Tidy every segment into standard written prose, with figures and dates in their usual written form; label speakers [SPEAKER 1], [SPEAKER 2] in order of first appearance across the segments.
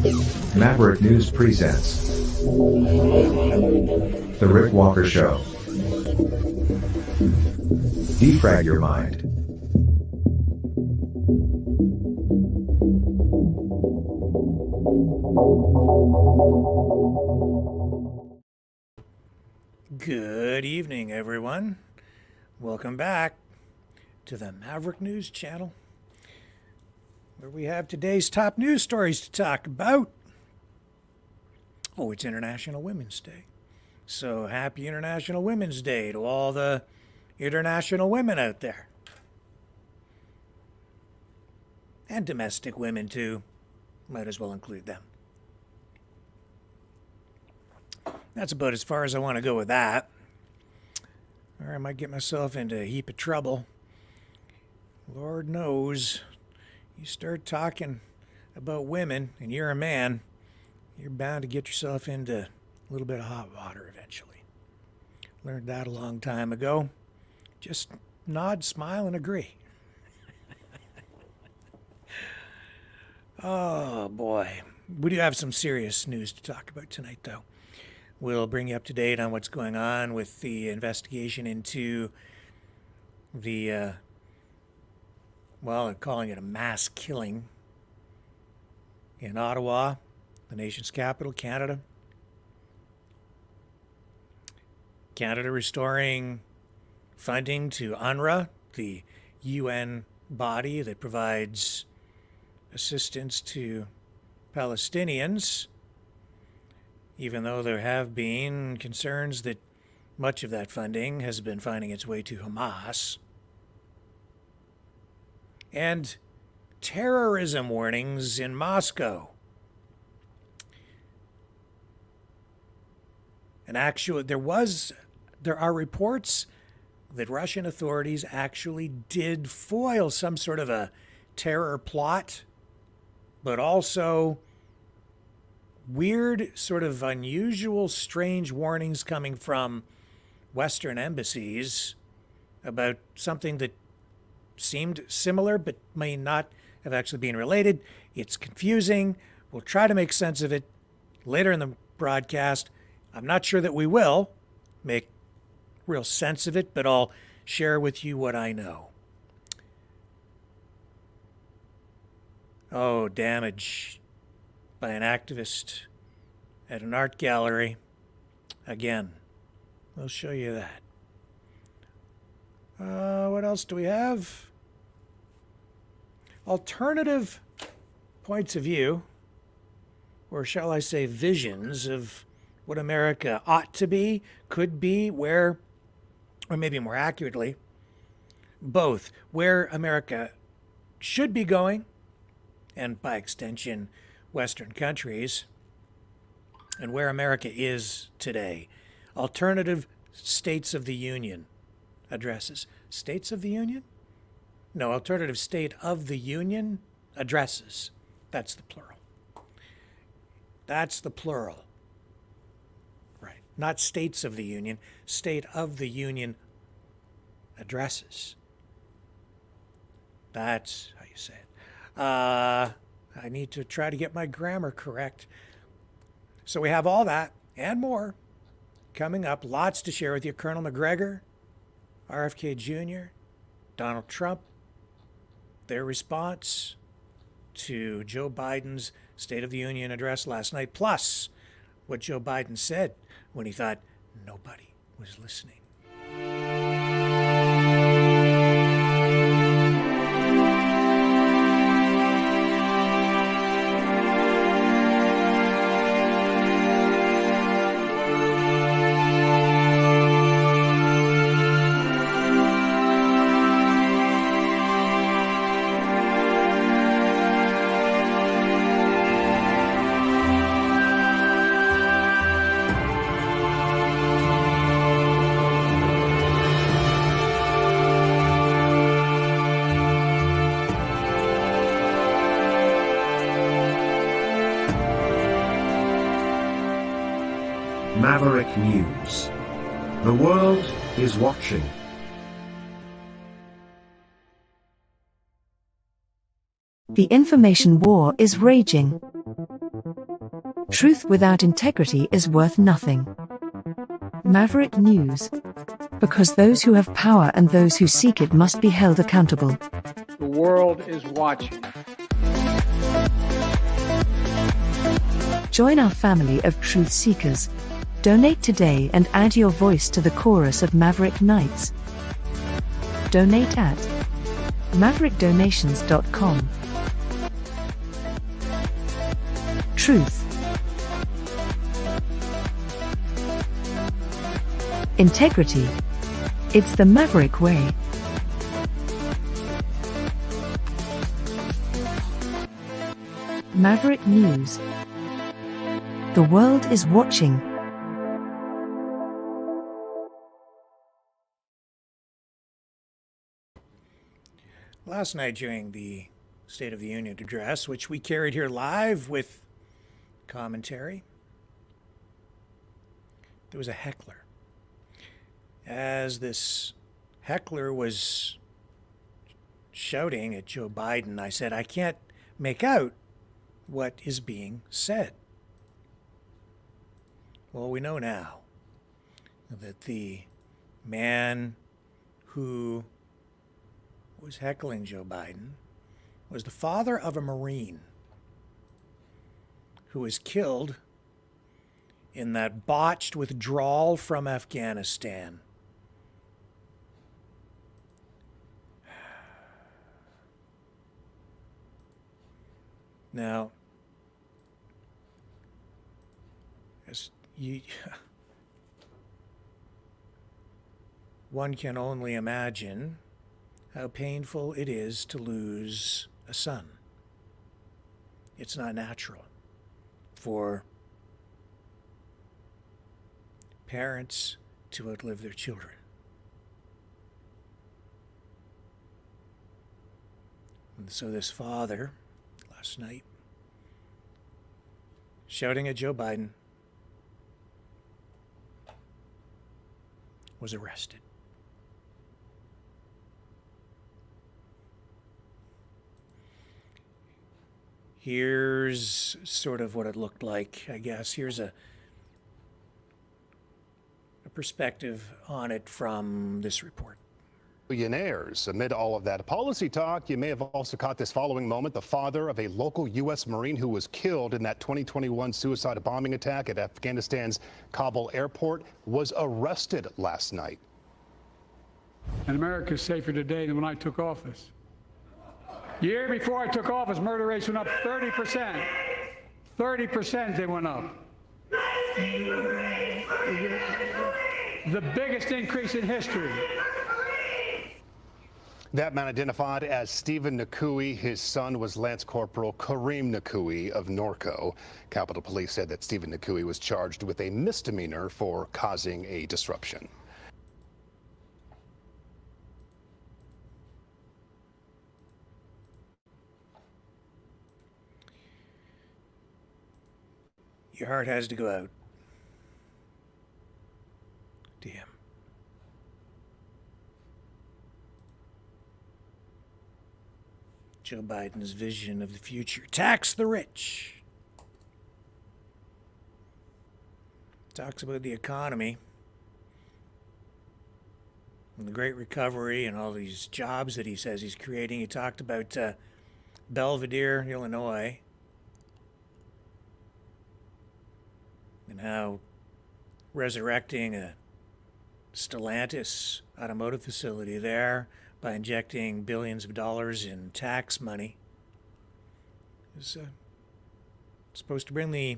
[SPEAKER 1] Maverick News presents The Rick Walker Show. Defrag your mind.
[SPEAKER 2] Good evening, everyone. Welcome back to the Maverick News channel, where we have today's top news stories to talk about. Oh, it's International Women's Day. So happy International Women's Day to all the international women out there. And domestic women, too. Might as well include them. That's about as far as I want to go with that. Or I might get myself into a heap of trouble. Lord knows, you start talking about women and you're a man, you're bound to get yourself into a little bit of hot water eventually. Learned that a long time ago. Just nod, smile, and agree. Oh, boy. We do have some serious news to talk about tonight, though. We'll bring you up to date on what's going on with the investigation into the, calling it a mass killing in Ottawa, the nation's capital, Canada. Canada restoring funding to UNRWA, the UN body that provides assistance to Palestinians, even though there have been concerns that much of that funding has been finding its way to Hamas. And terrorism warnings in Moscow. And actually, there are reports that Russian authorities actually did foil some sort of a terror plot, but also weird, sort of unusual, strange warnings coming from Western embassies about something that seemed similar but may not have actually been related. It's confusing. We'll try to make sense of it later in the broadcast. I'm not sure that we will make real sense of it, but I'll share with you what I know. Oh, damage by an activist at an art gallery. Again, we'll show you that. What else do we have? Alternative points of view, or shall I say visions of what America ought to be, could be, where, or maybe more accurately, both where America should be going, and by extension, Western countries, and where America is today. Alternative States of the Union addresses. States of the Union? No, alternative State of the Union addresses. That's the plural. That's the plural. Right. Not States of the Union. State of the Union addresses. That's how you say it. I need to try to get my grammar correct. So we have all that and more coming up. Lots to share with you. Colonel McGregor, RFK Jr., Donald Trump, their response to Joe Biden's State of the Union address last night, plus what Joe Biden said when he thought nobody was listening.
[SPEAKER 1] Maverick News. The world is watching.
[SPEAKER 3] The information war is raging. Truth without integrity is worth nothing. Maverick News. Because those who have power and those who seek it must be held accountable.
[SPEAKER 4] The world is watching.
[SPEAKER 3] Join our family of truth seekers. Donate today and add your voice to the chorus of Maverick Knights. Donate at maverickdonations.com. Truth. Integrity. It's the Maverick way. Maverick News. The world is watching.
[SPEAKER 2] Last night during the State of the Union address, which we carried here live with commentary, there was a heckler. As this heckler was shouting at Joe Biden, I said, I can't make out what is being said. Well, we know now that the man who was heckling Joe Biden was the father of a Marine who was killed in that botched withdrawal from Afghanistan. Now, one can only imagine how painful it is to lose a son. It's not natural for parents to outlive their children. And so this father, last night, shouting at Joe Biden, was arrested. Here's sort of what it looked like, I guess. Here's a perspective on it from this report.
[SPEAKER 5] Billionaires. Amid all of that policy talk, you may have also caught this following moment. The father of a local U.S. Marine who was killed in that 2021 suicide bombing attack at Afghanistan's Kabul airport was arrested last night.
[SPEAKER 4] And America is safer today than when I took office. Year before I took office, murder rates went up 30%. 30% they went up. The biggest increase in history.
[SPEAKER 5] That man identified as Stephen Nakui. His son was Lance Corporal Kareem Nakui of Norco. Capitol Police said that Stephen Nakui was charged with a misdemeanor for causing a disruption.
[SPEAKER 2] Your heart has to go out to him. Joe Biden's vision of the future. Tax the rich. Talks about the economy and the great recovery and all these jobs that he says he's creating. He talked about Belvedere, Illinois, and how resurrecting a Stellantis automotive facility there by injecting billions of dollars in tax money is supposed to bring the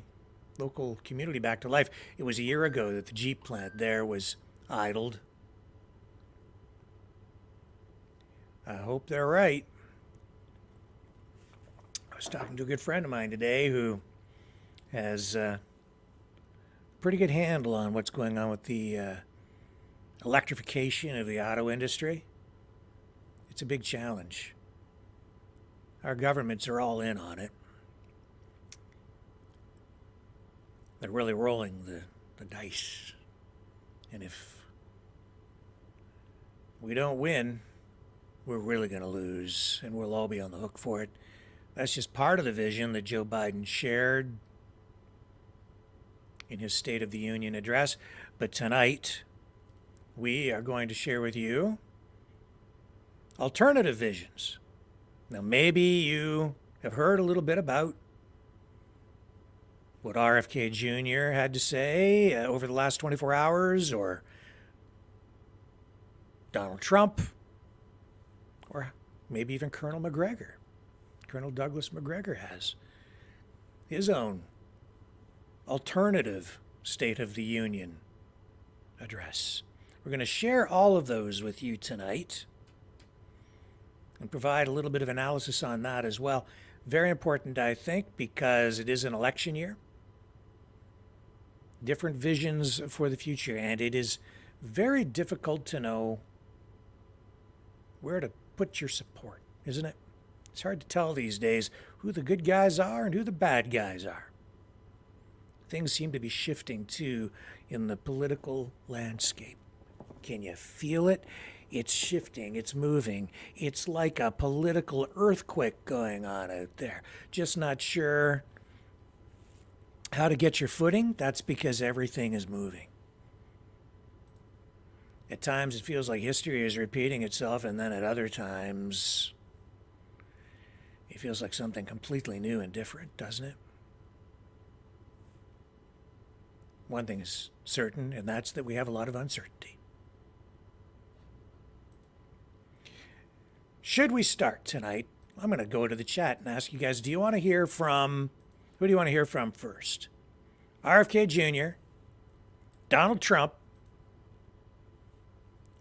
[SPEAKER 2] local community back to life. It was a year ago that the Jeep plant there was idled. I hope they're right. I was talking to a good friend of mine today who has a pretty good handle on what's going on with the electrification of the auto industry. It's a big challenge. Our governments are all in on it. They're really rolling the dice. And if we don't win, we're really going to lose, and we'll all be on the hook for it. That's just part of the vision that Joe Biden shared in his State of the Union address. But tonight, we are going to share with you alternative visions. Now, maybe you have heard a little bit about what RFK Jr. had to say over the last 24 hours, or Donald Trump, or maybe even Colonel McGregor. Colonel Douglas McGregor has his own alternative State of the Union address. We're going to share all of those with you tonight and provide a little bit of analysis on that as well. Very important, I think, because it is an election year. Different visions for the future, and it is very difficult to know where to put your support, isn't it? It's hard to tell these days who the good guys are and who the bad guys are. Things seem to be shifting too in the political landscape. Can you feel it? It's shifting, it's moving. It's like a political earthquake going on out there. Just not sure how to get your footing. That's because everything is moving. At times it feels like history is repeating itself, and then at other times it feels like something completely new and different, doesn't it? One thing is certain, and that's that we have a lot of uncertainty. Should we start tonight? I'm going to go to the chat and ask you guys, who do you want to hear from first? RFK Jr., Donald Trump,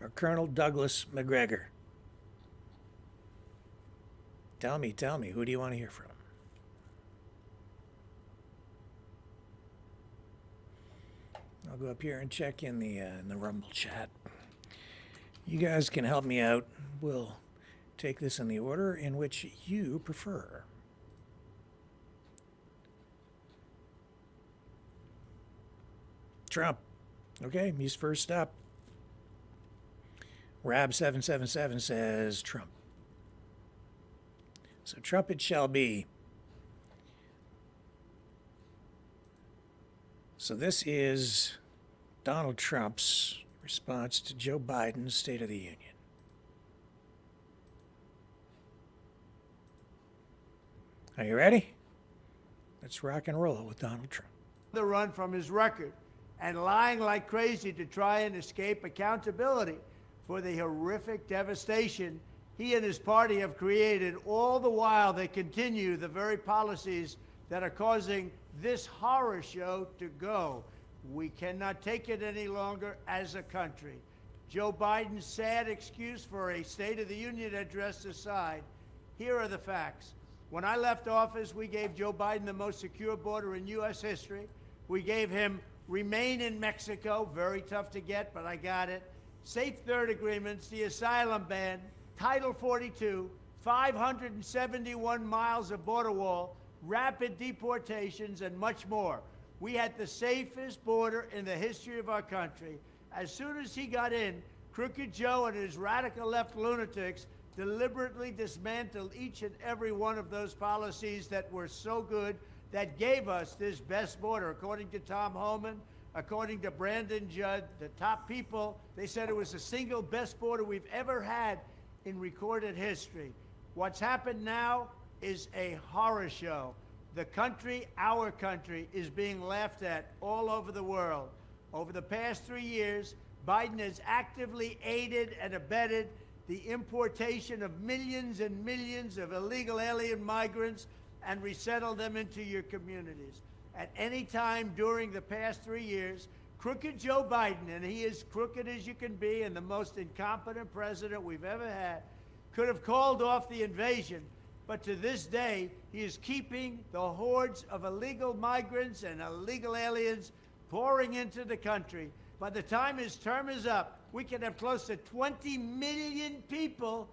[SPEAKER 2] or Colonel Douglas McGregor? Tell me, who do you want to hear from? I'll go up here and check in the Rumble chat. You guys can help me out. We'll take this in the order in which you prefer. Trump. Okay, he's first up. Rab777 says Trump. So Trump it shall be. So this is Donald Trump's response to Joe Biden's State of the Union. Are you ready? Let's rock and roll with Donald Trump.
[SPEAKER 6] The run from his record and lying like crazy to try and escape accountability for the horrific devastation he and his party have created. All the while they continue the very policies that are causing this horror show to go. We cannot take it any longer as a country. Joe Biden's sad excuse for a State of the Union address aside, here are the facts. When I left office, we gave Joe Biden the most secure border in U.S. history. We gave him remain in Mexico, very tough to get, but I got it. Safe third agreements, the asylum ban, Title 42, 571 miles of border wall, rapid deportations, and much more. We had the safest border in the history of our country. As soon as he got in, Crooked Joe and his radical left lunatics deliberately dismantled each and every one of those policies that were so good, that gave us this best border. According to Tom Homan, according to Brandon Judd, the top people, they said it was the single best border we've ever had in recorded history. What's happened now is a horror show. The country, our country, is being laughed at all over the world. Over the past 3 years, Biden has actively aided and abetted the importation of millions and millions of illegal alien migrants and resettle them into your communities. At any time during the past 3 years, crooked Joe Biden, and he is crooked as you can be and the most incompetent president we've ever had, could have called off the invasion, but to this day, he is keeping the hordes of illegal migrants and illegal aliens pouring into the country. By the time his term is up, we can have close to 20 million people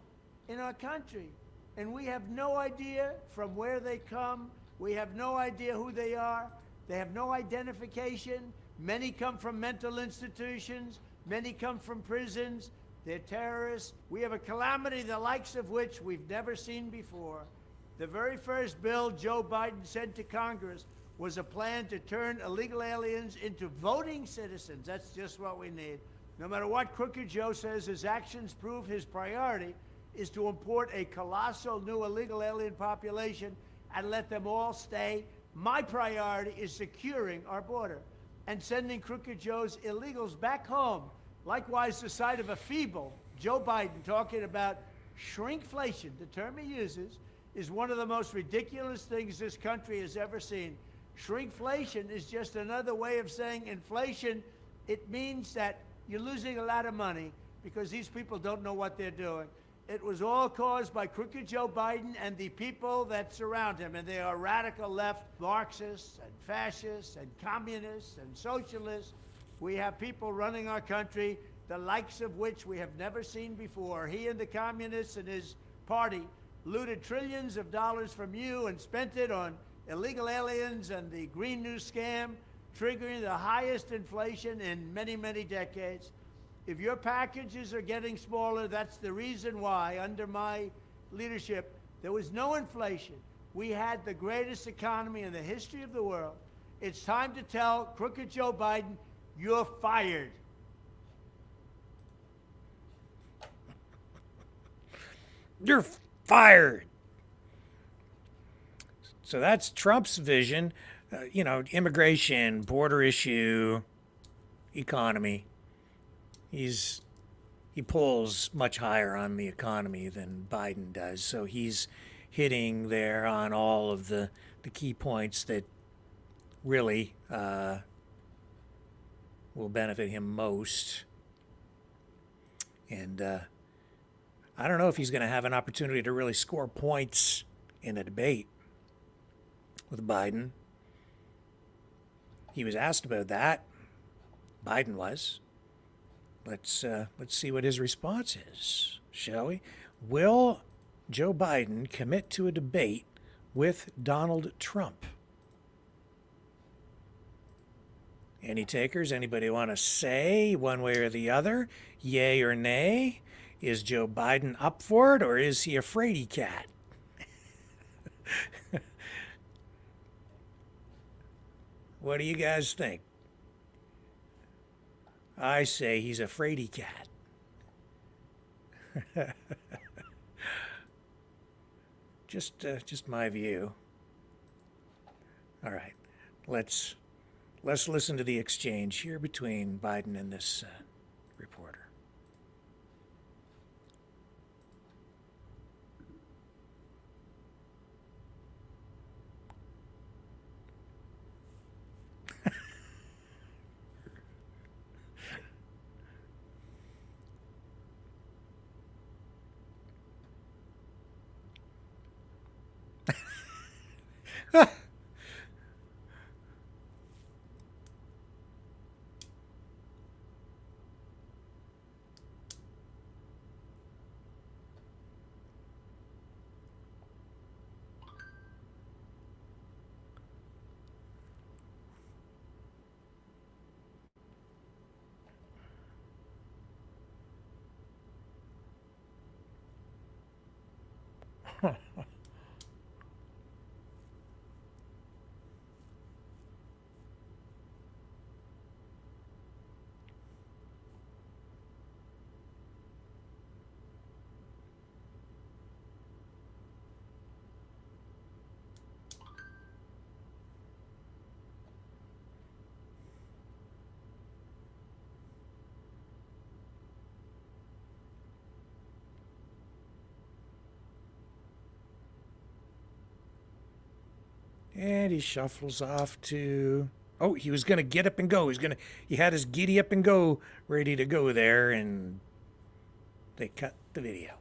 [SPEAKER 6] in our country. And we have no idea from where they come. We have no idea who they are. They have no identification. Many come from mental institutions. Many come from prisons. They're terrorists. We have a calamity the likes of which we've never seen before. The very first bill Joe Biden sent to Congress was a plan to turn illegal aliens into voting citizens. That's just what we need. No matter what Crooked Joe says, his actions prove his priority is to import a colossal new illegal alien population and let them all stay. My priority is securing our border and sending Crooked Joe's illegals back home. Likewise, the sight of a feeble Joe Biden talking about shrinkflation, the term he uses, is one of the most ridiculous things this country has ever seen. Shrinkflation is just another way of saying inflation. It means that you're losing a lot of money because these people don't know what they're doing. It was all caused by Crooked Joe Biden and the people that surround him, and they are radical left Marxists and fascists and communists and socialists. We have people running our country, the likes of which we have never seen before. He and the communists and his party looted trillions of dollars from you and spent it on illegal aliens and the Green New Scam, triggering the highest inflation in many, many decades. If your packages are getting smaller, that's the reason why, under my leadership, there was no inflation. We had the greatest economy in the history of the world. It's time to tell Crooked Joe Biden, you're fired.
[SPEAKER 2] You're fired. So that's Trump's vision. You know, immigration, border issue, economy. He pulls much higher on the economy than Biden does. So he's hitting there on all of the key points that really will benefit him most. And I don't know if he's going to have an opportunity to really score points in a debate with Biden. He was asked about that. Biden was. Let's see what his response is, shall we? Will Joe Biden commit to a debate with Donald Trump? Any takers? Anybody want to say one way or the other? Yay or nay? Is Joe Biden up for it, or is he a fraidy cat? What do you guys think? I say he's a fraidy cat. Just my view. All right, let's listen to the exchange here between Biden and this reporter. And he shuffles off to... Oh, he was going to get up and go. He had his giddy up and go ready to go there, and they cut the video.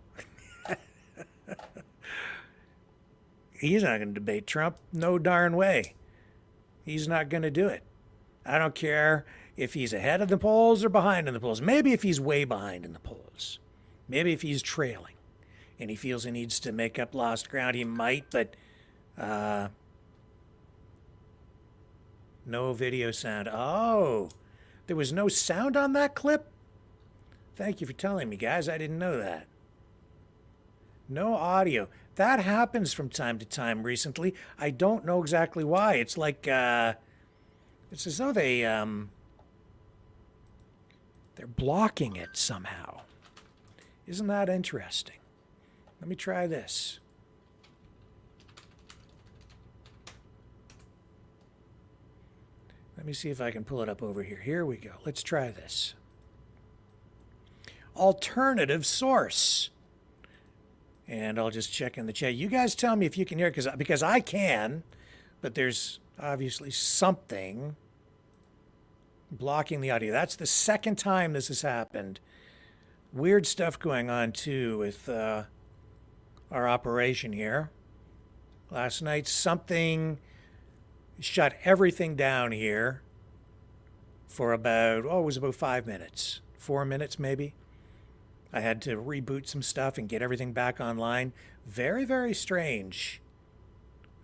[SPEAKER 2] He's not going to debate Trump. No darn way. He's not going to do it. I don't care if he's ahead of the polls or behind in the polls. Maybe if he's way behind in the polls. Maybe if he's trailing and he feels he needs to make up lost ground, he might, but... No video sound. Oh, there was no sound on that clip? Thank you for telling me, guys. I didn't know that. No audio. That happens from time to time recently. I don't know exactly why. It's like it's as though they're blocking it somehow. Isn't that interesting? Let me try this. Let me see if I can pull it up over here. Here we go. Let's try this. Alternative source. And I'll just check in the chat. You guys tell me if you can hear it, because I can, but there's obviously something blocking the audio. That's the second time this has happened. Weird stuff going on too with our operation here. Last night something shut everything down here for about, it was about 5 minutes. 4 minutes maybe. I had to reboot some stuff and get everything back online. Very, very strange.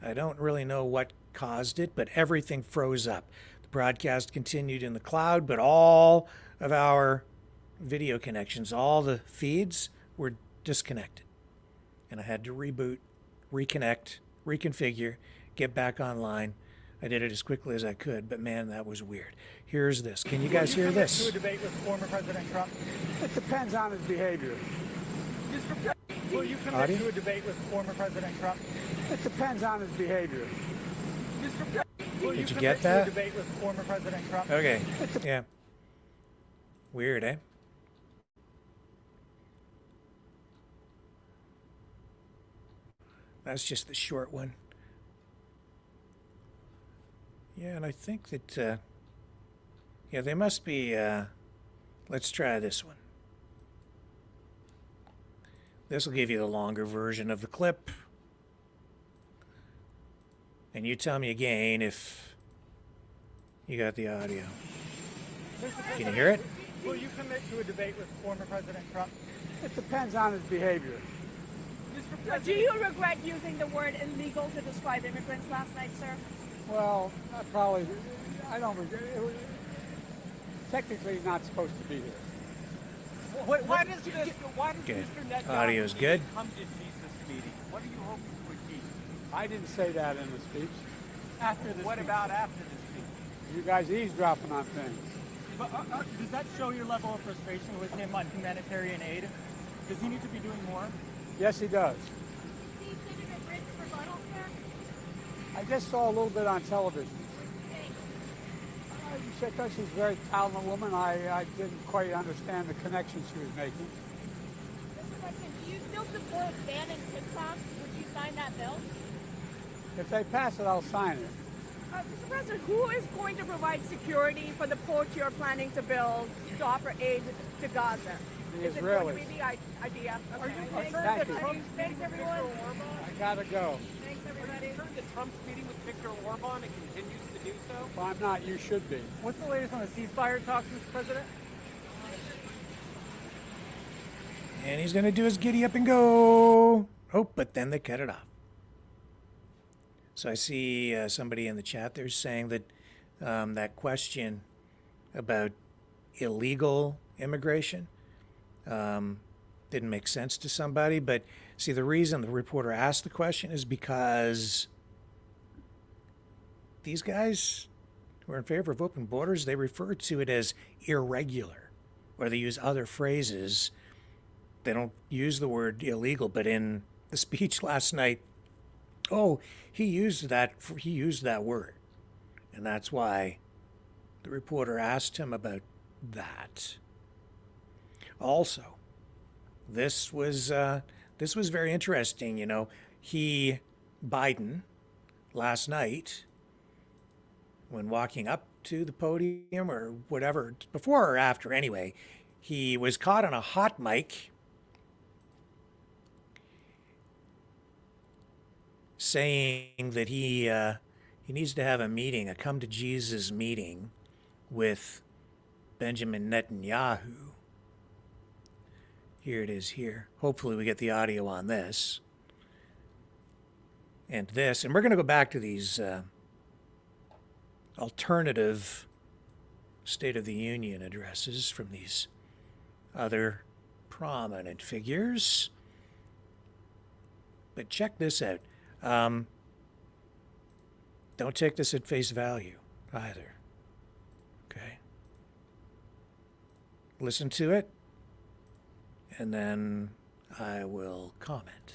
[SPEAKER 2] I don't really know what caused it, but everything froze up. The broadcast continued in the cloud, but all of our video connections, all the feeds were disconnected. And I had to reboot, reconnect, reconfigure, get back online. I did it as quickly as I could, but man, that was weird. Here's this. Can you guys hear this?
[SPEAKER 7] To a debate with former President Trump.
[SPEAKER 4] It depends on his behavior.
[SPEAKER 7] Will you commit to a debate with former President Trump?
[SPEAKER 4] It depends on his behavior.
[SPEAKER 7] Will
[SPEAKER 2] Did you
[SPEAKER 7] commit
[SPEAKER 2] get
[SPEAKER 7] to
[SPEAKER 2] that?
[SPEAKER 7] a debate with former President Trump?
[SPEAKER 2] Okay. Yeah. Weird, eh? That's just the short one. Yeah, and I think that, yeah, they must be, let's try this one. This will give you the longer version of the clip. And you tell me again if you got the audio. Can you hear it?
[SPEAKER 7] Will you commit to a debate with former President Trump?
[SPEAKER 4] It depends on his behavior.
[SPEAKER 8] Do you regret using the word illegal to describe immigrants last night, sir?
[SPEAKER 4] Well, I don't regret it. Technically, he's not supposed to be here.
[SPEAKER 7] Why does
[SPEAKER 2] Good.
[SPEAKER 7] Mr. Netanyahu
[SPEAKER 2] Audio's good.
[SPEAKER 7] come to Jesus meeting? What do you hope to achieve?
[SPEAKER 4] I didn't say that in the speech.
[SPEAKER 7] After the What about after the speech?
[SPEAKER 4] You guys eavesdropping on things.
[SPEAKER 7] But, does that show your level of frustration with him on humanitarian aid? Does he need to be doing more?
[SPEAKER 4] Yes, he does.
[SPEAKER 8] See Senator Britt's rebuttal, sir?
[SPEAKER 4] I just saw a little bit on television. She thought she's a very talented woman. I didn't quite understand the connection she was making.
[SPEAKER 8] Mr. President, do you still support banning TikTok? Would you sign that bill?
[SPEAKER 4] If they pass it, I'll sign it.
[SPEAKER 8] Mr. President, who is going to provide security for the port you're planning to build to offer aid to Gaza?
[SPEAKER 4] The
[SPEAKER 8] Is it going
[SPEAKER 4] Israelis.
[SPEAKER 8] to be the idea?
[SPEAKER 7] Are you
[SPEAKER 8] Thanks,
[SPEAKER 7] concerned
[SPEAKER 4] Thank
[SPEAKER 7] that
[SPEAKER 4] you.
[SPEAKER 7] Trump's
[SPEAKER 8] Thanks, everyone.
[SPEAKER 4] I gotta go.
[SPEAKER 8] Thanks, everybody.
[SPEAKER 7] that Trump's meeting with Viktor Orban and continues to do so?
[SPEAKER 4] Well, I'm not. You should be.
[SPEAKER 7] What's the latest on the ceasefire talks, Mr. President?
[SPEAKER 2] And he's going to do his giddy up and go. Oh, but then they cut it off. So I see somebody in the chat there saying that that question about illegal immigration didn't make sense to somebody. But see, the reason the reporter asked the question is because these guys who are in favor of open borders, they refer to it as irregular, or they use other phrases. They don't use the word illegal, but in the speech last night, he used that word. And that's why the reporter asked him about that. Also, this was very interesting. You know, Biden, last night, when walking up to the podium or whatever, before or after anyway, he was caught on a hot mic saying that he needs to have a meeting, a come to Jesus meeting with Benjamin Netanyahu. Here it is here. Hopefully we get the audio on this. And this. And we're going to go back to these alternative State of the Union addresses from these other prominent figures. But check this out. Don't take this at face value either. Okay? Listen to it, and then I will comment.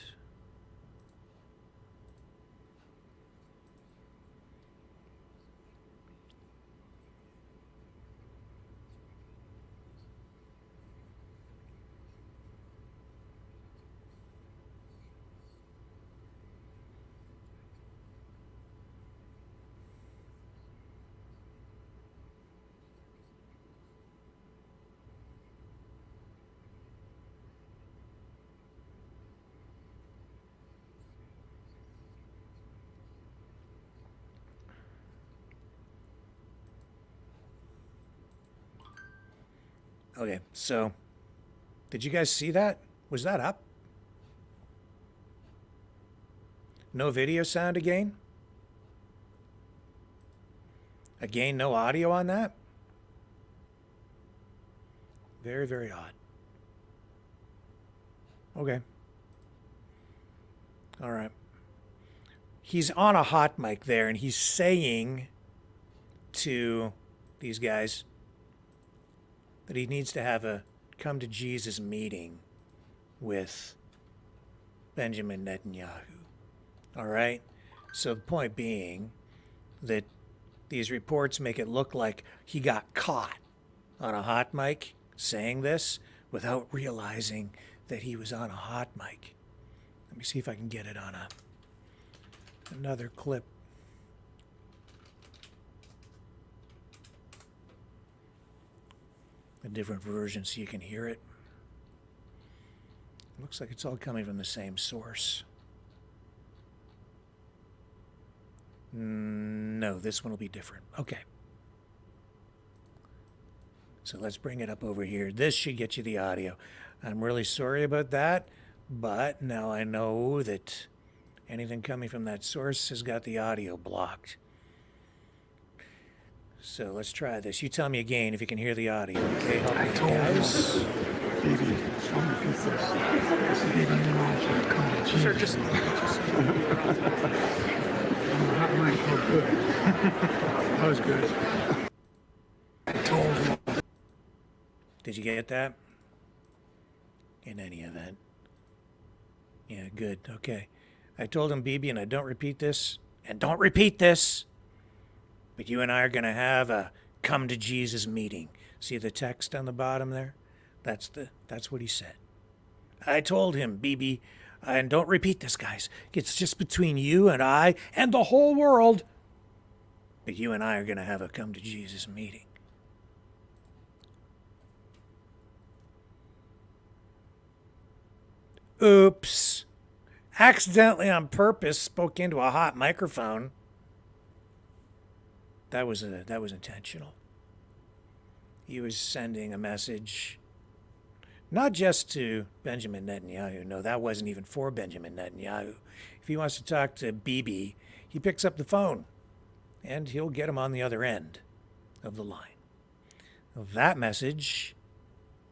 [SPEAKER 2] Okay, so did you guys see that? Was that up? No video sound again? Again, no audio on that? Very, very odd. Okay. All right. He's on a hot mic there, and he's saying to these guys that he needs to have a come to Jesus meeting with Benjamin Netanyahu. All right? So the point being that these reports make it look like he got caught on a hot mic saying this without realizing that he was on a hot mic. Let me see if I can get it on another clip. A different version so you can hear it. Looks like it's all coming from the same source. No, this one will be different. Okay. So let's bring it up over here. This should get you the audio. I'm really sorry about that, but now I know that anything coming from that source has got the audio blocked. So let's try this. You tell me again if you can hear the audio. Okay, help me, guys.
[SPEAKER 4] Baby, don't repeat this. This is baby, you know, should come to Jesus.
[SPEAKER 7] Sure, just
[SPEAKER 4] That might go good. That was good. I told him.
[SPEAKER 2] Did you get that? In any event. Yeah, good. Okay. I told him, BB, and I don't repeat this, and don't repeat this, but you and I are going to have a come to Jesus meeting. See the text on the bottom there? That's what he said. I told him, BB, and don't repeat this, guys. It's just between you and I and the whole world. But you and I are going to have a come to Jesus meeting. Oops. Accidentally on purpose spoke into a hot microphone. That was intentional. He was sending a message not just to Benjamin Netanyahu. No, that wasn't even for Benjamin Netanyahu. If he wants to talk to Bibi, he picks up the phone and he'll get him on the other end of the line. That message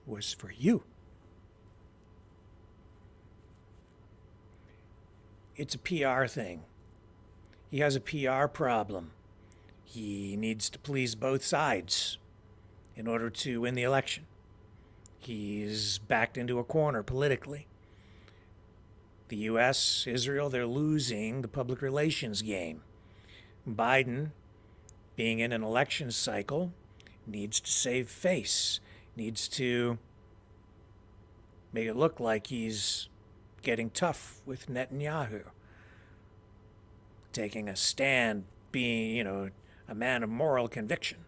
[SPEAKER 2] was for you. It's a PR thing. He has a PR problem. He needs to please both sides in order to win the election. He's backed into a corner politically. The U.S., Israel, they're losing the public relations game. Biden, being in an election cycle, needs to save face, needs to make it look like he's getting tough with Netanyahu, taking a stand, being, a man of moral conviction.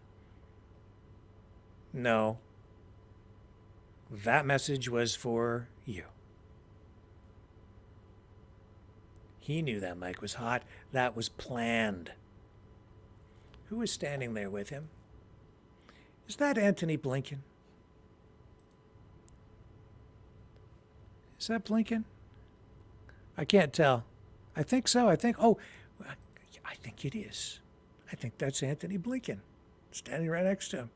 [SPEAKER 2] No, that message was for you. He knew that mic was hot. That was planned. Who was standing there with him? Is that Antony Blinken? Is that Blinken? I can't tell. I think so. I think it is. I think that's Antony Blinken, standing right next to him.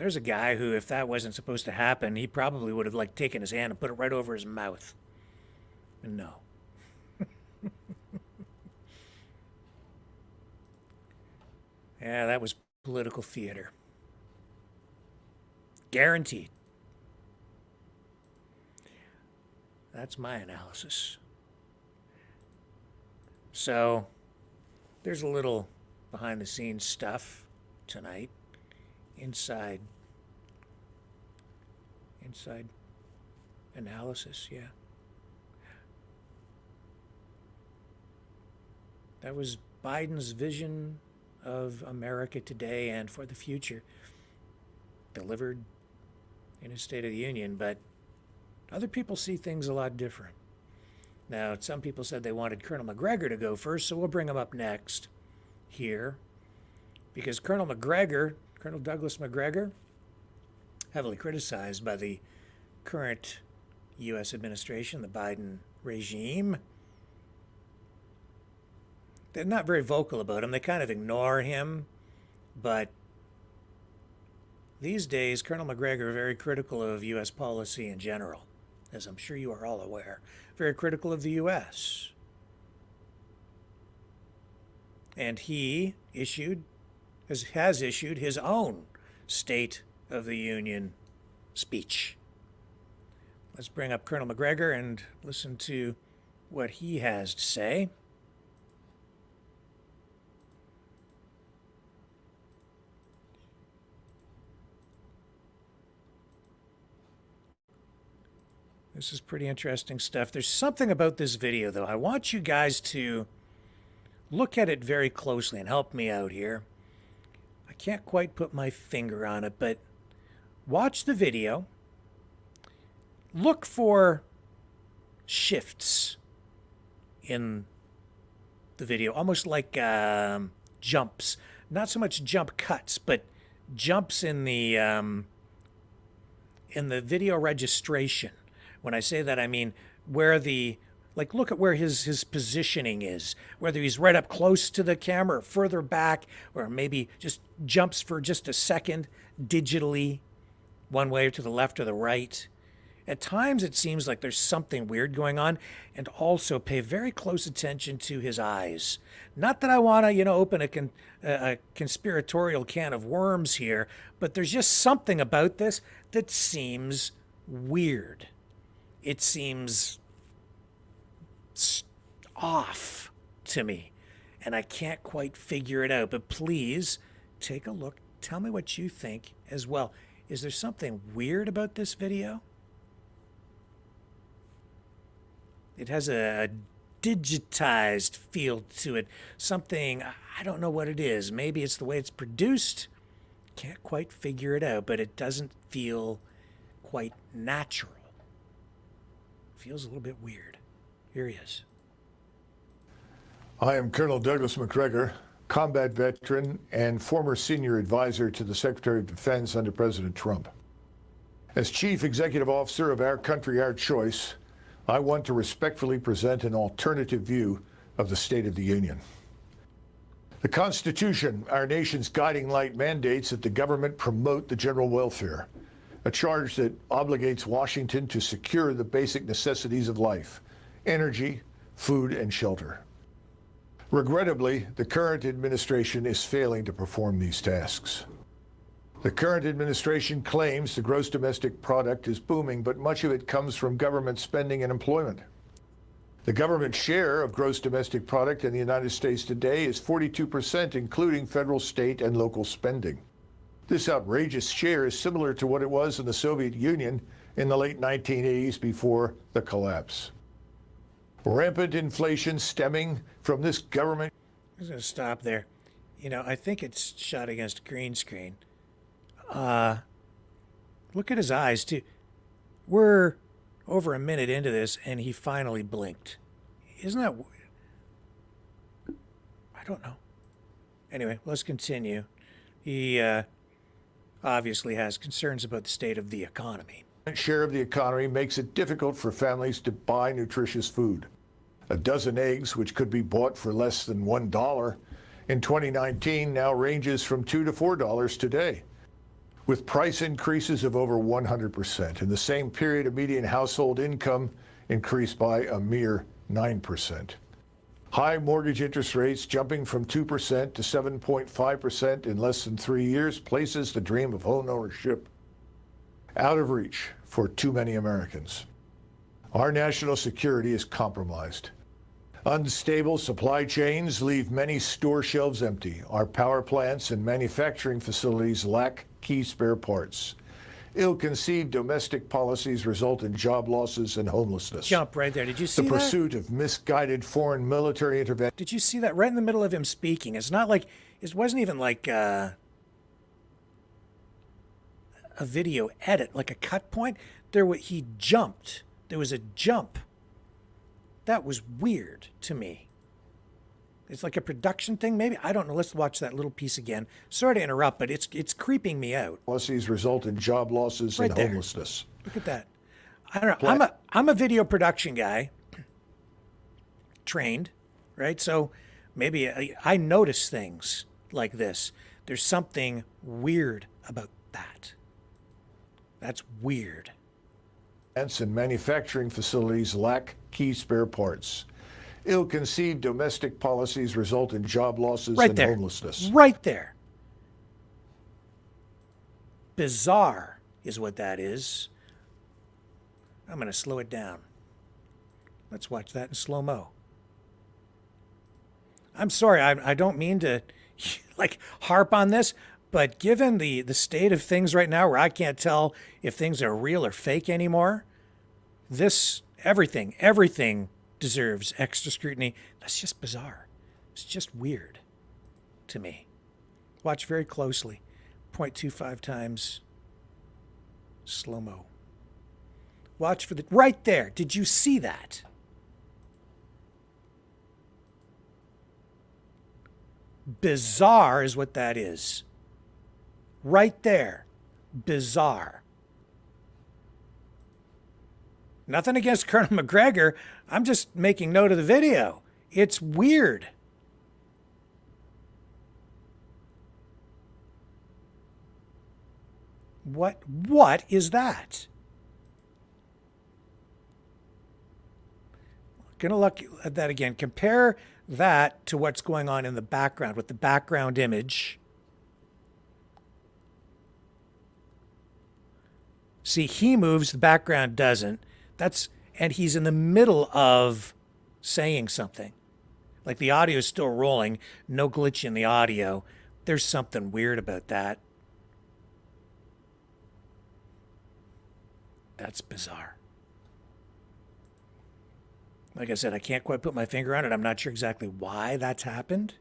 [SPEAKER 2] There's a guy who, if that wasn't supposed to happen, he probably would have like taken his hand and put it right over his mouth. No. Yeah, that was political theater. Guaranteed. That's my analysis. So, there's a little behind-the-scenes stuff tonight. Inside analysis, yeah. That was Biden's vision of America today and for the future, delivered in his State of the Union, but other people see things a lot different. Now, some people said they wanted Colonel McGregor to go first, so we'll bring him up next here, because Colonel Douglas McGregor, heavily criticized by the current U.S. administration, the Biden regime. They're not very vocal about him. They kind of ignore him. But these days, Colonel McGregor is very critical of U.S. policy in general, as I'm sure you are all aware. Very critical of the U.S. And he has issued his own State of the Union speech. Let's bring up Colonel McGregor and listen to what he has to say. This is pretty interesting stuff. There's something about this video, though. I want you guys to look at it very closely and help me out here. I can't quite put my finger on it, but watch the video. Look for shifts in the video, almost like jumps. Not so much jump cuts, but jumps in the video registration. When I say that, I mean where look at where his positioning is, whether he's right up close to the camera or further back, or maybe just jumps for just a second digitally, one way or to the left or the right. At times it seems like there's something weird going on, and also pay very close attention to his eyes. Not that I want to, open a conspiratorial can of worms here, but there's just something about this that seems weird. It seems off to me, and I can't quite figure it out. But please take a look. Tell me what you think as well. Is there something weird about this video? It has a digitized feel to it. Something, I don't know what it is. Maybe it's the way it's produced. Can't quite figure it out, but it doesn't feel quite natural. Feels a little bit weird. Here he is.
[SPEAKER 9] I am Colonel Douglas McGregor, combat veteran and former senior advisor to the Secretary of Defense under President Trump. As Chief Executive Officer of Our Country, Our Choice, I want to respectfully present an alternative view of the State of the Union. The Constitution, our nation's guiding light, mandates that the government promote the general welfare, a charge that obligates Washington to secure the basic necessities of life: energy, food, and shelter. Regrettably, the current administration is failing to perform these tasks. The current administration claims the gross domestic product is booming, but much of it comes from government spending and employment. The government share of gross domestic product in the United States today is 42%, including federal, state, and local spending. This outrageous share is similar to what it was in the Soviet Union in the late 1980s before the collapse. Rampant inflation stemming from this government.
[SPEAKER 2] I'm going to stop there. I think it's shot against a green screen. Look at his eyes, too. We're over a minute into this, and he finally blinked. Isn't that weird? I don't know. Anyway, let's continue. He obviously has concerns about the state of the economy.
[SPEAKER 9] Share of the economy makes it difficult for families to buy nutritious food. A dozen eggs, which could be bought for less than $1 in 2019, now ranges from $2 to $4 today. with price increases of over 100%. In the same period, a median household income increased by a mere 9%. High mortgage interest rates jumping from 2% to 7.5% in less than 3 years places the dream of home ownership out of reach for too many Americans. Our national security is compromised. Unstable supply chains leave many store shelves empty. Our power plants and manufacturing facilities lack key spare parts. Ill-conceived domestic policies result in job losses and homelessness.
[SPEAKER 2] Jump right there. Did you see
[SPEAKER 9] The
[SPEAKER 2] that?
[SPEAKER 9] pursuit of misguided foreign military intervention.
[SPEAKER 2] Did you see that right in the middle of him speaking? It's not like, it wasn't even like a video edit, like a cut point. He jumped. There was a jump. That was weird to me. It's like a production thing, maybe. I don't know. Let's watch that little piece again. Sorry to interrupt, but it's creeping me out.
[SPEAKER 9] Policies result in job losses
[SPEAKER 2] Right
[SPEAKER 9] and
[SPEAKER 2] there.
[SPEAKER 9] homelessness.
[SPEAKER 2] Look at that. I don't know. I'm a video production guy, trained, right? So maybe I notice things like this. There's something weird about that. That's weird.
[SPEAKER 9] And manufacturing facilities lack key spare parts. Ill-conceived domestic policies result in job losses
[SPEAKER 2] Right
[SPEAKER 9] and
[SPEAKER 2] there.
[SPEAKER 9] homelessness.
[SPEAKER 2] Right there. Bizarre is what that is. I'm going to slow it down. Let's watch that in slow-mo. I'm sorry, I don't mean to like harp on this, but given the state of things right now where I can't tell if things are real or fake anymore, everything deserves extra scrutiny. That's just bizarre. It's just weird to me. Watch very closely. 0.25 times slow-mo. Watch for right there. Did you see that? Bizarre is what that is. Right there. Bizarre. Nothing against Colonel McGregor. I'm just making note of the video. It's weird. What is that? Gonna look at that again. Compare that to what's going on in the background with the background image. See, he moves, the background doesn't. And he's in the middle of saying something. Like the audio is still rolling, no glitch in the audio. There's something weird about that. That's bizarre. Like I said, I can't quite put my finger on it. I'm not sure exactly why that's happened.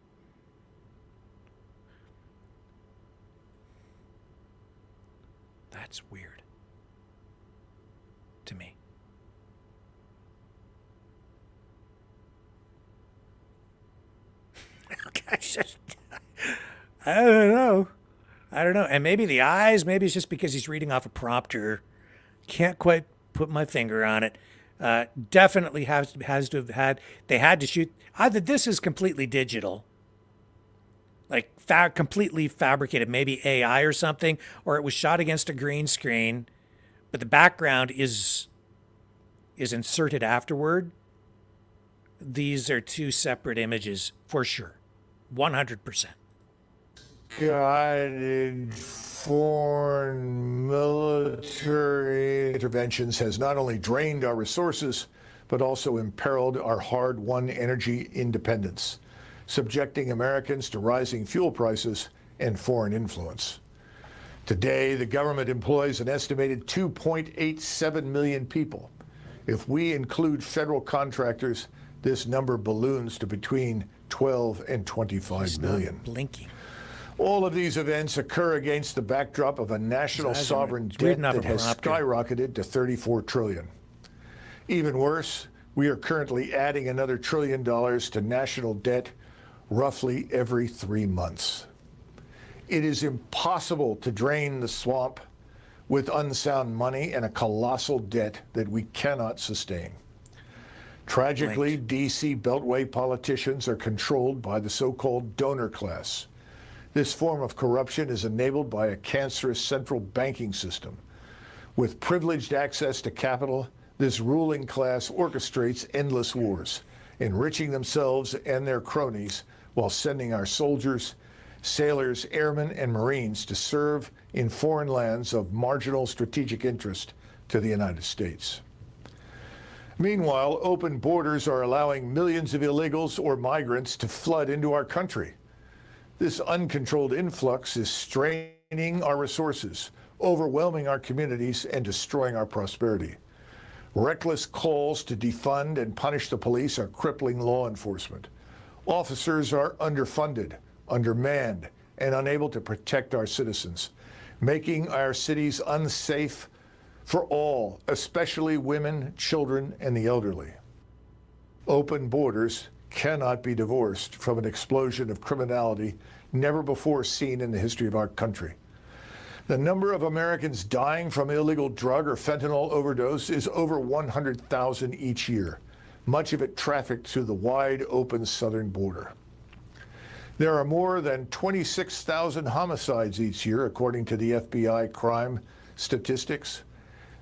[SPEAKER 2] That's weird to me. I don't know. And maybe the eyes, maybe it's just because he's reading off a prompter. Can't quite put my finger on it. Definitely has to have had, they had to shoot, either this is completely digital, like completely fabricated, maybe AI or something, or it was shot against a green screen, but the background is inserted afterward. These are two separate images for sure. 100%.
[SPEAKER 9] Guided foreign military interventions has not only drained our resources, but also imperiled our hard-won energy independence, subjecting Americans to rising fuel prices and foreign influence. Today, the government employs an estimated 2.87 million people. If we include federal contractors, this number balloons to between 12 and 25 million.
[SPEAKER 2] Blinking.
[SPEAKER 9] All of these events occur against the backdrop of a national sovereign debt that has skyrocketed to $34 trillion. Even worse, we are currently adding another $1 trillion to national debt roughly every 3 months. It is impossible to drain the swamp with unsound money and a colossal debt that we cannot sustain. Tragically, D.C. Beltway politicians are controlled by the so-called donor class. This form of corruption is enabled by a cancerous central banking system. With privileged access to capital, this ruling class orchestrates endless wars, enriching themselves and their cronies while sending our soldiers, sailors, airmen, and Marines to serve in foreign lands of marginal strategic interest to the United States. Meanwhile, open borders are allowing millions of illegals or migrants to flood into our country. This uncontrolled influx is straining our resources, overwhelming our communities, and destroying our prosperity. Reckless calls to defund and punish the police are crippling law enforcement. Officers are underfunded, undermanned, and unable to protect our citizens, making our cities unsafe for all, especially women, children, and the elderly. Open borders cannot be divorced from an explosion of criminality never before seen in the history of our country. The number of Americans dying from illegal drug or fentanyl overdose is over 100,000 each year, much of it trafficked through the wide open southern border. There are more than 26,000 homicides each year, according to the FBI crime statistics.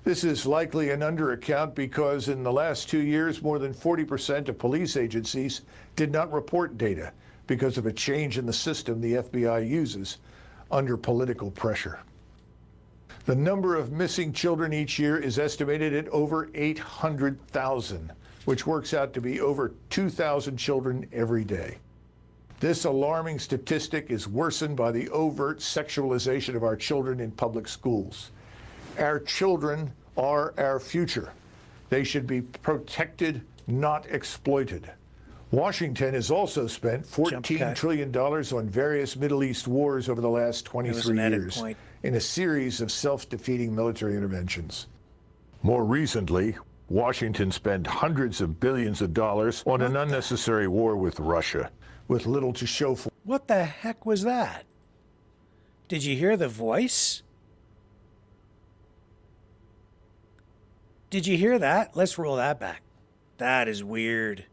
[SPEAKER 9] This is likely an undercount because in the last 2 years, more than 40% of police agencies did not report data because of a change in the system the FBI uses under political pressure. The number of missing children each year is estimated at over 800,000, which works out to be over 2,000 children every day. This alarming statistic is worsened by the overt sexualization of our children in public schools. Our children are our future. They should be protected, not exploited. Washington has also spent $14 trillion on various Middle East wars over the last 23 years in a series of self-defeating military interventions. More recently, Washington spent hundreds of billions of dollars on an unnecessary war with Russia, with little to show for.
[SPEAKER 2] What the heck was that? Did you hear the voice? Did you hear that? Let's roll that back. That is weird.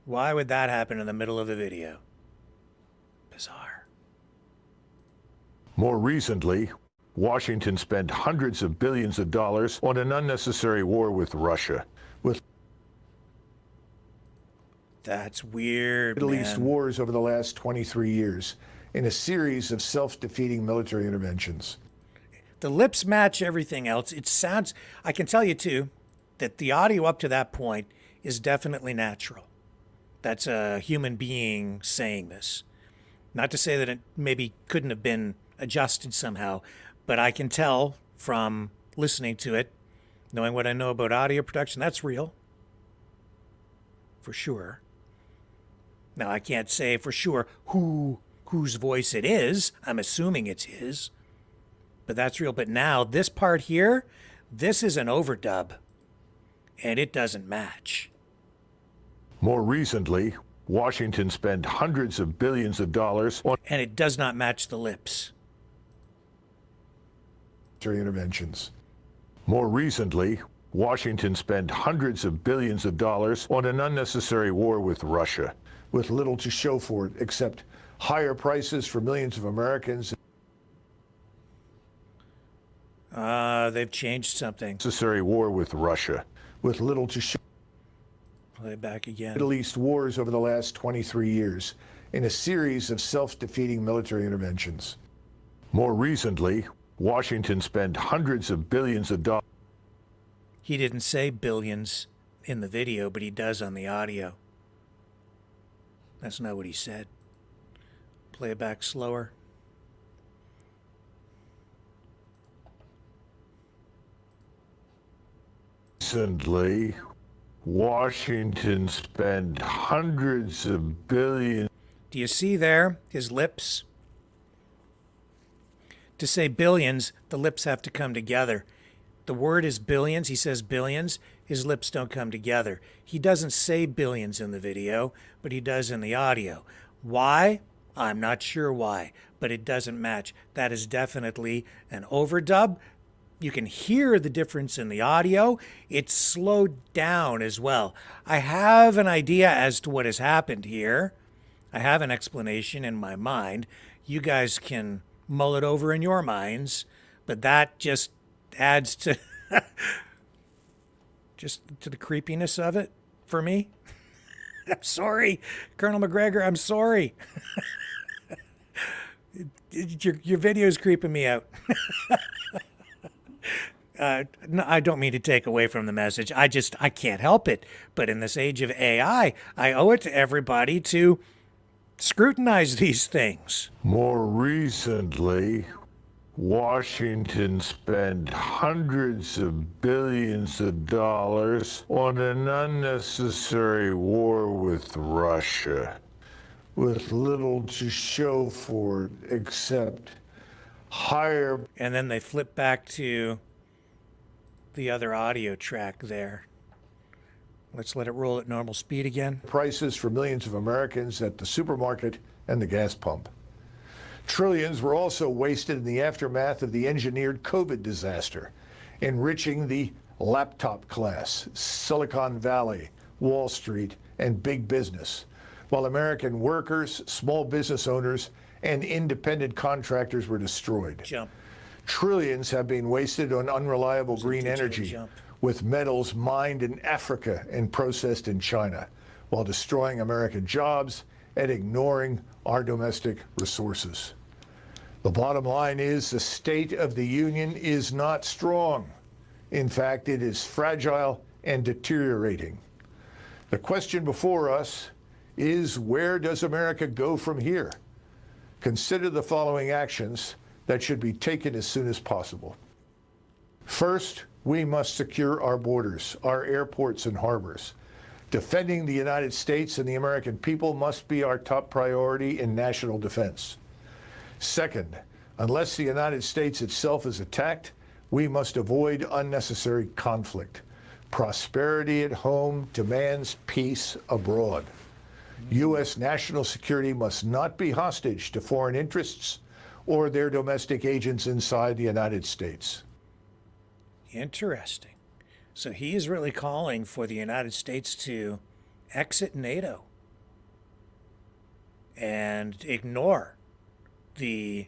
[SPEAKER 2] Why would that happen in the middle of the video? Bizarre.
[SPEAKER 9] More recently, Washington spent hundreds of billions of dollars on an unnecessary war with Russia, with
[SPEAKER 2] That's weird,
[SPEAKER 9] Middle
[SPEAKER 2] man.
[SPEAKER 9] East wars over the last 23 years in a series of self-defeating military interventions.
[SPEAKER 2] The lips match everything else. It sounds, I can tell you too, that the audio up to that point is definitely natural. That's a human being saying this. Not to say that it maybe couldn't have been adjusted somehow, but I can tell from listening to it, knowing what I know about audio production, that's real. For sure. Now, I can't say for sure whose voice it is. I'm assuming it's his. But that's real. But now, this part here, this is an overdub. And it doesn't match.
[SPEAKER 9] More recently, Washington spent hundreds of billions of dollars on
[SPEAKER 2] and it does not match the lips.
[SPEAKER 9] Interventions. More recently, Washington spent hundreds of billions of dollars on an unnecessary war with Russia, with little to show for it except higher prices for millions of Americans.
[SPEAKER 2] They've changed something.
[SPEAKER 9] Necessary war with Russia, with little to show.
[SPEAKER 2] Play it back again.
[SPEAKER 9] Middle East wars over the last 23 years in a series of self-defeating military interventions. More recently, Washington spent hundreds of billions of dollars.
[SPEAKER 2] He didn't say billions in the video, but he does on the audio. That's not what he said. Play it back slower.
[SPEAKER 9] Recently, Washington spent hundreds of billions.
[SPEAKER 2] Do you see there his lips? To say billions, the lips have to come together. The word is billions. He says billions. His lips don't come together. He doesn't say billions in the video, but he does in the audio. Why? I'm not sure why, but it doesn't match. That is definitely an overdub. You can hear the difference in the audio. It's slowed down as well. I have an idea as to what has happened here. I have an explanation in my mind. You guys can mull it over in your minds, but that just adds to just to the creepiness of it for me. I'm sorry, Colonel McGregor, I'm sorry. Your video is creeping me out. No, I don't mean to take away from the message. I can't help it. But in this age of AI, I owe it to everybody to scrutinize these things.
[SPEAKER 10] More recently, Washington spent hundreds of billions of dollars on an unnecessary war with Russia, with little to show for it except higher.
[SPEAKER 2] And then they flip back to the other audio track there. Let's let it roll at normal speed again.
[SPEAKER 9] Prices for millions of Americans at the supermarket and the gas pump. Trillions were also wasted in the aftermath of the engineered COVID disaster, enriching the laptop class, Silicon Valley, Wall Street, and big business, while American workers, small business owners, and independent contractors were destroyed.
[SPEAKER 2] Jump.
[SPEAKER 9] Trillions have been wasted on unreliable green energy, with metals mined in Africa and processed in China, while destroying American jobs and ignoring our domestic resources. The bottom line is the state of the union is not strong. In fact, it is fragile and deteriorating. The question before us is, where does America go from here? Consider the following actions that should be taken as soon as possible. First, we must secure our borders, our airports and harbors. Defending the United States and the American people must be our top priority in national defense. Second, unless the United States itself is attacked, we must avoid unnecessary conflict. Prosperity at home demands peace abroad. U.S. national security must not be hostage to foreign interests or their domestic agents inside the United States.
[SPEAKER 2] Interesting. So he is really calling for the United States to exit NATO and ignore the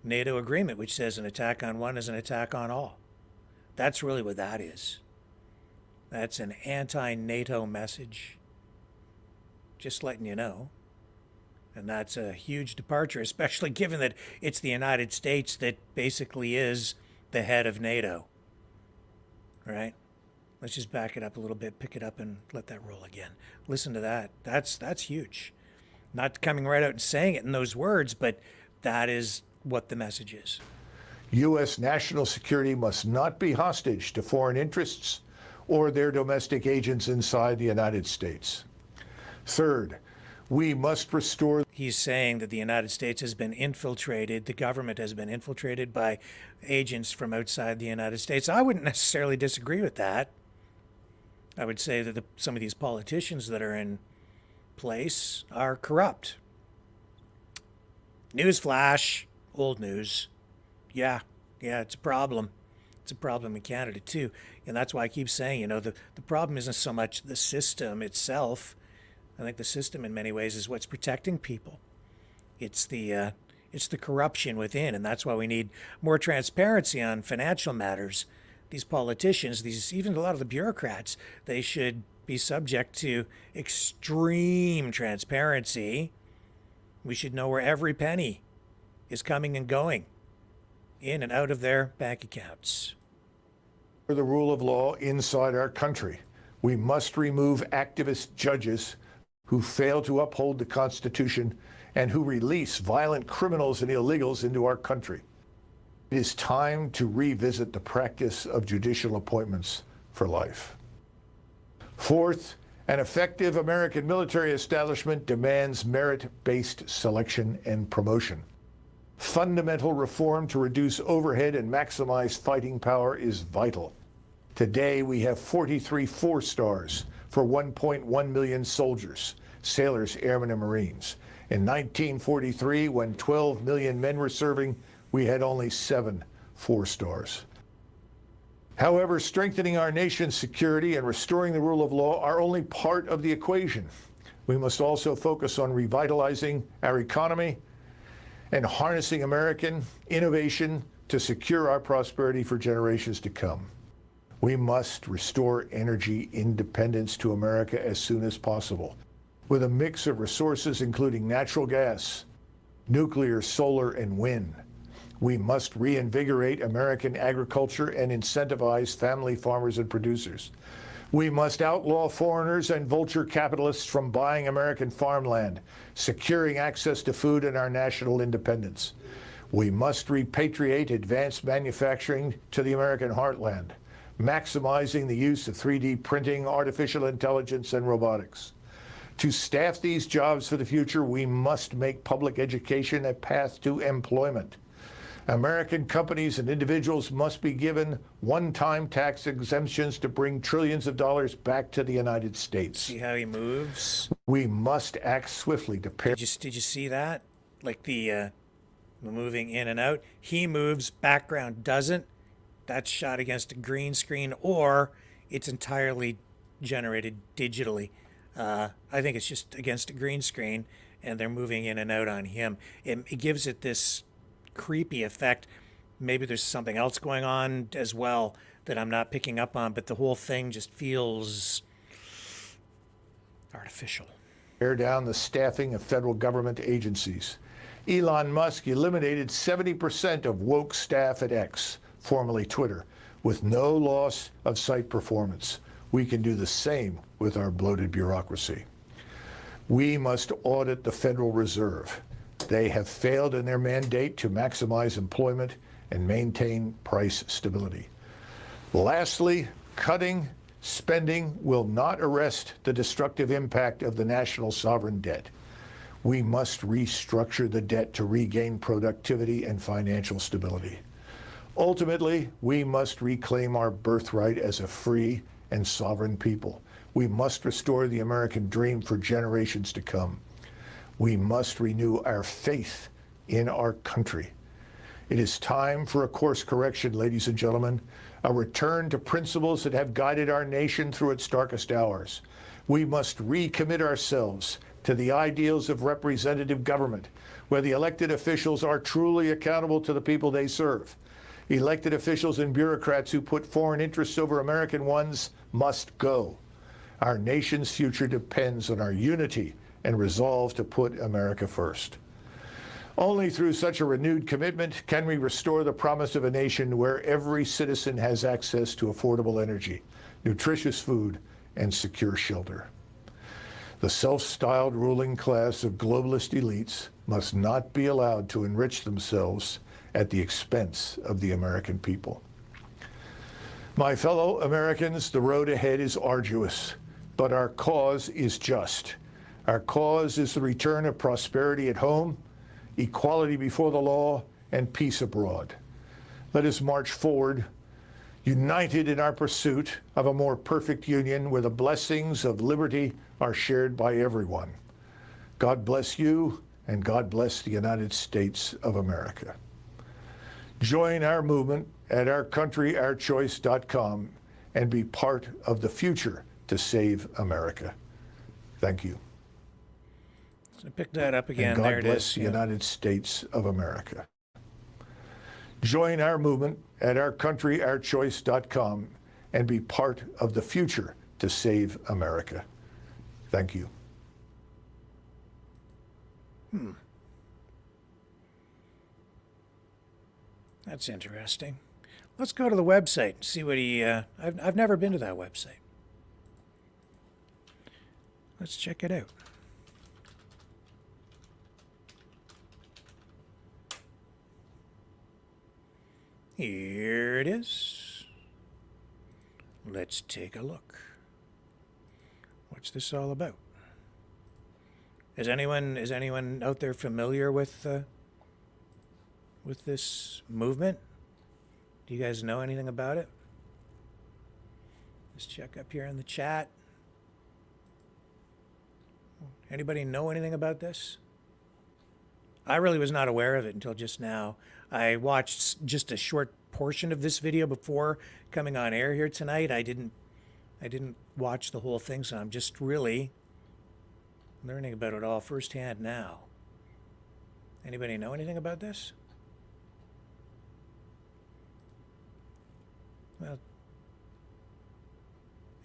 [SPEAKER 2] NATO agreement, which says an attack on one is an attack on all. That's really what that is. That's an anti-NATO message. Just letting you know. And that's a huge departure, especially given that it's the United States that basically is the head of NATO. All right? Let's just back it up a little bit, pick it up, and let that roll again. Listen to that. That's huge. Not coming right out and saying it in those words, but that is what the message is.
[SPEAKER 9] U.S. national security must not be hostage to foreign interests or their domestic agents inside the United States. Third, we must restore.
[SPEAKER 2] He's saying that the United States has been infiltrated, the government has been infiltrated by agents from outside the United States. I wouldn't necessarily disagree with that. I would say that some of these politicians that are in place are corrupt. Newsflash, old news. Yeah, it's a problem. It's a problem in Canada too. And that's why I keep saying, the problem isn't so much the system itself. I think the system in many ways is what's protecting people. It's the corruption within, and that's why we need more transparency on financial matters. These politicians, even a lot of the bureaucrats, they should be subject to extreme transparency. We should know where every penny is coming and going, in and out of their bank accounts.
[SPEAKER 9] For the rule of law inside our country, we must remove activist judges who fail to uphold the Constitution and who release violent criminals and illegals into our country. It is time to revisit the practice of judicial appointments for life. Fourth, an effective American military establishment demands merit-based selection and promotion. Fundamental reform to reduce overhead and maximize fighting power is vital. Today, we have 43 4-stars for 1.1 million soldiers, sailors, airmen, and Marines. In 1943, when 12 million men were serving, we had only 7 4-stars. However, strengthening our nation's security and restoring the rule of law are only part of the equation. We must also focus on revitalizing our economy and harnessing American innovation to secure our prosperity for generations to come. We must restore energy independence to America as soon as possible, with a mix of resources including natural gas, nuclear, solar, and wind. We must reinvigorate American agriculture and incentivize family farmers and producers. We must outlaw foreigners and vulture capitalists from buying American farmland, securing access to food and our national independence. We must repatriate advanced manufacturing to the American heartland, maximizing the use of 3D printing, artificial intelligence, and robotics. To staff these jobs for the future, we must make public education a path to employment. American companies and individuals must be given one-time tax exemptions to bring trillions of dollars back to the United States.
[SPEAKER 2] See how he moves?
[SPEAKER 9] We must act swiftly to pair.
[SPEAKER 2] Did you see that? Like the moving in and out? He moves, background doesn't. That's shot against a green screen, or it's entirely generated digitally. I think it's just against a green screen, and they're moving in and out on him. It gives it this creepy effect. Maybe there's something else going on as well that I'm not picking up on, but the whole thing just feels artificial.
[SPEAKER 9] Tear down the staffing of federal government agencies. Elon Musk eliminated 70% of woke staff at X, formerly Twitter, with no loss of site performance. We can do the same with our bloated bureaucracy. We must audit the Federal Reserve. They have failed in their mandate to maximize employment and maintain price stability. Lastly, cutting spending will not arrest the destructive impact of the national sovereign debt. We must restructure the debt to regain productivity and financial stability. Ultimately, we must reclaim our birthright as a free and sovereign people. We must restore the American dream for generations to come. We must renew our faith in our country. It is time for a course correction, ladies and gentlemen, a return to principles that have guided our nation through its darkest hours. We must recommit ourselves to the ideals of representative government, where the elected officials are truly accountable to the people they serve. Elected officials and bureaucrats who put foreign interests over American ones must go. Our nation's future depends on our unity and resolve to put America first. Only through such a renewed commitment can we restore the promise of a nation where every citizen has access to affordable energy, nutritious food, and secure shelter. The self-styled ruling class of globalist elites must not be allowed to enrich themselves at the expense of the American people. My fellow Americans, the road ahead is arduous, but our cause is just. Our cause is the return of prosperity at home, equality before the law, and peace abroad. Let us march forward, united in our pursuit of a more perfect union where the blessings of liberty are shared by everyone. God bless you, and God bless the United States of America. Join our movement at ourcountryourchoice.com and be part of the future to save America. Thank you.
[SPEAKER 2] So pick that up again.
[SPEAKER 9] And God
[SPEAKER 2] there it
[SPEAKER 9] bless
[SPEAKER 2] is.
[SPEAKER 9] the United States of America. Join our movement at ourcountryourchoice.com and be part of the future to save America. Thank you.
[SPEAKER 2] That's interesting. Let's go to the website and see what he... I've never been to that website. Let's check it out. Here it is. Let's take a look. What's this all about? Is anyone out there familiar with this movement? Do you guys know anything about it? Let's check up here in the chat. Anybody know anything about this? I really was not aware of it until just now. I watched just a short portion of this video before coming on air here tonight. I didn't watch the whole thing, so I'm just really learning about it all firsthand now. Anybody know anything about this? Well,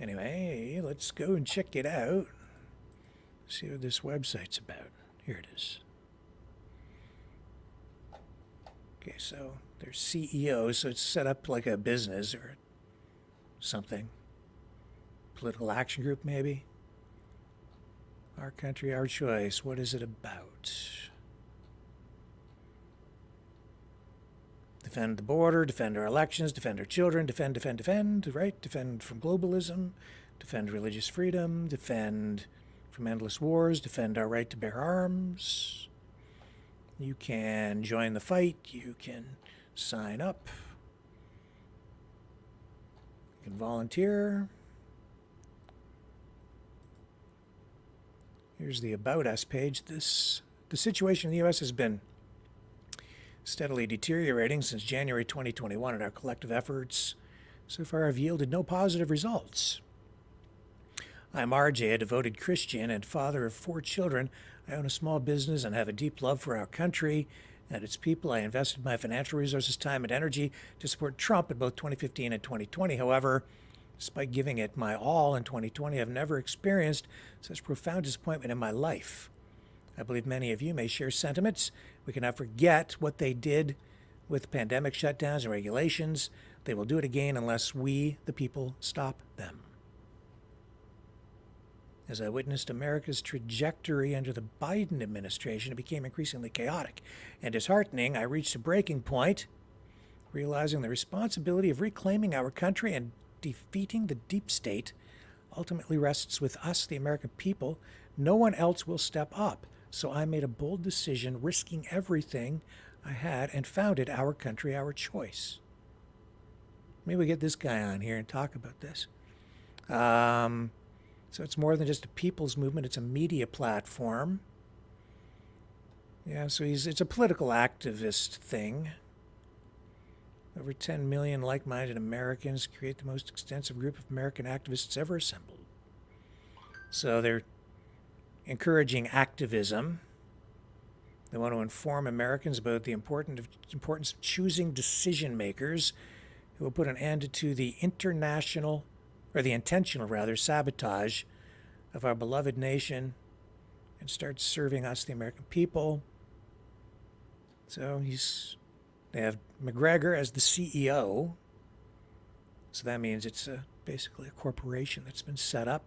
[SPEAKER 2] anyway, let's go and check it out. See what this website's about. Here it is. Okay, so there's CEO, so it's set up like a business or something. Political action group, maybe? Our country, our choice. What is it about? Defend the border, defend our elections, defend our children, defend, right? Defend from globalism, defend religious freedom, defend from endless wars, defend our right to bear arms. You can join the fight, you can sign up, you can volunteer. Here's the About Us page. The situation in the U.S. has been steadily deteriorating since January 2021, and our collective efforts so far have yielded no positive results. I'm RJ, a devoted Christian and father of 4 children. I own a small business and have a deep love for our country and its people. I invested my financial resources, time, and energy to support Trump in both 2015 and 2020. However, despite giving it my all in 2020, I've never experienced such profound disappointment in my life. I believe many of you may share sentiments. We cannot forget what they did with pandemic shutdowns and regulations. They will do it again unless we, the people, stop them. As I witnessed America's trajectory under the Biden administration, it became increasingly chaotic and disheartening. I reached a breaking point, realizing the responsibility of reclaiming our country and defeating the deep state ultimately rests with us, the American people. No one else will step up. So I made a bold decision, risking everything I had, and founded Our Country, Our Choice. Maybe we get this guy on here and talk about this. So it's more than just a people's movement. It's a media platform. Yeah, so it's a political activist thing. Over 10 million like-minded Americans create the most extensive group of American activists ever assembled. So they're encouraging activism. They want to inform Americans about the importance of choosing decision makers who will put an end to the intentional sabotage of our beloved nation and start serving us, the American people. So they have McGregor as the CEO. So that means it's basically a corporation that's been set up.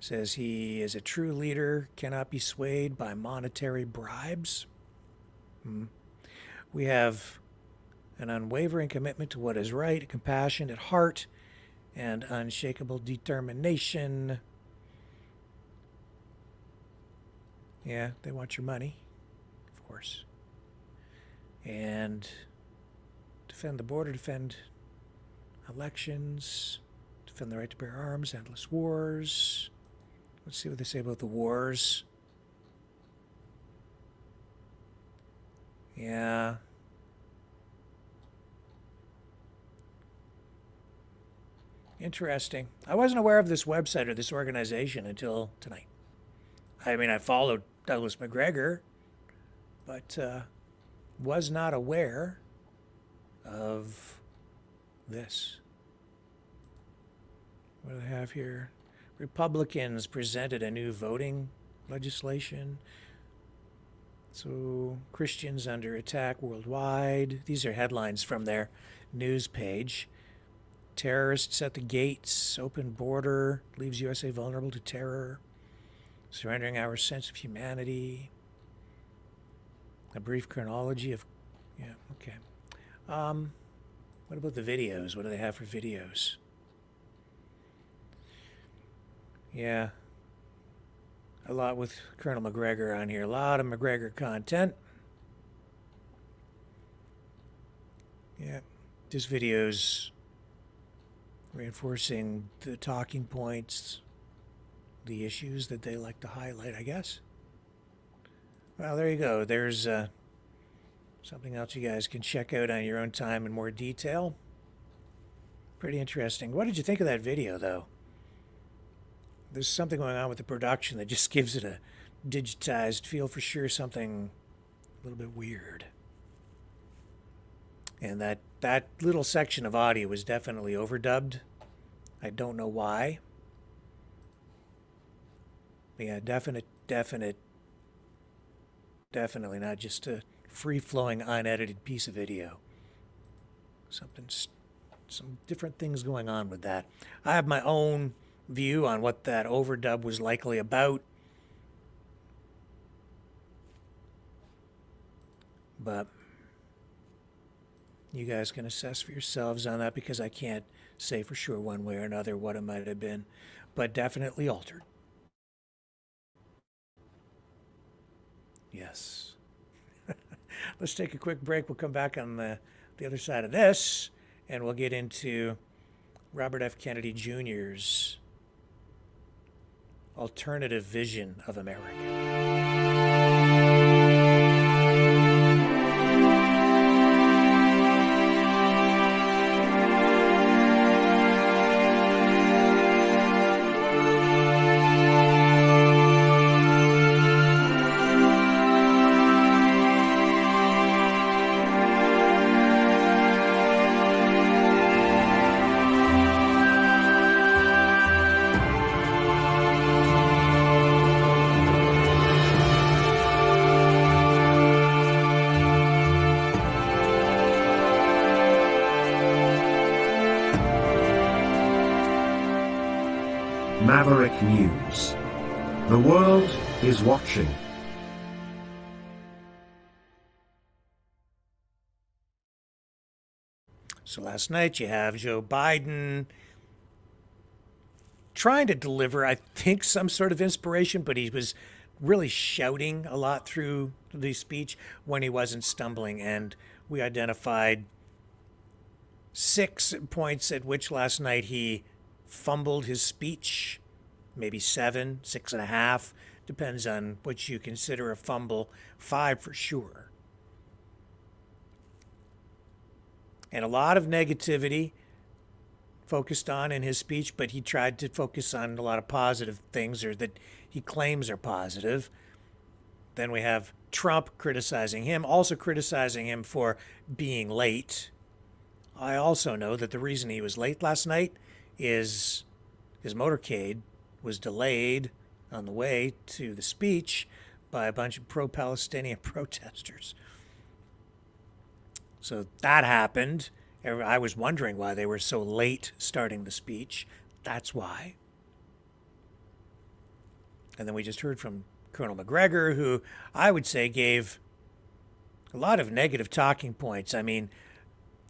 [SPEAKER 2] Says he is a true leader, cannot be swayed by monetary bribes. We have an unwavering commitment to what is right, a compassionate heart, and unshakable determination. Yeah, they want your money, of course. And defend the border, defend elections, defend the right to bear arms, endless wars. Let's see what they say about the wars. Yeah. Interesting. I wasn't aware of this website or this organization until tonight. I mean, I followed Douglas McGregor, but was not aware of this. What do they have here? Republicans presented a new voting legislation. So, Christians under attack worldwide. These are headlines from their news page. Terrorists at the gates, open border, leaves USA vulnerable to terror. Surrendering our sense of humanity. A brief chronology of, yeah, okay. What about the videos? What do they have for videos? Yeah. A lot with Colonel McGregor on here. A lot of McGregor content. Yeah. This video's reinforcing the talking points, the issues that they like to highlight, I guess. Well, there you go. There's something else you guys can check out on your own time in more detail. Pretty interesting. What did you think of that video, though? There's something going on with the production that just gives it a digitized feel for sure something a little bit weird. And that little section of audio was definitely overdubbed. I don't know why. But yeah, definitely not just a free-flowing, unedited piece of video. Some different things going on with that. I have my own view on what that overdub was likely about. But you guys can assess for yourselves on that, because I can't say for sure one way or another what it might have been, but definitely altered. Yes. Let's take a quick break. We'll come back on the other side of this, and we'll get into Robert F. Kennedy Jr.'s alternative vision of America.
[SPEAKER 1] Maverick News. The world is watching.
[SPEAKER 2] So last night you have Joe Biden trying to deliver, I think, some sort of inspiration, but he was really shouting a lot through the speech when he wasn't stumbling. And we identified 6 points at which last night he fumbled his speech, maybe 7, 6.5, depends on what you consider a fumble, 5 for sure. And a lot of negativity focused on in his speech, but he tried to focus on a lot of positive things, or that he claims are positive. Then we have Trump criticizing him, also criticizing him for being late. I also know that the reason he was late last night is his motorcade was delayed on the way to the speech by a bunch of pro-Palestinian protesters. So that happened. I was wondering why they were so late starting the speech. That's why. And then we just heard from Colonel McGregor, who I would say gave a lot of negative talking points. I mean,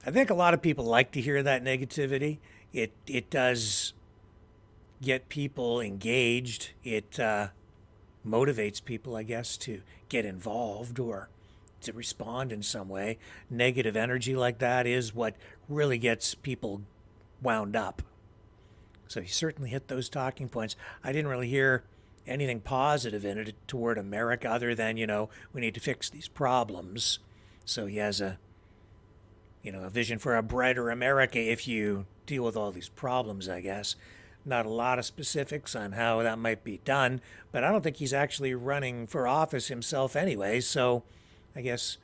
[SPEAKER 2] I think a lot of people like to hear that negativity. It does get people engaged. It motivates people, I guess, to get involved or to respond in some way. Negative energy like that is what really gets people wound up. So he certainly hit those talking points. I didn't really hear anything positive in it toward America other than, we need to fix these problems. So he has a vision for a brighter America if you deal with all these problems, I guess. Not a lot of specifics on how that might be done, but I don't think he's actually running for office himself anyway, so I guess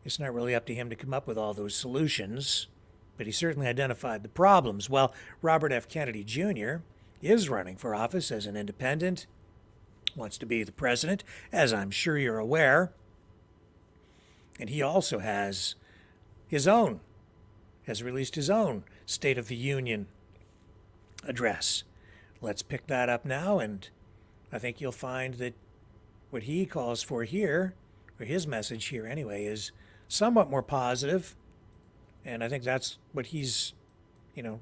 [SPEAKER 2] it's not really up to him to come up with all those solutions, but he certainly identified the problems. Well, Robert F. Kennedy Jr. is running for office as an independent, wants to be the president, as I'm sure you're aware, and he also has released his own State of the Union address. Let's pick that up now, and I think you'll find that what he calls for here, or his message here anyway, is somewhat more positive, and I think that's what he's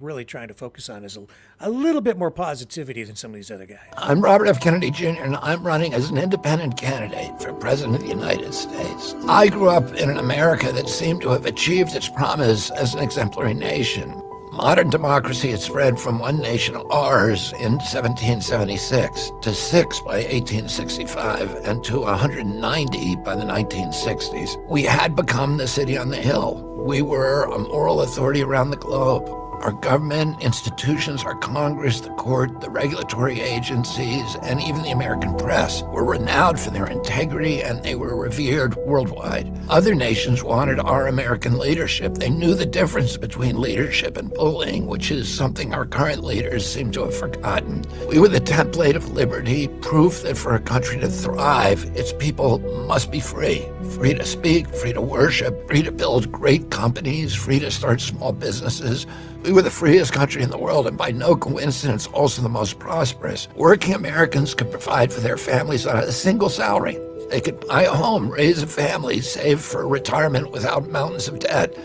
[SPEAKER 2] really trying to focus on, is a little bit more positivity than some of these other guys.
[SPEAKER 11] I'm Robert F. Kennedy Jr., and I'm running as an independent candidate for President of the United States. I grew up in an America that seemed to have achieved its promise as an exemplary nation. Modern democracy had spread from one nation, ours, in 1776 to 6 by 1865 and to 190 by the 1960s. We had become the city on the hill. We were a moral authority around the globe. Our government, institutions, our Congress, the court, the regulatory agencies, and even the American press were renowned for their integrity, and they were revered worldwide. Other nations wanted our American leadership. They knew the difference between leadership and bullying, which is something our current leaders seem to have forgotten. We were the template of liberty, proof that for a country to thrive, its people must be free. Free to speak, free to worship, free to build great companies, free to start small businesses. We were the freest country in the world, and by no coincidence, also the most prosperous. Working Americans could provide for their families on a single salary. They could buy a home, raise a family, save for retirement without mountains of debt.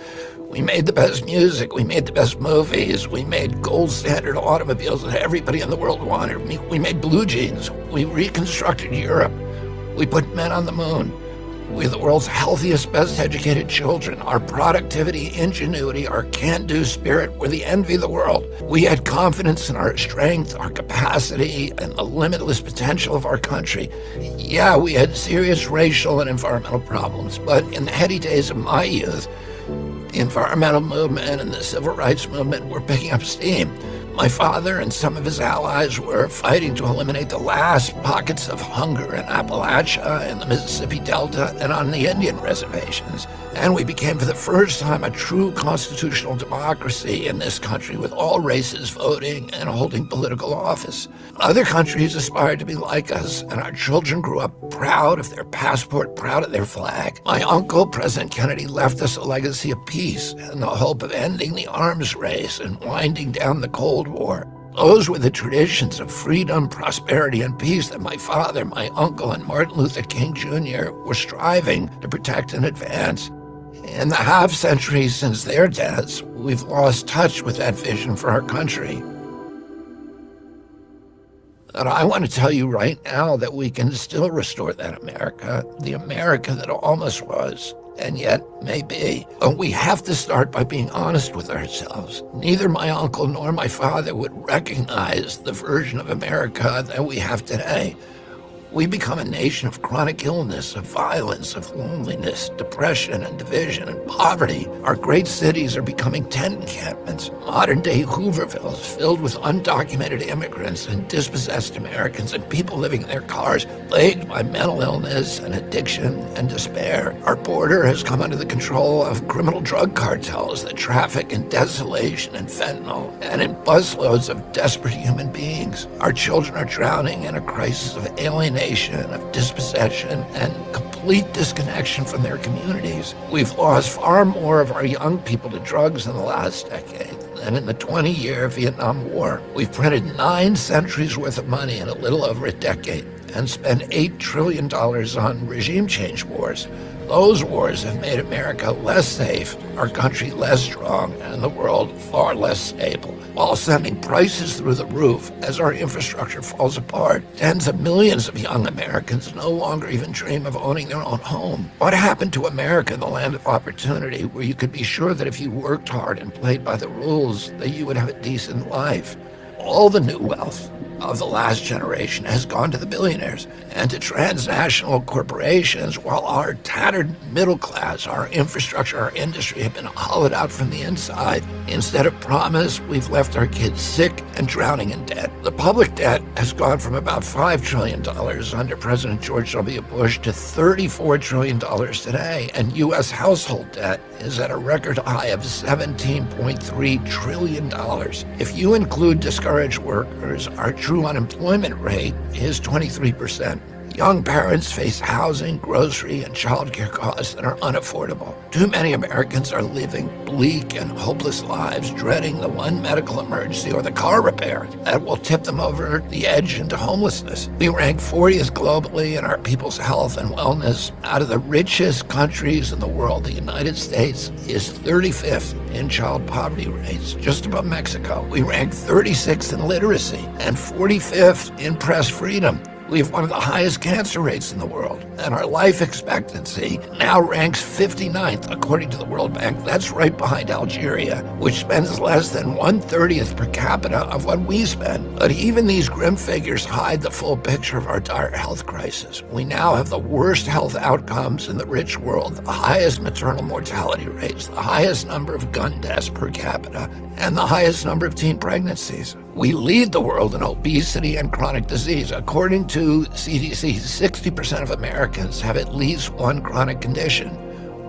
[SPEAKER 11] We made the best music, we made the best movies, we made gold standard automobiles that everybody in the world wanted. We made blue jeans, we reconstructed Europe, we put men on the moon. We're the world's healthiest, best educated children. Our productivity, ingenuity, our can-do spirit were the envy of the world. We had confidence in our strength, our capacity, and the limitless potential of our country. Yeah, we had serious racial and environmental problems, but in the heady days of my youth, the environmental movement and the civil rights movement were picking up steam. My father and some of his allies were fighting to eliminate the last pockets of hunger in Appalachia and the Mississippi Delta and on the Indian reservations. And we became for the first time a true constitutional democracy in this country, with all races voting and holding political office. Other countries aspired to be like us, and our children grew up proud of their passport, proud of their flag. My uncle, President Kennedy, left us a legacy of peace and the hope of ending the arms race and winding down the Cold War. Those were the traditions of freedom, prosperity, and peace that my father, my uncle, and Martin Luther King Jr. were striving to protect and advance. In the half-century since their deaths, we've lost touch with that vision for our country. And I want to tell you right now that we can still restore that America, the America that almost was, and yet may be. But we have to start by being honest with ourselves. Neither my uncle nor my father would recognize the version of America that we have today. We become a nation of chronic illness, of violence, of loneliness, depression and division and poverty. Our great cities are becoming tent encampments, modern-day Hoovervilles filled with undocumented immigrants and dispossessed Americans and people living in their cars, plagued by mental illness and addiction and despair. Our border has come under the control of criminal drug cartels that traffic in desolation and fentanyl and in busloads of desperate human beings. Our children are drowning in a crisis of alienation, of dispossession, and complete disconnection from their communities. We've lost far more of our young people to drugs in the last decade than in the 20-year Vietnam War. We've printed 9 centuries worth of money in a little over a decade and spent $8 trillion on regime change wars. Those wars have made America less safe, our country less strong, and the world far less stable, while sending prices through the roof as our infrastructure falls apart. Tens of millions of young Americans no longer even dream of owning their own home. What happened to America, the land of opportunity, where you could be sure that if you worked hard and played by the rules, that you would have a decent life? All the new wealth of the last generation has gone to the billionaires and to transnational corporations, while our tattered middle class, our infrastructure, our industry have been hollowed out from the inside. Instead of promise, we've left our kids sick and drowning in debt. The public debt has gone from about $5 trillion under President George W. Bush to $34 trillion today, and U.S. household debt is at a record high of $17.3 trillion. If you include discouraged workers, our true unemployment rate is 23%. Young parents face housing, grocery, and childcare costs that are unaffordable. Too many Americans are living bleak and hopeless lives, dreading the one medical emergency or the car repair that will tip them over the edge into homelessness. We rank 40th globally in our people's health and wellness. Out of the richest countries in the world, the United States is 35th in child poverty rates, just above Mexico. We rank 36th in literacy and 45th in press freedom. We have one of the highest cancer rates in the world, and our life expectancy now ranks 59th according to the World Bank. That's right behind Algeria, which spends less than 1/30th per capita of what we spend. But even these grim figures hide the full picture of our dire health crisis. We now have the worst health outcomes in the rich world, the highest maternal mortality rates, the highest number of gun deaths per capita, and the highest number of teen pregnancies. We lead the world in obesity and chronic disease. According to CDC, 60% of Americans have at least one chronic condition.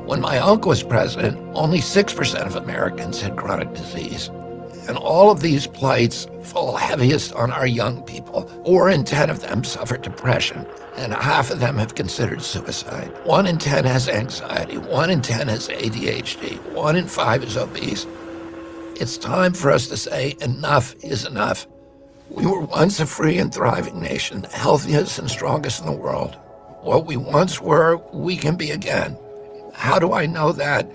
[SPEAKER 11] When my uncle was president, only 6% of Americans had chronic disease. And all of these plights fall heaviest on our young people. 4 in 10 of them suffer depression, and half of them have considered suicide. 1 in 10 has anxiety. 1 in 10 has ADHD. 1 in 5 is obese. It's time for us to say enough is enough. We were once a free and thriving nation, the healthiest and strongest in the world. What we once were, we can be again. How do I know that?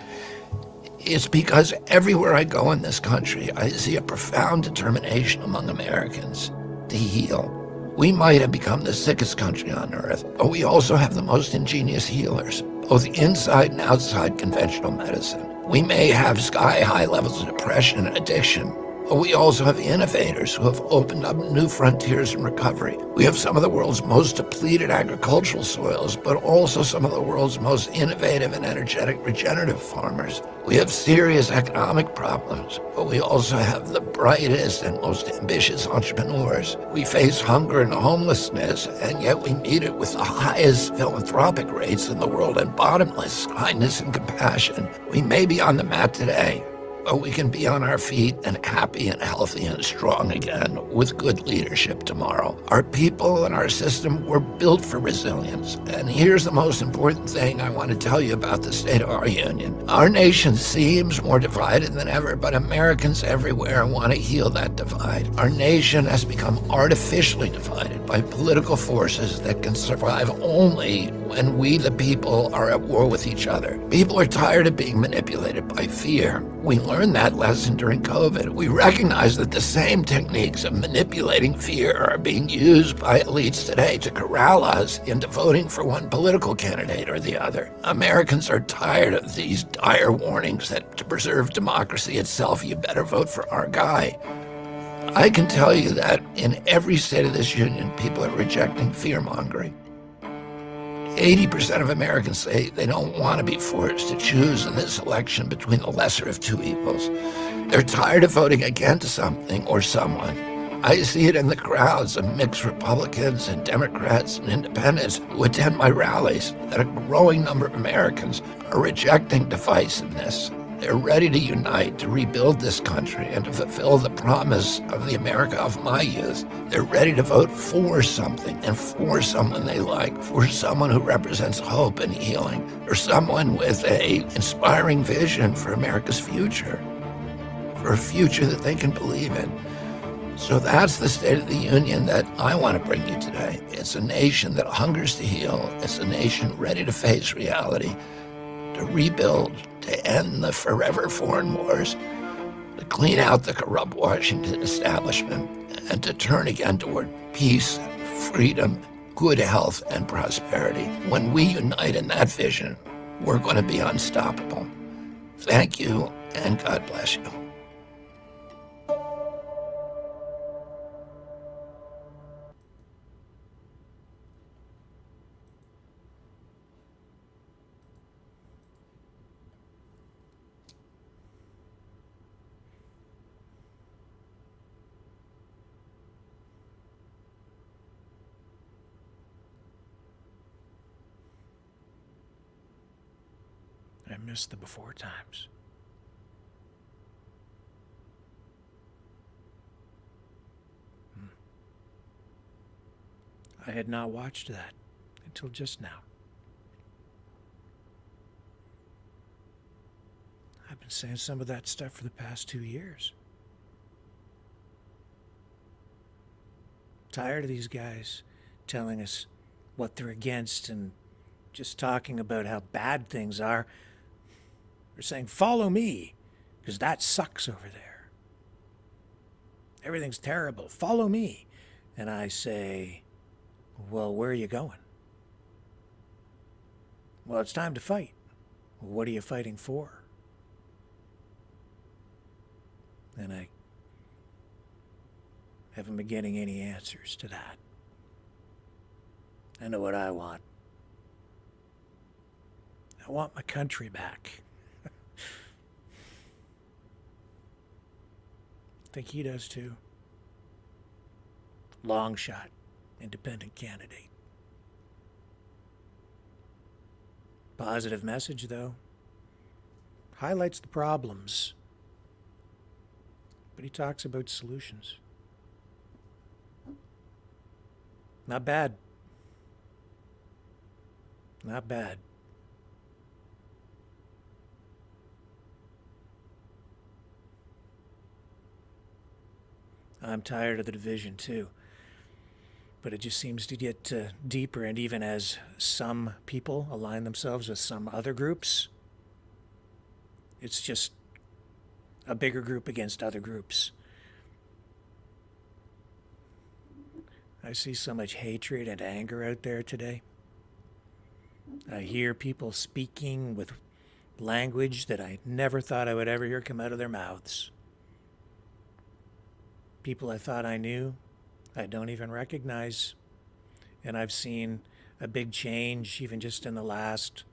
[SPEAKER 11] It's because everywhere I go in this country, I see a profound determination among Americans to heal. We might have become the sickest country on earth, but we also have the most ingenious healers, both inside and outside conventional medicine. We may have sky-high levels of depression and addiction, but we also have innovators who have opened up new frontiers in recovery. We have some of the world's most depleted agricultural soils, but also some of the world's most innovative and energetic regenerative farmers. We have serious economic problems, but we also have the brightest and most ambitious entrepreneurs. We face hunger and homelessness, and yet we meet it with the highest philanthropic rates in the world and bottomless kindness and compassion. We may be on the mat today, but we can be on our feet and happy and healthy and strong again with good leadership tomorrow. Our people and our system were built for resilience. And here's the most important thing I want to tell you about the state of our union. Our nation seems more divided than ever, but Americans everywhere want to heal that divide. Our nation has become artificially divided by political forces that can survive only when we, the people, are at war with each other. People are tired of being manipulated by fear. We learned that lesson during COVID. We recognize that the same techniques of manipulating fear are being used by elites today to corral us into voting for one political candidate or the other. Americans are tired of these dire warnings that to preserve democracy itself, you better vote for our guy. I can tell you that in every state of this union, people are rejecting fear-mongering. 80% of Americans say they don't want to be forced to choose in this election between the lesser of two evils. They're tired of voting against something or someone. I see it in the crowds of mixed Republicans and Democrats and independents who attend my rallies, that a growing number of Americans are rejecting divisiveness. They're ready to unite, to rebuild this country, and to fulfill the promise of the America of my youth. They're ready to vote for something and for someone they like, for someone who represents hope and healing, or someone with an inspiring vision for America's future, for a future that they can believe in. So that's the State of the Union that I want to bring you today. It's a nation that hungers to heal. It's a nation ready to face reality, to rebuild, to end the forever foreign wars, to clean out the corrupt Washington establishment, and to turn again toward peace, freedom, good health, and prosperity. When we unite in that vision, we're going to be unstoppable. Thank you, and God bless you.
[SPEAKER 2] I miss the before times. I had not watched that until just now. I've been saying some of that stuff for the past 2 years. Tired of these guys telling us what they're against and just talking about how bad things are. They're saying, follow me, because that sucks over there. Everything's terrible. Follow me. And I say, Well, where are you going? Well, it's time to fight. Well, what are you fighting for? And I haven't been getting any answers to that. I know what I want. I want my country back. I think he does too. Long shot, independent candidate. Positive message, though. Highlights the problems, but he talks about solutions. Not bad. Not bad. I'm tired of the division too, but it just seems to get deeper, and even as some people align themselves with some other groups, it's just a bigger group against other groups. I see so much hatred and anger out there today. I hear people speaking with language that I never thought I would ever hear come out of their mouths. People I thought I knew, I don't even recognize. And I've seen a big change even just in the last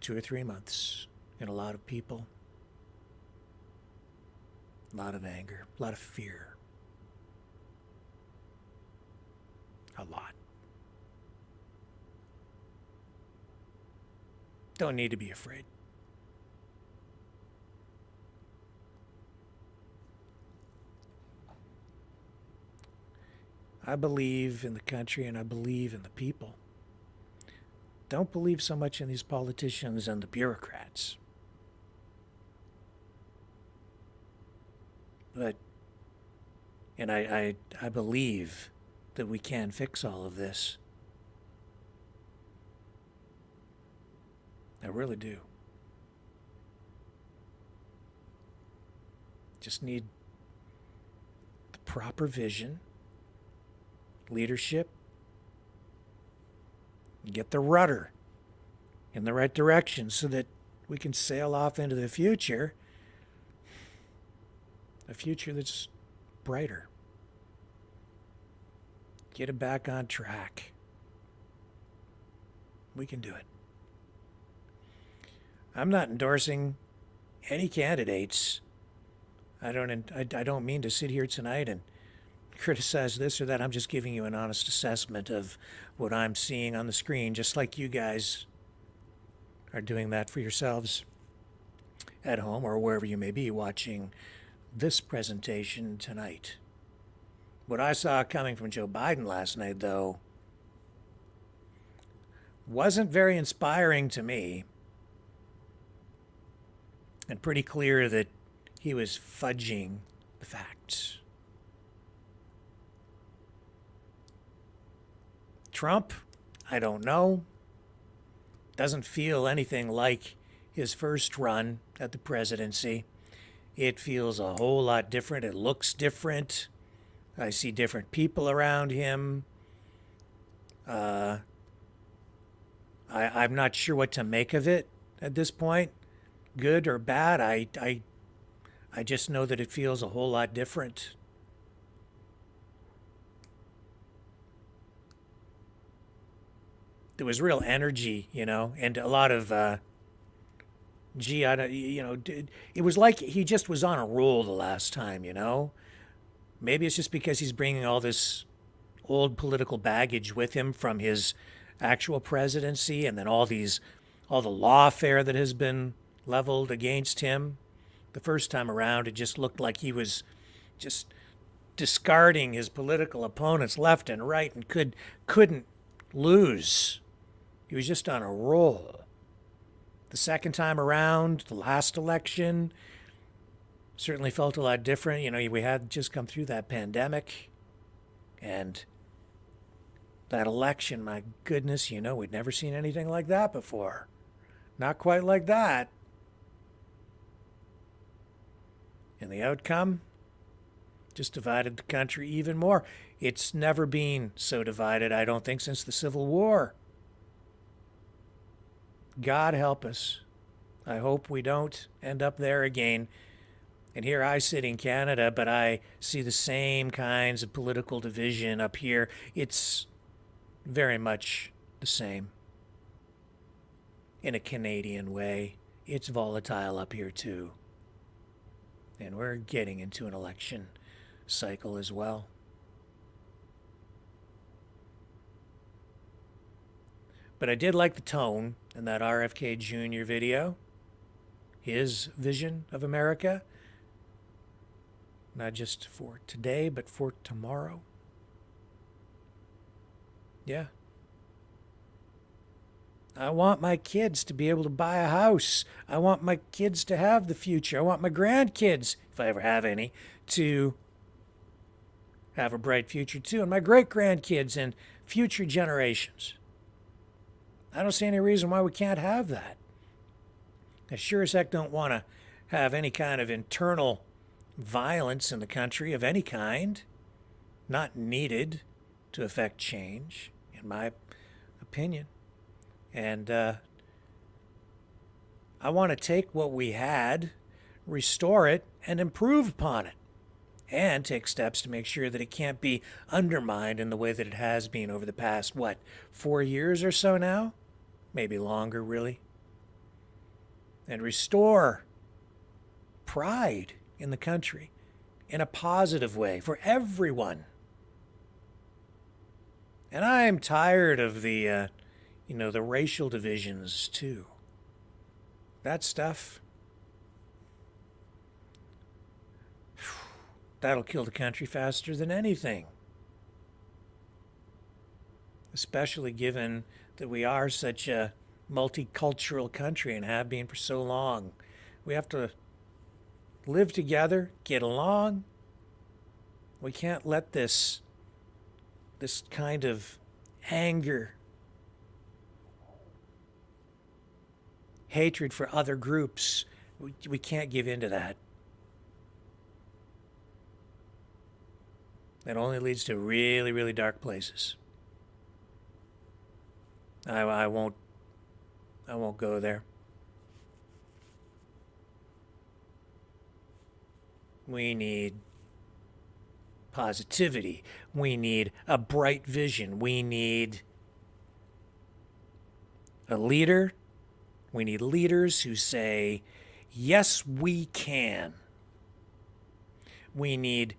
[SPEAKER 2] 2 or 3 months in a lot of people. A lot of anger, a lot of fear. A lot. Don't need to be afraid. I believe in the country and I believe in the people. Don't believe so much in these politicians and the bureaucrats. But, and I believe that we can fix all of this. I really do. Just need the proper vision, leadership, get the rudder in the right direction so that we can sail off into the future, a future that's brighter. Get it back on track. We can do it. I'm not endorsing any candidates. I don't mean to sit here tonight and criticize this or that. I'm just giving you an honest assessment of what I'm seeing on the screen, just like you guys are doing that for yourselves at home or wherever you may be watching this presentation tonight. What I saw coming from Joe Biden last night, though, wasn't very inspiring to me, and pretty clear that he was fudging the facts. Trump, I don't know. Doesn't feel anything like his first run at the presidency. It feels a whole lot different. It looks different. I see different people around him. I'm not sure what to make of it at this point. Good or bad, I just know that it feels a whole lot different. There was real energy, and a lot of, it was like he just was on a roll the last time, Maybe it's just because he's bringing all this old political baggage with him from his actual presidency, and then all the lawfare that has been leveled against him. The first time around, it just looked like he was just discarding his political opponents left and right and couldn't lose. He was just on a roll. The second time around, the last election, certainly felt a lot different. We had just come through that pandemic, and that election, my goodness, we'd never seen anything like that before. Not quite like that. And the outcome, just divided the country even more. It's never been so divided, I don't think, since the Civil War. God help us. I hope we don't end up there again. And here I sit in Canada, but I see the same kinds of political division up here. It's very much the same. In a Canadian way, it's volatile up here too. And we're getting into an election cycle as well. But I did like the tone in that RFK Jr. video. His vision of America. Not just for today, but for tomorrow. Yeah. I want my kids to be able to buy a house. I want my kids to have the future. I want my grandkids, if I ever have any, to have a bright future too. And my great-grandkids and future generations. I don't see any reason why we can't have that. I sure as heck don't want to have any kind of internal violence in the country of any kind. Not needed to affect change, in my opinion. And I want to take what we had, restore it, and improve upon it. And take steps to make sure that it can't be undermined in the way that it has been over the past, 4 years or so now? Maybe longer, really. And restore pride in the country in a positive way for everyone. And I'm tired of the racial divisions too. That stuff, that'll kill the country faster than anything. Especially given that we are such a multicultural country and have been for so long. We have to live together, get along. We can't let this kind of anger, hatred for other groups, we can't give in to that. That only leads to really, really dark places. I won't go there. We need positivity. We need a bright vision. We need a leader. We need leaders who say, yes, we can. We need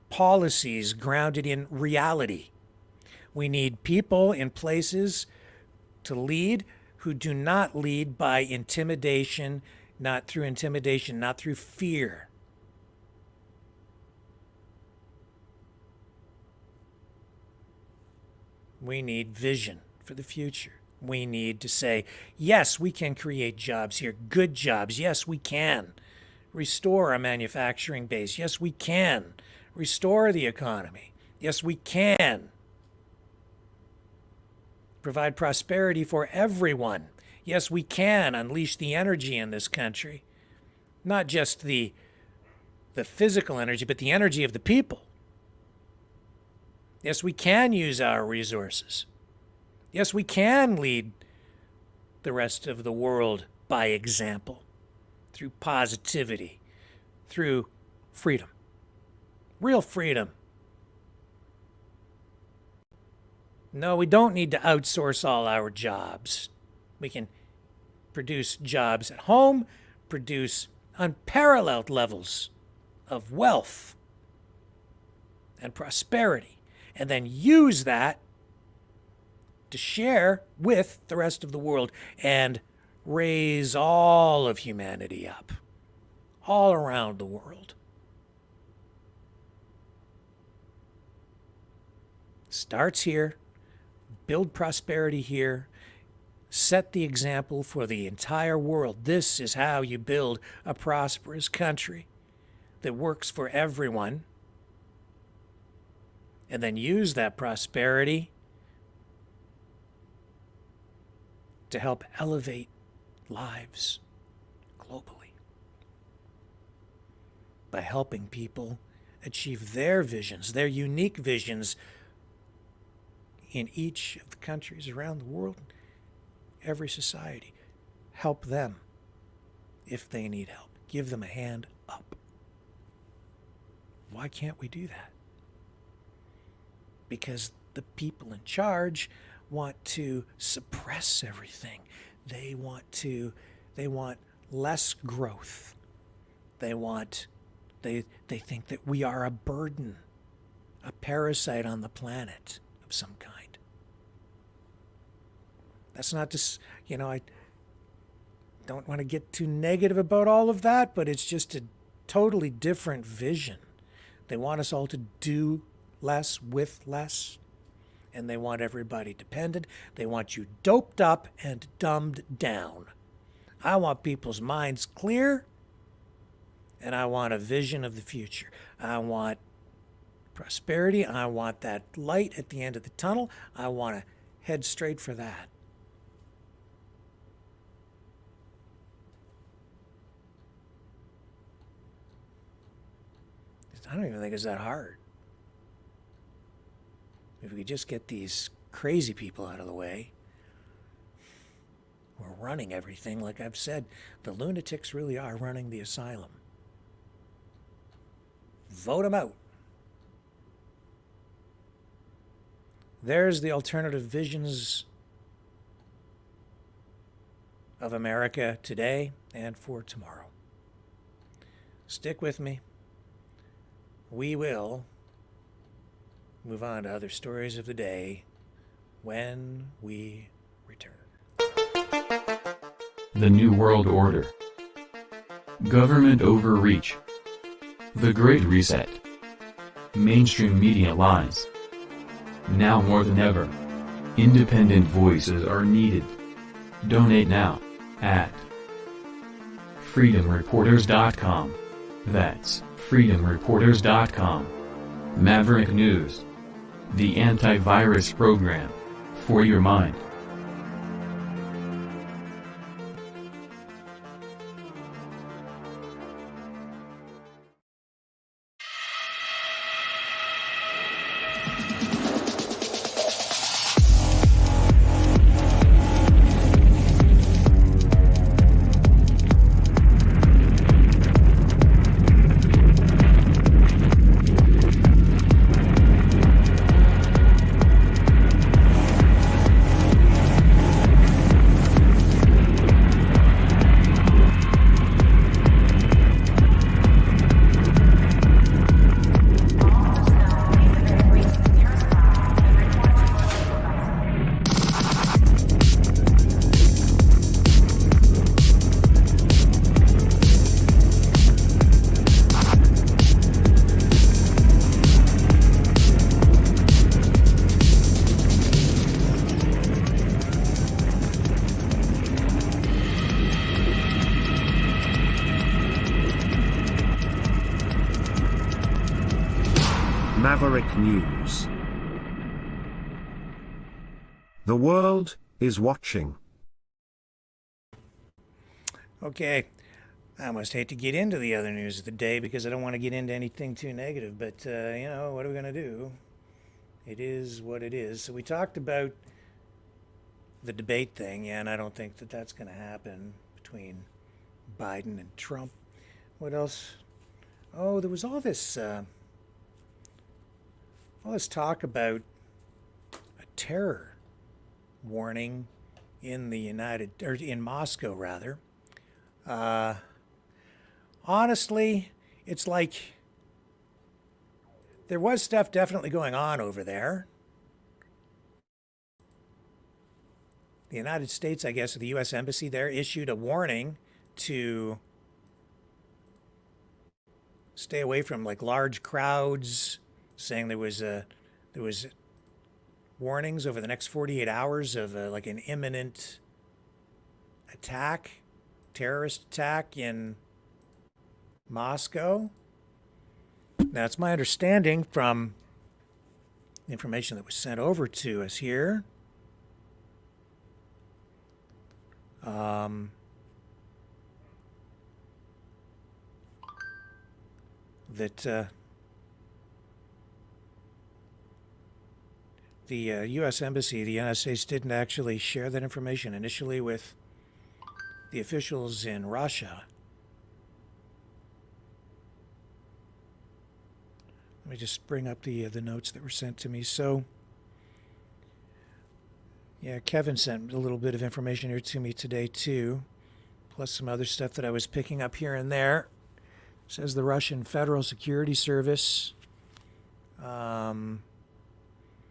[SPEAKER 2] policies grounded in reality. We need people in places to lead who do not lead by intimidation, not through fear. We need vision for the future. We need to say, yes, we can create jobs here, good jobs. Yes, we can restore our manufacturing base. Yes, we can restore the economy. Yes, we can provide prosperity for everyone. Yes, we can unleash the energy in this country. Not just the physical energy, but the energy of the people. Yes, we can use our resources. Yes, we can lead the rest of the world by example, through positivity, through freedom. Real freedom. No, we don't need to outsource all our jobs. We can produce jobs at home, produce unparalleled levels of wealth and prosperity, and then use that to share with the rest of the world and raise all of humanity up, all around the world. Starts here, build prosperity here, set the example for the entire world. This is how you build a prosperous country that works for everyone, and then use that prosperity to help elevate lives globally by helping people achieve their visions, their unique visions in each of the countries around the world, every society. Help them if they need help. Give them a hand up. Why can't we do that? Because the people in charge want to suppress everything. They want less growth. They think that we are a burden, a parasite on the planet of some kind. That's not just, I don't want to get too negative about all of that, but it's just a totally different vision. They want us all to do less with less, and they want everybody dependent. They want you doped up and dumbed down. I want people's minds clear, and I want a vision of the future. I want prosperity. I want that light at the end of the tunnel. I want to head straight for that. I don't even think it's that hard. If we could just get these crazy people out of the way, we're running everything. Like I've said, the lunatics really are running the asylum. Vote them out. There's the alternative visions of America today and for tomorrow. Stick with me. We will move on to other stories of the day when we return.
[SPEAKER 12] The New World Order. Government overreach. The Great Reset. Mainstream media lies. Now more than ever, independent voices are needed. Donate now at freedomreporters.com. That's freedomreporters.com. Maverick News. The antivirus program for your mind.
[SPEAKER 1] Maverick News. The world is watching.
[SPEAKER 2] Okay, I almost hate to get into the other news of the day because I don't want to get into anything too negative, but what are we going to do? It is what it is. So we talked about the debate thing, and I don't think that that's going to happen between Biden and Trump. What else? Oh, there was all this talk about a terror warning in in Moscow rather. Honestly, it's like there was stuff definitely going on over there. The United States, I guess, the U.S. Embassy there issued a warning to stay away from like large crowds, saying there was warnings over the next 48 hours of like an imminent attack, terrorist attack in Moscow. Now, it's my understanding from the information that was sent over to us here that the U.S. Embassy, the United States didn't actually share that information initially with the officials in Russia. Let me just bring up the notes that were sent to me. So, yeah, Kevin sent a little bit of information here to me today too, plus some other stuff that I was picking up here and there. It says the Russian Federal Security Service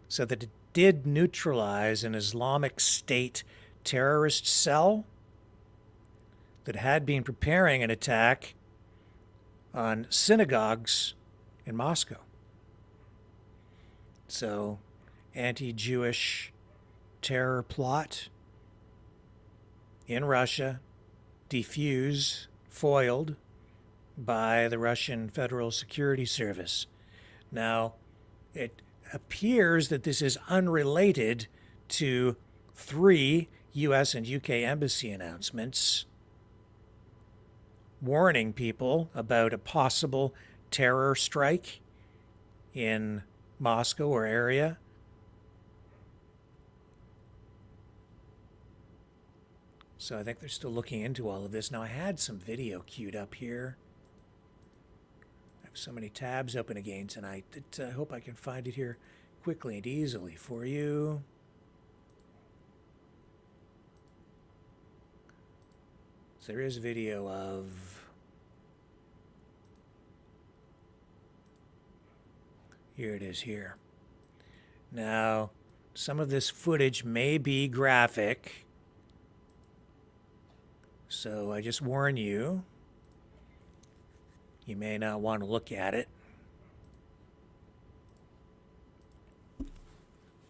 [SPEAKER 2] said that it did neutralize an Islamic State terrorist cell that had been preparing an attack on synagogues in Moscow. So, anti-Jewish terror plot in Russia, defused, foiled by the Russian Federal Security Service. Now, it appears that this is unrelated to 3 U.S. and U.K. embassy announcements warning people about a possible terror strike in Moscow or area. So I think they're still looking into all of this. Now, I had some video queued up here. I have so many tabs open again tonight that I hope I can find it here quickly and easily for you. So there is video of here it is here. Now, some of this footage may be graphic, so I just warn you, you may not want to look at it.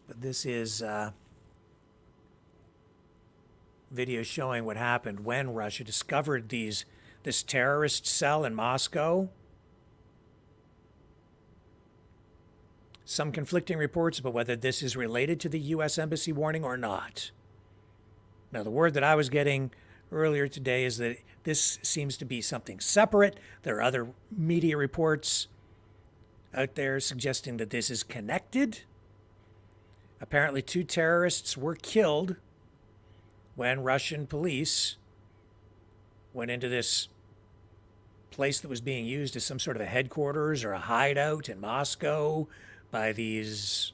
[SPEAKER 2] But this is video showing what happened when Russia discovered this terrorist cell in Moscow. Some conflicting reports about whether this is related to the U.S. Embassy warning or not. Now, the word that I was getting earlier today is that this seems to be something separate. There are other media reports out there suggesting that this is connected. Apparently, 2 terrorists were killed when Russian police went into this place that was being used as some sort of a headquarters or a hideout in Moscow by these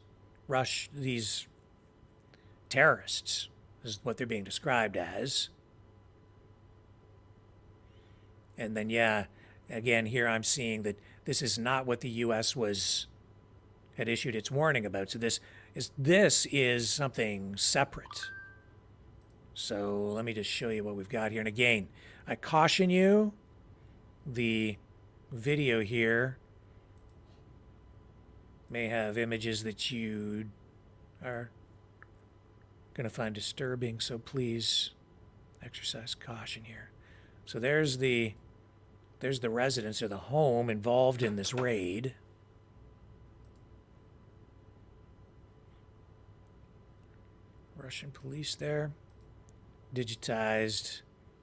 [SPEAKER 2] terrorists, is what they're being described as. And then, yeah, again, here I'm seeing that this is not what the U.S. had issued its warning about. So this is something separate. So let me just show you what we've got here. And again, I caution you, the video here may have images that you are going to find disturbing, so please exercise caution here. So there's the residence or the home involved in this raid. Russian police there. Digitized.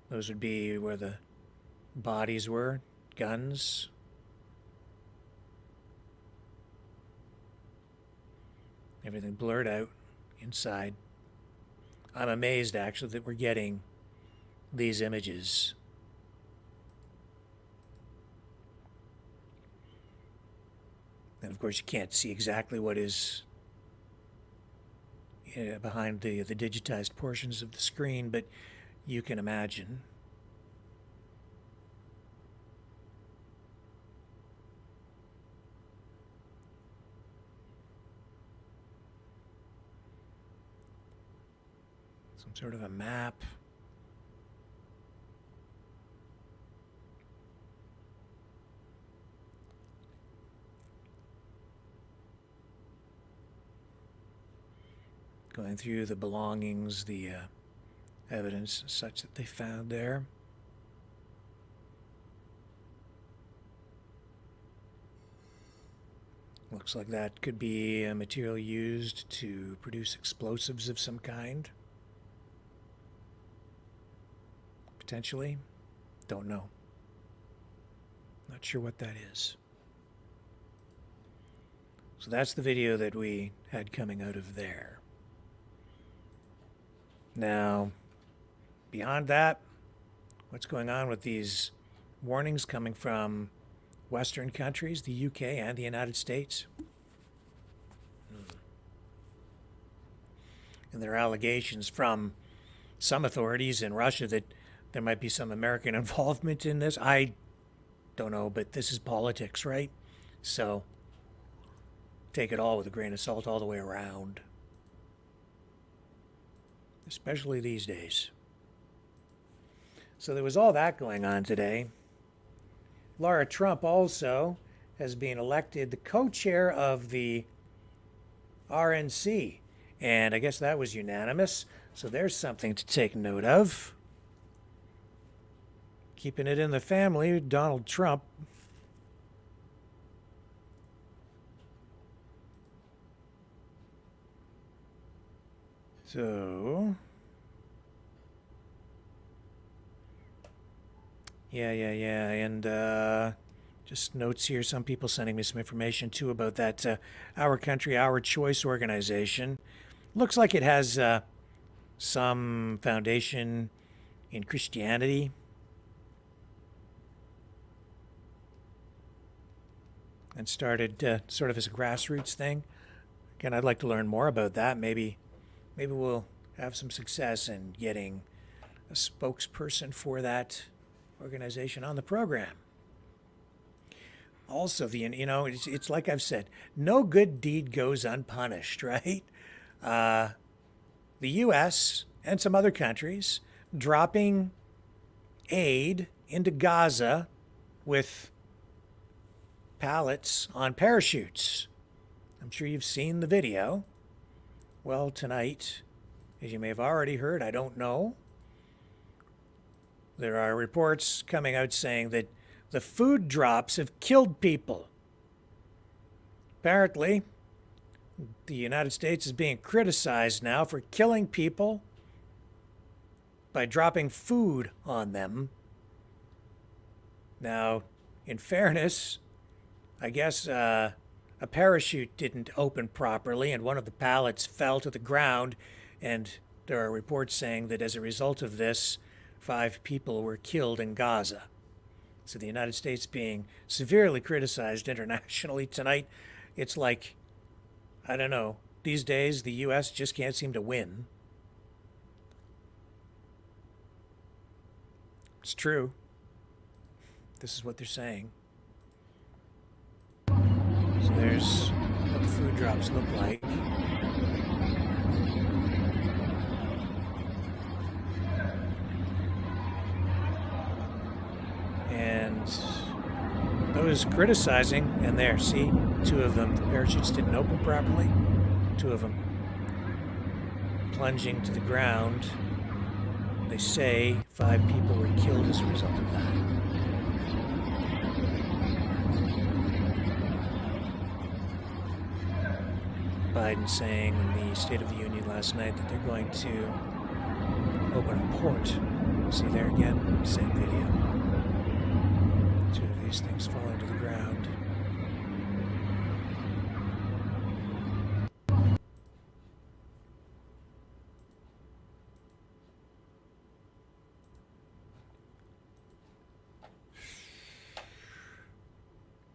[SPEAKER 2] Those would be where the bodies were. Guns. Everything blurred out inside. I'm amazed, actually, that we're getting these images. And, of course, you can't see exactly what is behind the digitized portions of the screen, but you can imagine. Some sort of a map. Going through the belongings, the evidence such that they found there. Looks like that could be a material used to produce explosives of some kind. Potentially. Don't know. Not sure what that is. So that's the video that we had coming out of there. Now, beyond that, what's going on with these warnings coming from Western countries, the UK and the United States? And there are allegations from some authorities in Russia that there might be some American involvement in this. I don't know, but this is politics, right? So take it all with a grain of salt all the way around, especially these days. So there was all that going on today. Laura Trump also has been elected the co-chair of the RNC, and I guess that was unanimous. So there's something to take note of. Keeping it in the family, Donald Trump. So, yeah, and just notes here, some people sending me some information too about that Our Country, Our Choice organization. Looks like it has some foundation in Christianity. And started sort of as a grassroots thing. Again, I'd like to learn more about that. Maybe we'll have some success in getting a spokesperson for that organization on the program. Also, it's like I've said, no good deed goes unpunished, right? The U.S. and some other countries dropping aid into Gaza with pallets on parachutes. I'm sure you've seen the video. Well, tonight, as you may have already heard, I don't know, there are reports coming out saying that the food drops have killed people. Apparently, the United States is being criticized now for killing people by dropping food on them. Now, in fairness, I guess a parachute didn't open properly and one of the pallets fell to the ground, and there are reports saying that as a result of this, 5 people were killed in Gaza. So the United States being severely criticized internationally tonight. It's like, I don't know, these days the U.S. just can't seem to win. It's true. This is what they're saying. So there's what the food drops look like. And those criticizing, and there, see, 2 of them, the parachutes didn't open properly. 2 of them plunging to the ground. They say 5 people were killed as a result of that. Biden saying in the State of the Union last night that they're going to open a port. See there again? Same video. 2 of these things falling to the ground.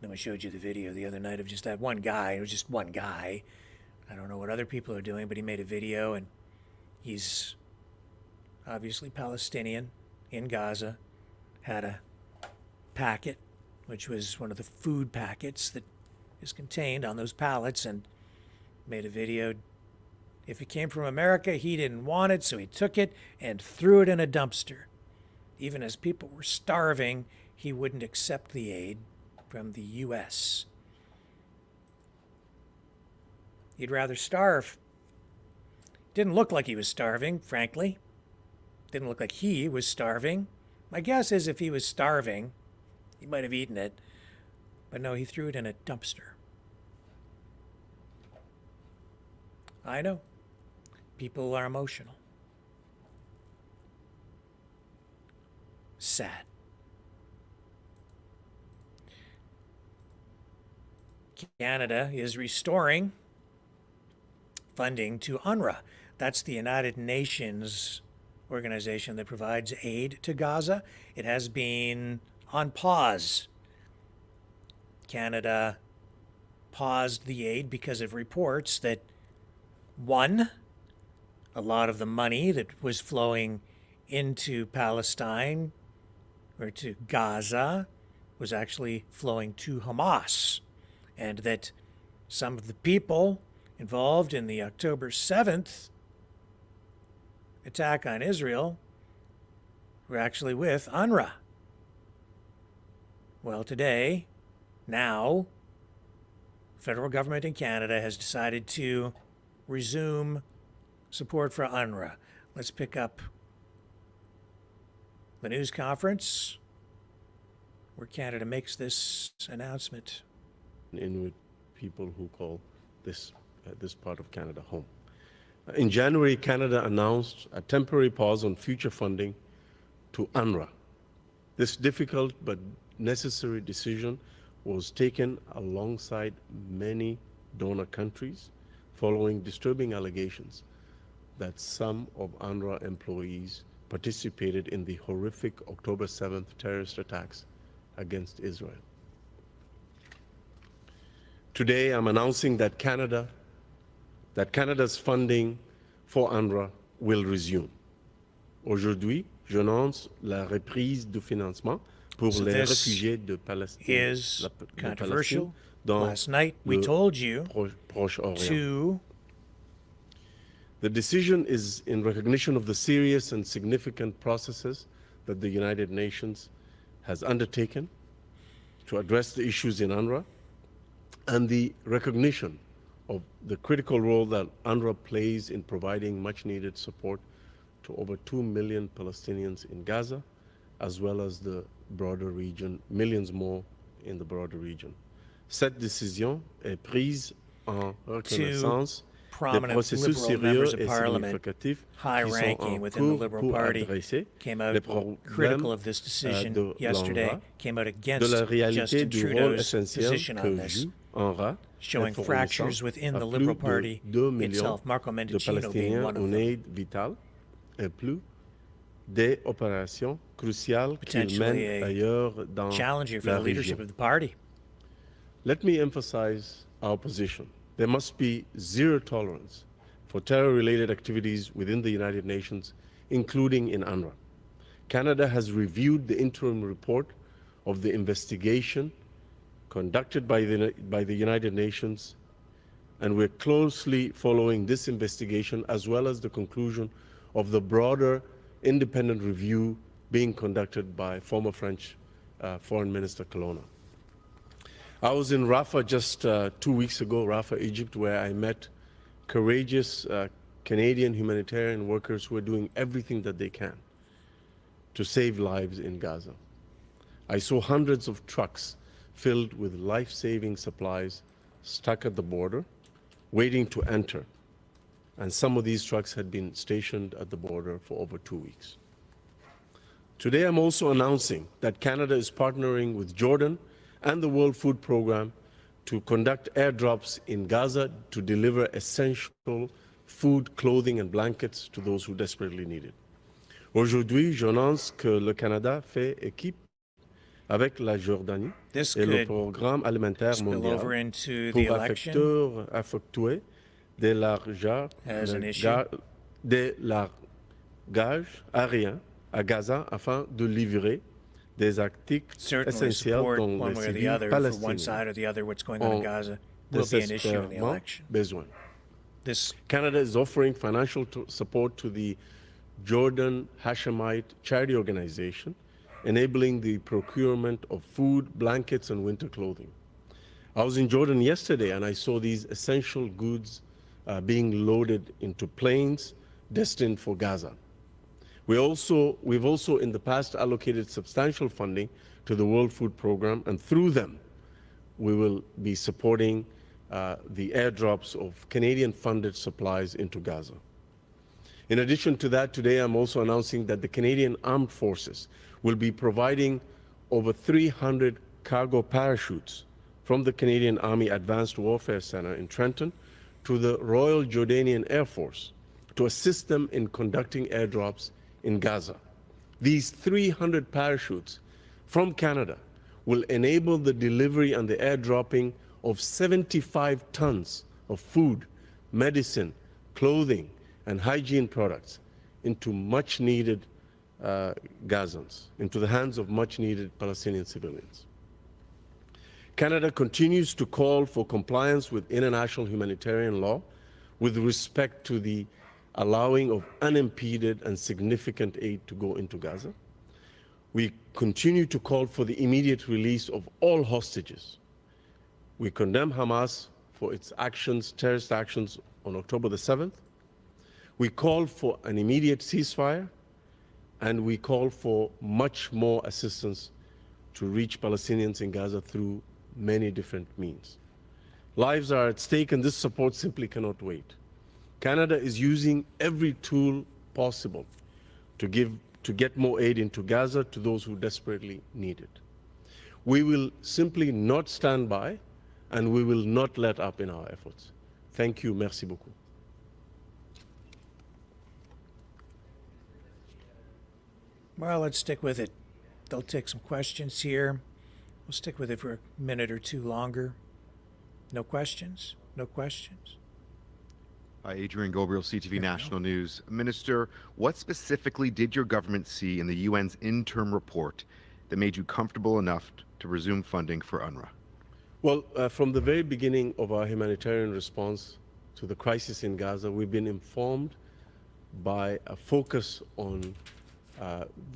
[SPEAKER 2] Then I showed you the video the other night of just that one guy. It was just one guy. I don't know what other people are doing, but he made a video, and he's obviously Palestinian in Gaza, had a packet, which was one of the food packets that is contained on those pallets, and made a video. If it came from America, he didn't want it, so he took it and threw it in a dumpster. Even as people were starving, he wouldn't accept the aid from the U.S. He'd rather starve. Didn't look like he was starving, frankly. Didn't look like he was starving. My guess is if he was starving, he might have eaten it. But no, he threw it in a dumpster. I know. People are emotional. Sad. Canada is restoring funding to UNRWA. That's the United Nations organization that provides aid to Gaza. It has been on pause. Canada paused the aid because of reports that, one, a lot of the money that was flowing into Palestine or to Gaza was actually flowing to Hamas, and that some of the people involved in the October 7th attack on Israel were actually with UNRWA. Well, today, now, the federal government in Canada has decided to resume support for UNRWA. Let's pick up the news conference where Canada makes this announcement.
[SPEAKER 13] Inuit people who call this part of Canada home. In January, Canada announced a temporary pause on future funding to UNRWA. This difficult but necessary decision was taken alongside many donor countries following disturbing allegations that some of UNRWA employees participated in the horrific October 7th terrorist attacks against Israel. Today, I'm announcing that Canada's funding for UNRWA will resume. Aujourd'hui, j'annonce la reprise du financement pour les réfugiés de Palestine.
[SPEAKER 2] Is controversial. Last night, we told you to.
[SPEAKER 13] The decision is in recognition of the serious and significant processes that the United Nations has undertaken to address the issues in UNRWA, and the recognition of the critical role that UNRWA plays in providing much-needed support to over 2 million Palestinians in Gaza, as well as the broader region, millions more in the broader region. Cette décision est prise en reconnaissance des processus sérieux et significatifs qui sont en cours pour adresser les problèmes de la réalité du rôle essentiel que joue UNRWA
[SPEAKER 2] showing fractures within the Liberal Party itself. Marco Mendicino being one of them.
[SPEAKER 13] Aide vitale et plus des opérations cruciales qu'il mène ailleurs dans
[SPEAKER 2] challenger for
[SPEAKER 13] la
[SPEAKER 2] the leadership
[SPEAKER 13] région.
[SPEAKER 2] of the party.
[SPEAKER 13] Let me emphasize our position. There must be zero tolerance for terror-related activities within the United Nations, including in UNRWA. Canada has reviewed the interim report of the investigation conducted by the United Nations, and we're closely following this investigation as well as the conclusion of the broader independent review being conducted by former French Foreign Minister Colonna. I was in Rafah just 2 weeks ago, Rafah, Egypt, where I met courageous Canadian humanitarian workers who are doing everything that they can to save lives in Gaza. I saw hundreds of trucks filled with life-saving supplies stuck at the border, waiting to enter. And some of these trucks had been stationed at the border for over 2 weeks. Today, I'm also announcing that Canada is partnering with Jordan and the World Food Programme to conduct airdrops in Gaza to deliver essential food, clothing and blankets to those who desperately need it. Aujourd'hui, j'annonce que le Canada fait équipe avec la Jordanie et le Programme alimentaire mondial pour effectuer des largages aériens à Gaza afin de livrer des articles essentiels dont les civils palestiniens ont désespérément besoin. Canada is offering financial support to the Jordan Hashemite charity organization, enabling the procurement of food, blankets, and winter clothing. I was in Jordan yesterday, and I saw these essential goods being loaded into planes destined for Gaza. We've also in the past allocated substantial funding to the World Food Programme, and through them, we will be supporting the airdrops of Canadian-funded supplies into Gaza. In addition to that, today I'm also announcing that the Canadian Armed Forces will be providing over 300 cargo parachutes from the Canadian Army Advanced Warfare Center in Trenton to the Royal Jordanian Air Force to assist them in conducting airdrops in Gaza. These 300 parachutes from Canada will enable the delivery and the airdropping of 75 tons of food, medicine, clothing, and hygiene products into much-needed Gazans, into the hands of much-needed Palestinian civilians. Canada continues to call for compliance with international humanitarian law with respect to the allowing of unimpeded and significant aid to go into Gaza. We continue to call for the immediate release of all hostages. We condemn Hamas for its actions, terrorist actions on October the 7th. We call for an immediate ceasefire, and we call for much more assistance to reach Palestinians in Gaza through many different means. Lives are at stake, and this support simply cannot wait. Canada is using every tool possible to get more aid into Gaza to those who desperately need it. We will simply not stand by, and we will not let up in our efforts. Thank you. Merci beaucoup.
[SPEAKER 2] Well, let's stick with it. They'll take some questions here. We'll stick with it for a minute or two longer. No questions? No questions?
[SPEAKER 14] Adrian Gabriel, CTV National News. Minister, what specifically did your government see in the UN's interim report that made you comfortable enough to resume funding for UNRWA?
[SPEAKER 13] Well, from the very beginning of our humanitarian response to the crisis in Gaza, we've been informed by a focus on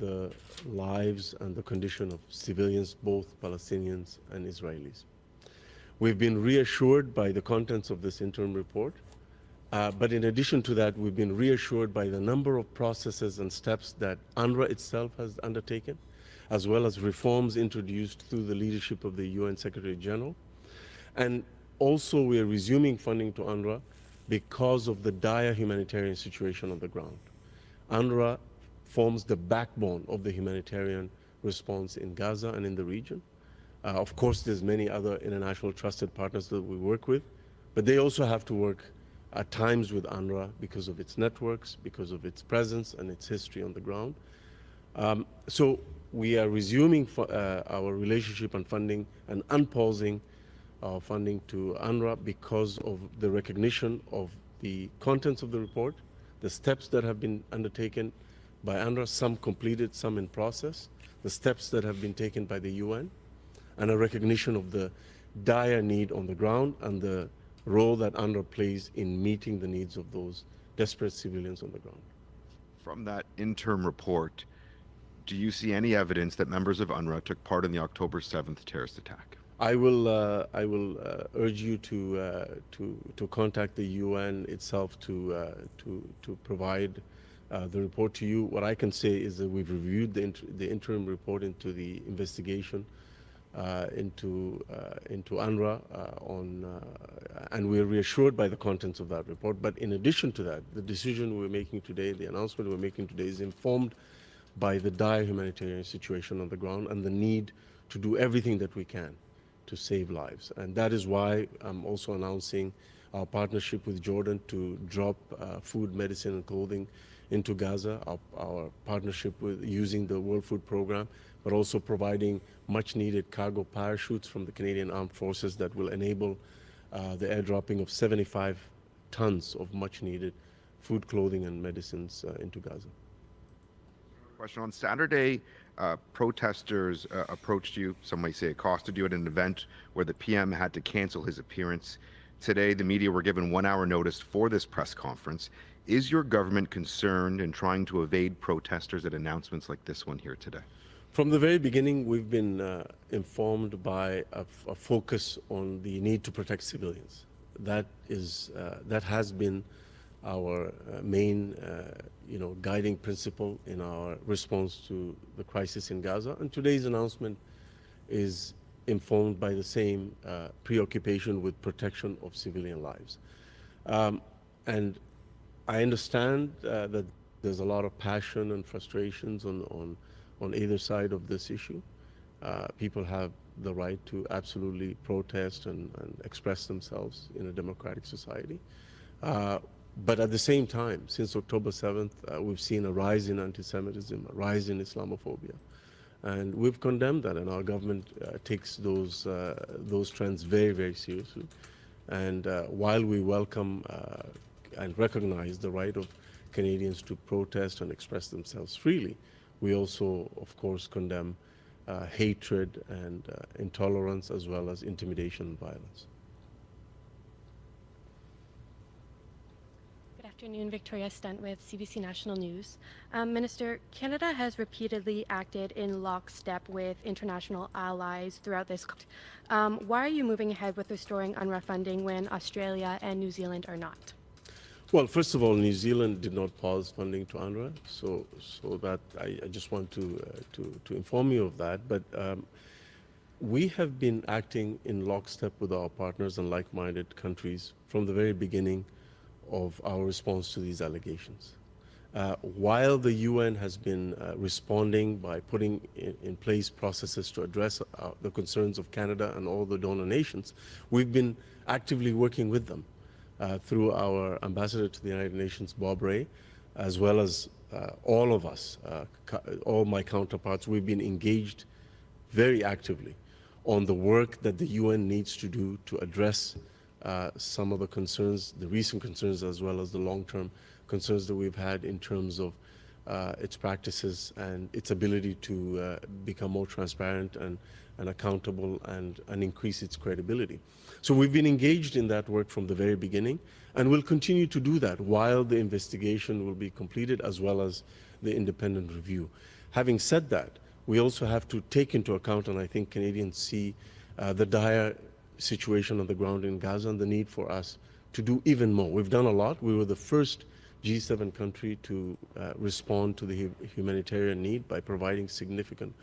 [SPEAKER 13] the lives and the condition of civilians, both Palestinians and Israelis. We've been reassured by the contents of this interim report. But in addition to that, we've been reassured by the number of processes and steps that UNRWA itself has undertaken, as well as reforms introduced through the leadership of the UN Secretary General. And also, we are resuming funding to UNRWA because of the dire humanitarian situation on the ground. UNRWA forms the backbone of the humanitarian response in Gaza and in the region. Of course, there's many other international trusted partners that we work with, but they also have to work at times with UNRWA because of its networks, because of its presence and its history on the ground. So we are resuming our relationship and funding and unpausing our funding to UNRWA because of the recognition of the contents of the report, the steps that have been undertaken by UNRWA, some completed, some in process, the steps that have been taken by the UN, and a recognition of the dire need on the ground and the role that UNRWA plays in meeting the needs of those desperate civilians on the ground.
[SPEAKER 14] From that interim report, do you see any evidence that members of UNRWA took part in the October 7th terrorist attack?
[SPEAKER 13] I will urge you to contact the UN itself to provide the report to you. What I can say is that we've reviewed the interim report into the investigation into UNRWA and we're reassured by the contents of that report. But in addition to that, the decision we're making today, the announcement we're making today is informed by the dire humanitarian situation on the ground and the need to do everything that we can to save lives. And that is why I'm also announcing our partnership with Jordan to drop food, medicine, and clothing into Gaza, our partnership with using the World Food Program, but also providing much-needed cargo parachutes from the Canadian Armed Forces that will enable the airdropping of 75 tons of much-needed food, clothing, and medicines into Gaza.
[SPEAKER 14] Question. On Saturday, protesters approached you, some may say accosted you at an event where the PM had to cancel his appearance. Today, the media were given 1 hour notice for this press conference. Is your government concerned in trying to evade protesters at announcements like this one here today?
[SPEAKER 13] From the very beginning, we've been informed by a focus on the need to protect civilians. That has been our main, guiding principle in our response to the crisis in Gaza. And today's announcement is informed by the same preoccupation with protection of civilian lives. And I understand that there's a lot of passion and frustrations on either side of this issue. People have the right to absolutely protest and express themselves in a democratic society. But at the same time, since October 7th, we've seen a rise in anti-Semitism, a rise in Islamophobia. And we've condemned that, and our government takes those trends very, very seriously. And while we welcome and recognize the right of Canadians to protest and express themselves freely, we also, of course, condemn hatred and intolerance, as well as intimidation and violence.
[SPEAKER 15] Good afternoon, Victoria Stunt with CBC National News. Minister, Canada has repeatedly acted in lockstep with international allies throughout this conflict. Why are you moving ahead with restoring UNRWA funding when Australia and New Zealand are not?
[SPEAKER 13] Well, first of all, New Zealand did not pause funding to UNRWA, so that I just want to inform you of that. But we have been acting in lockstep with our partners and like-minded countries from the very beginning of our response to these allegations. While the UN has been responding by putting in place processes to address the concerns of Canada and all the donor nations, we've been actively working with them. Through our ambassador to the United Nations, Bob Ray, as well as all of us, all my counterparts, we've been engaged very actively on the work that the UN needs to do to address some of the concerns, the recent concerns, as well as the long-term concerns that we've had in terms of its practices and its ability to become more transparent and accountable and increase its credibility. So we've been engaged in that work from the very beginning, and we'll continue to do that while the investigation will be completed, as well as the independent review. Having said that, we also have to take into account, and I think Canadians see the dire situation on the ground in Gaza and the need for us to do even more. We've done a lot. We were the first G7 country to respond to the humanitarian need by providing significant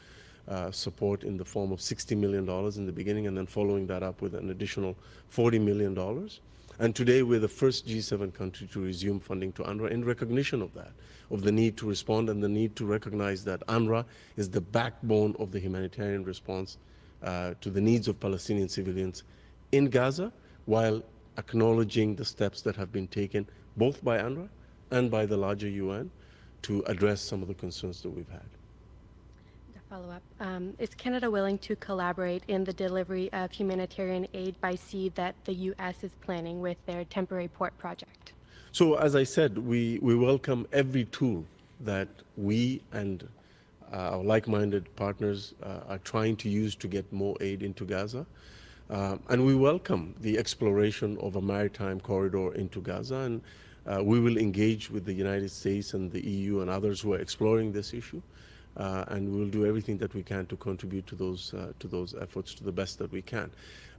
[SPEAKER 13] support in the form of $60 million in the beginning, and then following that up with an additional $40 million. And today we're the first G7 country to resume funding to UNRWA in recognition of that, of the need to respond and the need to recognize that UNRWA is the backbone of the humanitarian response to the needs of Palestinian civilians in Gaza, while acknowledging the steps that have been taken both by UNRWA and by the larger UN to address some of the concerns that we've had.
[SPEAKER 15] Follow-up. Is Canada willing to collaborate in the delivery of humanitarian aid by sea that the U.S. is planning with their temporary port project?
[SPEAKER 13] So, as I said, we welcome every tool that we and our like-minded partners are trying to use to get more aid into Gaza. And we welcome the exploration of a maritime corridor into Gaza, and we will engage with the United States and the EU and others who are exploring this issue. And we will do everything that we can to contribute to those efforts to the best that we can.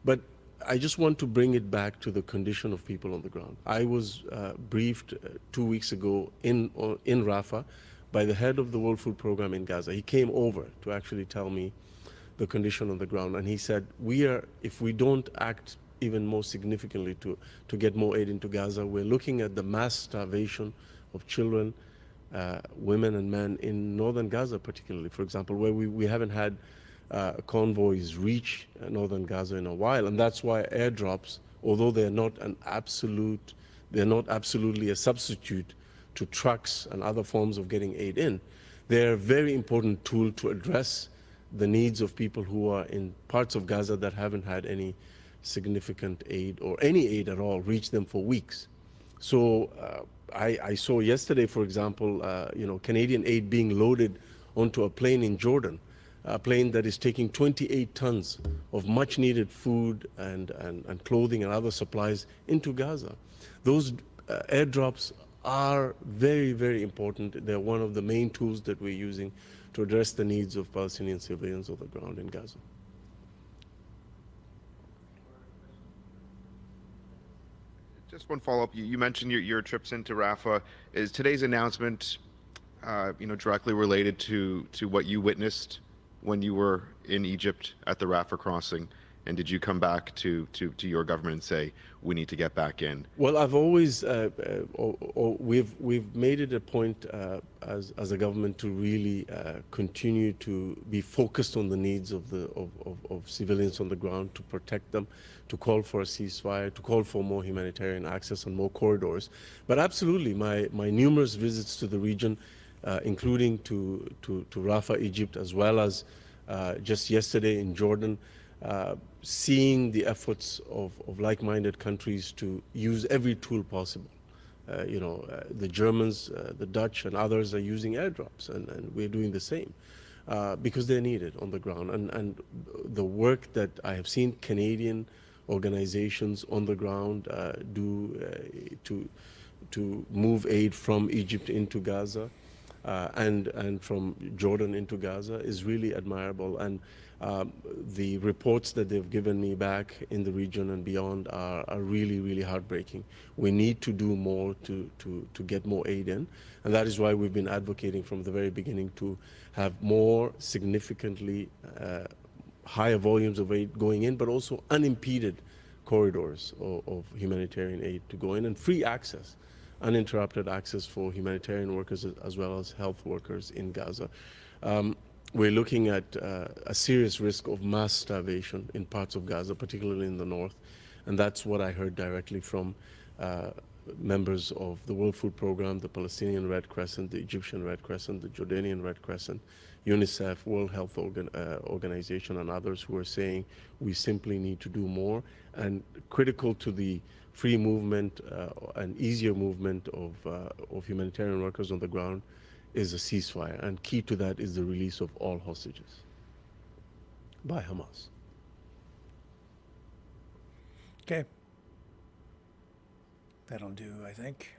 [SPEAKER 13] But I just want to bring it back to the condition of people on the ground. I was briefed 2 weeks ago in Rafah by the head of the World Food Program in Gaza. He came over to actually tell me the condition on the ground, and he said, if we don't act even more significantly to get more aid into Gaza, we're looking at the mass starvation of children, women and men in northern Gaza particularly, for example, where we haven't had convoys reach northern Gaza in a while. And that's why airdrops, although they're not absolutely a substitute to trucks and other forms of getting aid in, they're a very important tool to address the needs of people who are in parts of Gaza that haven't had any significant aid or any aid at all reach them for weeks. So I saw yesterday, for example, Canadian aid being loaded onto a plane in Jordan, a plane that is taking 28 tons of much needed food and clothing and other supplies into Gaza. Those airdrops are very, very important. They're one of the main tools that we're using to address the needs of Palestinian civilians on the ground in Gaza.
[SPEAKER 14] Just one follow-up. You mentioned your trips into Rafah. Is today's announcement, directly related to what you witnessed when you were in Egypt at the Rafah crossing? And did you come back to your government and say, we need to get back in?
[SPEAKER 13] Well, I've always, we've made it a point as a government to really continue to be focused on the needs of civilians on the ground, to protect them, to call for a ceasefire, to call for more humanitarian access and more corridors. But absolutely, my numerous visits to the region, including to Rafah, Egypt, as well as just yesterday in Jordan, seeing the efforts of like-minded countries to use every tool possible. The Germans, the Dutch, and others are using airdrops, and we're doing the same because they're needed on the ground. And the work that I have seen Canadian organizations on the ground do to move aid from Egypt into Gaza and from Jordan into Gaza is really admirable. And the reports that they've given me back in the region and beyond are really, really heartbreaking. We need to do more to get more aid in, and that is why we've been advocating from the very beginning to have more significantly higher volumes of aid going in, but also unimpeded corridors of humanitarian aid to go in, and free access, uninterrupted access for humanitarian workers as well as health workers in Gaza. We're looking at a serious risk of mass starvation in parts of Gaza, particularly in the north, and that's what I heard directly from members of the World Food Programme, the Palestinian Red Crescent, the Egyptian Red Crescent, the Jordanian Red Crescent, UNICEF, World Health Organization, and others who are saying we simply need to do more. And critical to the free movement and easier movement of humanitarian workers on the ground is a ceasefire, and key to that is the release of all hostages by Hamas.
[SPEAKER 2] Okay. That'll do, I think.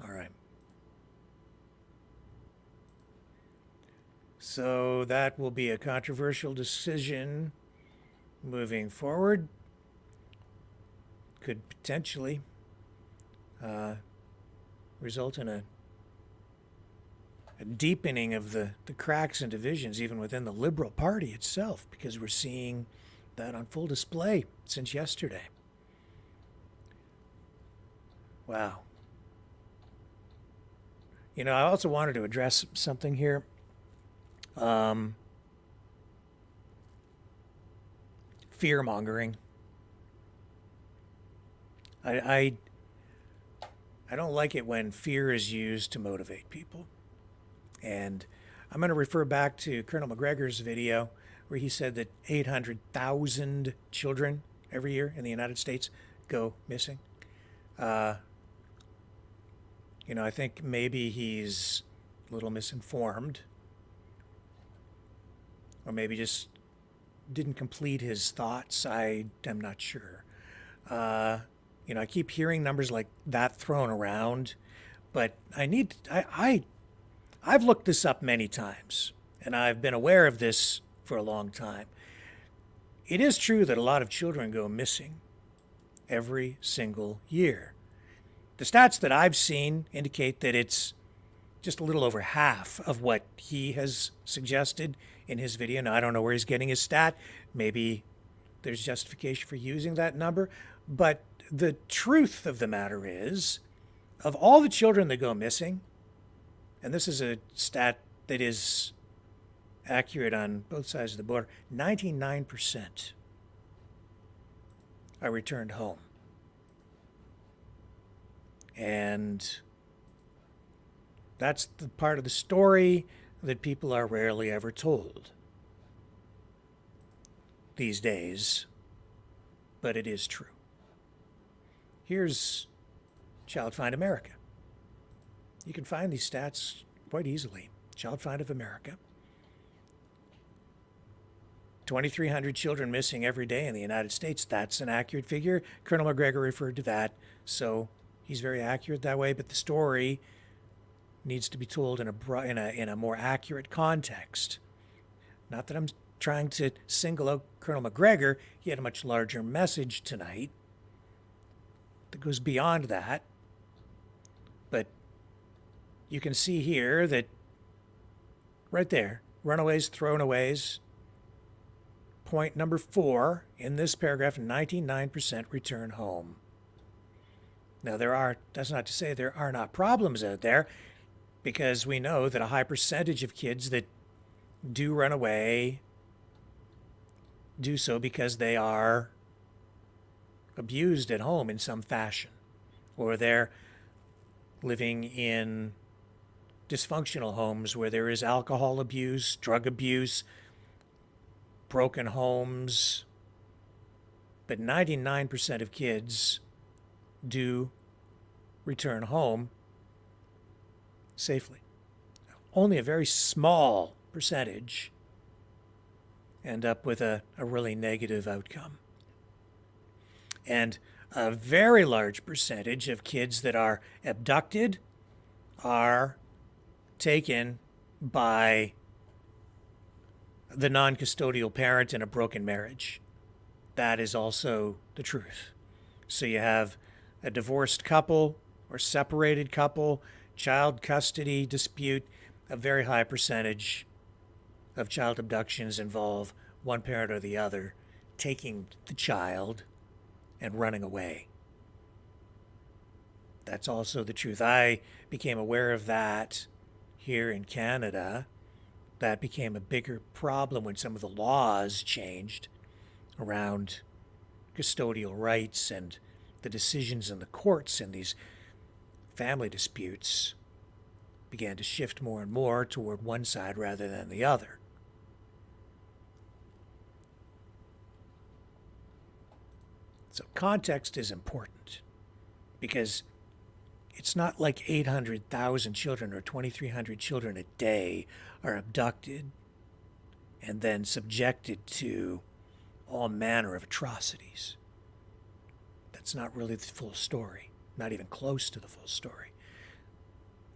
[SPEAKER 2] All right. So that will be a controversial decision moving forward. Could potentially result in a deepening of the cracks and divisions even within the Liberal Party itself, because we're seeing that on full display since yesterday. Wow. You know, I also wanted to address something here. Fear-mongering. I don't like it when fear is used to motivate people. And I'm going to refer back to Colonel McGregor's video where he said that 800,000 children every year in the United States go missing. You know, I think maybe he's a little misinformed, or maybe just didn't complete his thoughts. I am not sure. You know, I keep hearing numbers like that thrown around, but I've looked this up many times, and I've been aware of this for a long time. It is true that a lot of children go missing every single year. The stats that I've seen indicate that it's just a little over half of what he has suggested in his video. Now, I don't know where he's getting his stat. Maybe there's justification for using that number. But the truth of the matter is, of all the children that go missing, and this is a stat that is accurate on both sides of the border, 99% are returned home. And that's the part of the story that people are rarely ever told these days, but it is true. Here's Child Find America. You can find these stats quite easily. Child Find of America. 2,300 children missing every day in the United States. That's an accurate figure. Colonel McGregor referred to that, so he's very accurate that way, but the story needs to be told in a more accurate context. Not that I'm trying to single out Colonel McGregor. He had a much larger message tonight that goes beyond that. But you can see here that right there, runaways, throwaways. Point number 4 in this paragraph, 99% return home. Now that's not to say there are not problems out there, because we know that a high percentage of kids that do run away do so because they are abused at home in some fashion, or they're living in dysfunctional homes where there is alcohol abuse, drug abuse, broken homes. But 99% of kids do return home safely. Only a very small percentage end up with a really negative outcome. And a very large percentage of kids that are abducted are taken by the non-custodial parent in a broken marriage. That is also the truth. So you have a divorced couple or separated couple, child custody dispute. A very high percentage of child abductions involve one parent or the other taking the child and running away. That's also the truth. I became aware of that here in Canada. That became a bigger problem when some of the laws changed around custodial rights and the decisions in the courts in these family disputes began to shift more and more toward one side rather than the other. So context is important, because it's not like 800,000 children or 2,300 children a day are abducted and then subjected to all manner of atrocities. That's not really the full story, not even close to the full story.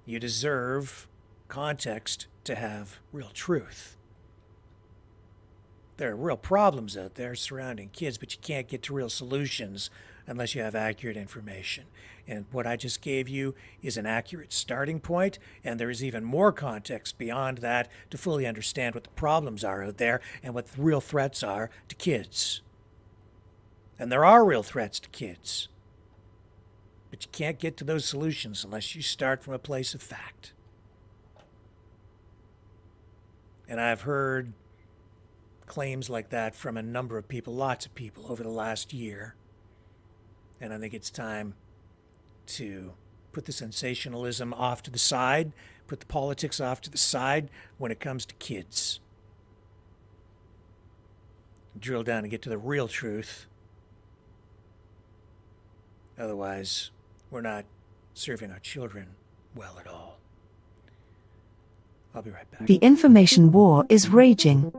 [SPEAKER 2] You deserve context to have real truth. There are real problems out there surrounding kids, but you can't get to real solutions unless you have accurate information. And what I just gave you is an accurate starting point, and there is even more context beyond that to fully understand what the problems are out there and what the real threats are to kids. And there are real threats to kids. But you can't get to those solutions unless you start from a place of fact. And I've heard claims like that from a number of people, lots of people, over the last year. And I think it's time to put the sensationalism off to the side, put the politics off to the side when it comes to kids. Drill down and get to the real truth. Otherwise, we're not serving our children well at all. I'll be right back.
[SPEAKER 3] The information war is raging.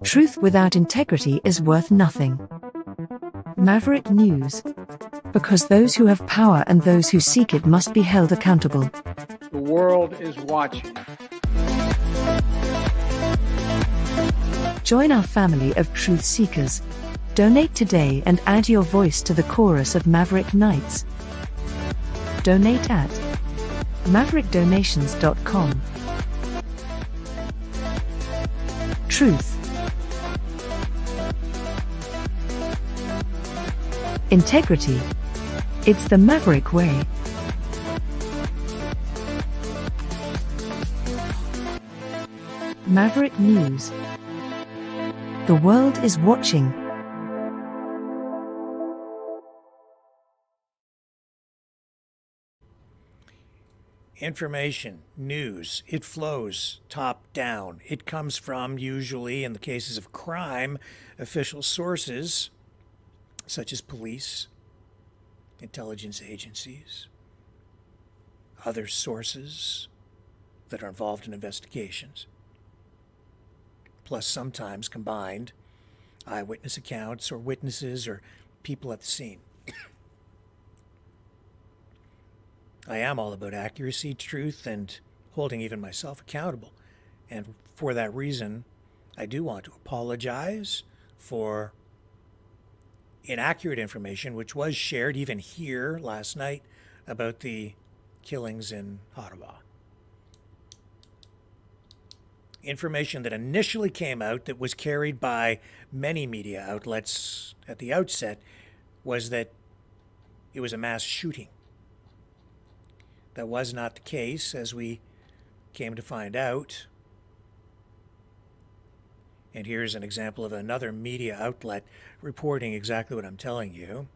[SPEAKER 3] Truth without integrity is worth nothing. Maverick News. Because those who have power and those who seek it must be held accountable.
[SPEAKER 4] The world is watching.
[SPEAKER 3] Join our family of truth seekers. Donate today and add your voice to the chorus of Maverick Knights. Donate at maverickdonations.com. Truth. Integrity. It's the Maverick way. Maverick News. The world is watching.
[SPEAKER 2] Information, news, it flows top down. It comes from, usually in the cases of crime, official sources such as police, intelligence agencies, other sources that are involved in investigations, plus sometimes combined eyewitness accounts or witnesses or people at the scene. I am all about accuracy, truth, and holding even myself accountable. And for that reason, I do want to apologize for inaccurate information, which was shared even here last night about the killings in Ottawa. Information that initially came out that was carried by many media outlets at the outset was that it was a mass shooting. That was not the case, as we came to find out. And here's an example of another media outlet reporting exactly what I'm telling you.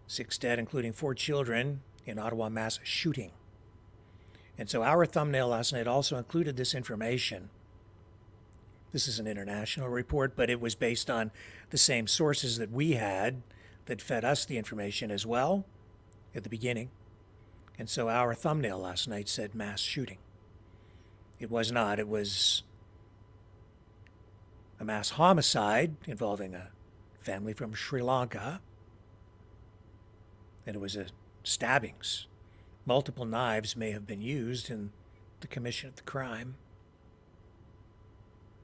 [SPEAKER 2] 6 dead, including 4 children, in Ottawa mass shooting. And so our thumbnail last night also included this information. This is an international report, but it was based on the same sources that we had that fed us the information as well at the beginning. And so our thumbnail last night said mass shooting. It was not. It was a mass homicide involving a family from Sri Lanka. And it was stabbings. Multiple knives may have been used in the commission of the crime.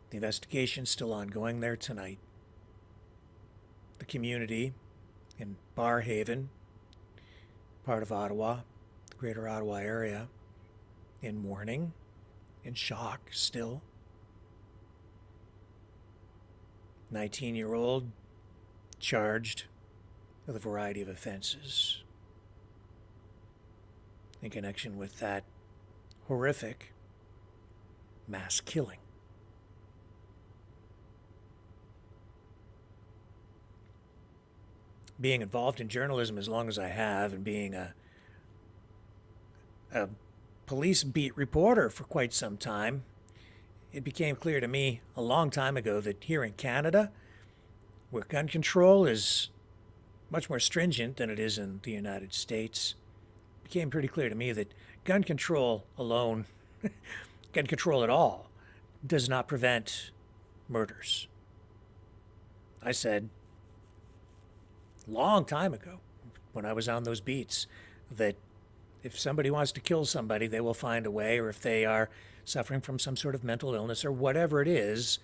[SPEAKER 2] The investigation's still ongoing there tonight. The community in Barrhaven, part of Ottawa, the greater Ottawa area, in mourning, in shock still. 19-year-old charged with a variety of offenses in connection with that horrific mass killing. Being involved in journalism as long as I have, and being a police beat reporter for quite some time, it became clear to me a long time ago that here in Canada, where gun control is much more stringent than it is in the United States, it became pretty clear to me that gun control alone, gun control at all, does not prevent murders. I said long time ago, when I was on those beats, that if somebody wants to kill somebody, they will find a way, or if they are suffering from some sort of mental illness or whatever it is,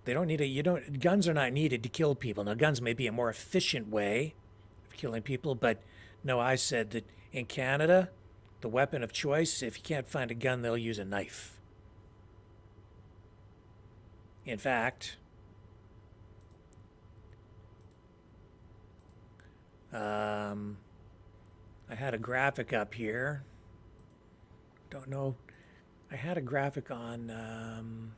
[SPEAKER 2] they don't need guns are not needed to kill people. Now, guns may be a more efficient way of killing people, but no, I said that in Canada, the weapon of choice, if you can't find a gun, they'll use a knife. In fact, I had a graphic up here. Don't know. I had a graphic on.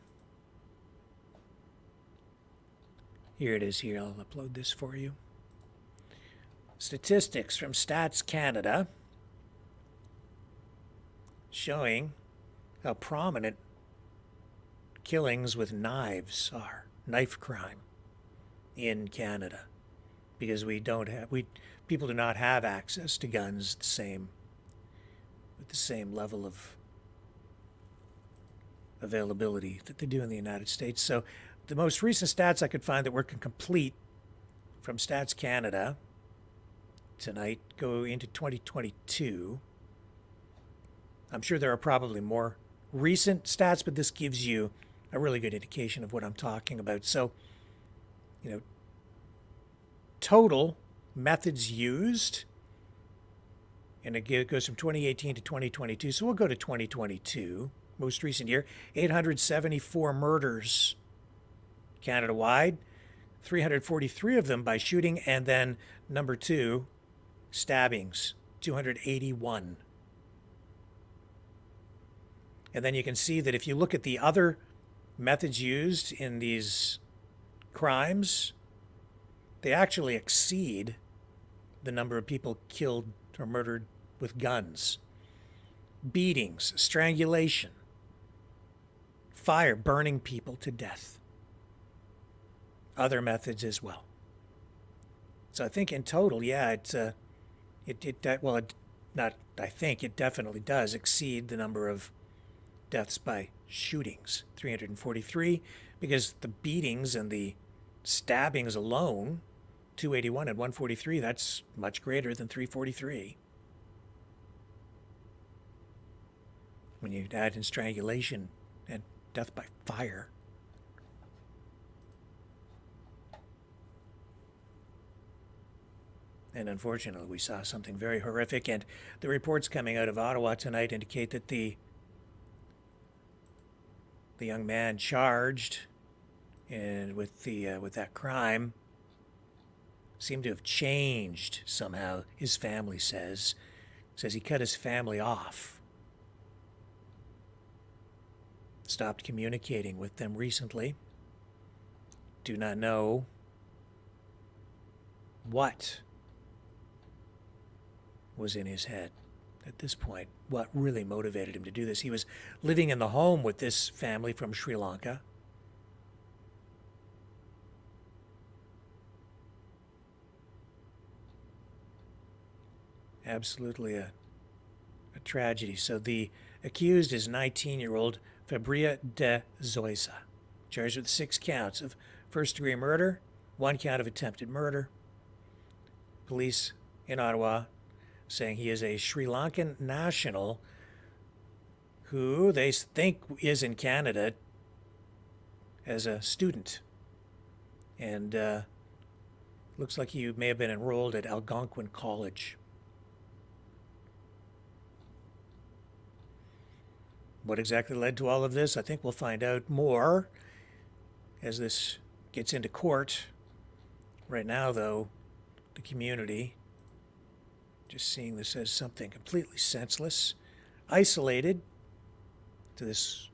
[SPEAKER 2] Here it is here. I'll upload this for you. Statistics from Stats Canada showing how prominent killings with knives are, knife crime in Canada, because people do not have access to guns with the same level of availability that they do in the United States. So the most recent stats I could find that were complete from Stats Canada tonight go into 2022. I'm sure there are probably more recent stats, but this gives you a really good indication of what I'm talking about. So, total methods used, and it goes from 2018 to 2022. So we'll go to 2022, most recent year, 874 murders Canada-wide, 343 of them by shooting, and then number 2, stabbings, 281. And then you can see that if you look at the other methods used in these crimes, they actually exceed the number of people killed or murdered with guns. Beatings, strangulation, fire, burning people to death. Other methods as well. So I think in total, yeah, it definitely does exceed the number of deaths by shootings, 343, because the beatings and the stabbings alone, 281 and 143, that's much greater than 343. When you add in strangulation and death by fire. And unfortunately, we saw something very horrific. And the reports coming out of Ottawa tonight indicate that the young man charged and with that crime seemed to have changed somehow. His family says he cut his family off, stopped communicating with them recently. Do not know what was in his head at this point, what really motivated him to do this. He was living in the home with this family from Sri Lanka. Absolutely a tragedy. So the accused is 19-year-old Fabria de Zoisa, charged with 6 counts of first-degree murder, 1 count of attempted murder. Police in Ottawa saying he is a Sri Lankan national who they think is in Canada as a student. And looks like he may have been enrolled at Algonquin College. What exactly led to all of this? I think we'll find out more as this gets into court. Right now, though, the community just seeing this as something completely senseless, isolated to this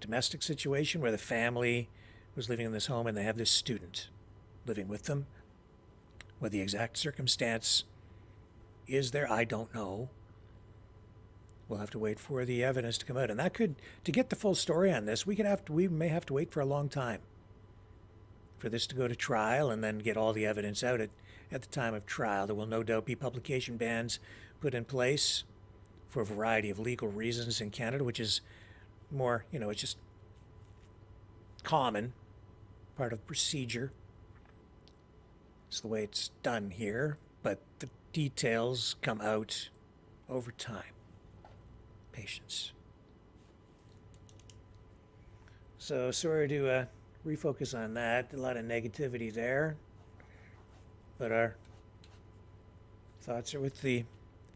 [SPEAKER 2] domestic situation where the family was living in this home and they have this student living with them. What the exact circumstance is there, I don't know. We'll have to wait for the evidence to come out. And that could, to get the full story on this, we may have to wait for a long time for this to go to trial and then get all the evidence out at the time of trial. There will no doubt be publication bans put in place for a variety of legal reasons in Canada, which is more, it's just common, part of procedure. It's the way it's done here, but the details come out over time. Patience. So sorry to refocus on that. A lot of negativity there. But our thoughts are with the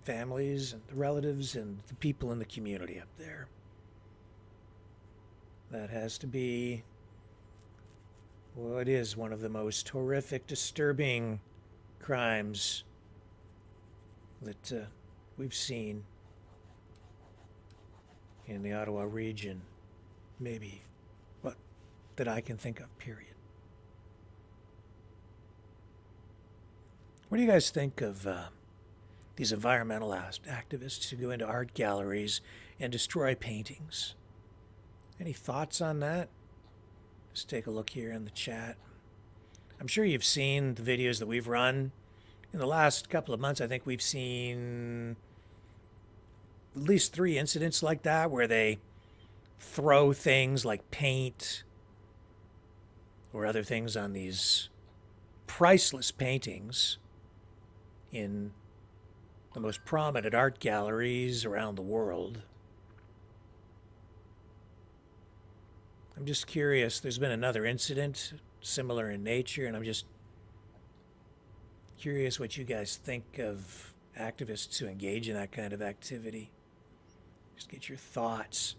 [SPEAKER 2] families and the relatives and the people in the community up there. That has to be, well, it is one of the most horrific, disturbing crimes that we've seen in the Ottawa region, maybe, but that I can think of, period. What do you guys think of these environmental activists who go into art galleries and destroy paintings? Any thoughts on that? Just take a look here in the chat. I'm sure you've seen the videos that we've run. In the last couple of months, I think we've seen at least 3 incidents like that where they throw things like paint or other things on these priceless paintings in the most prominent art galleries around the world. I'm just curious. There's been another incident similar in nature, and I'm just curious what you guys think of activists who engage in that kind of activity. Just get your thoughts.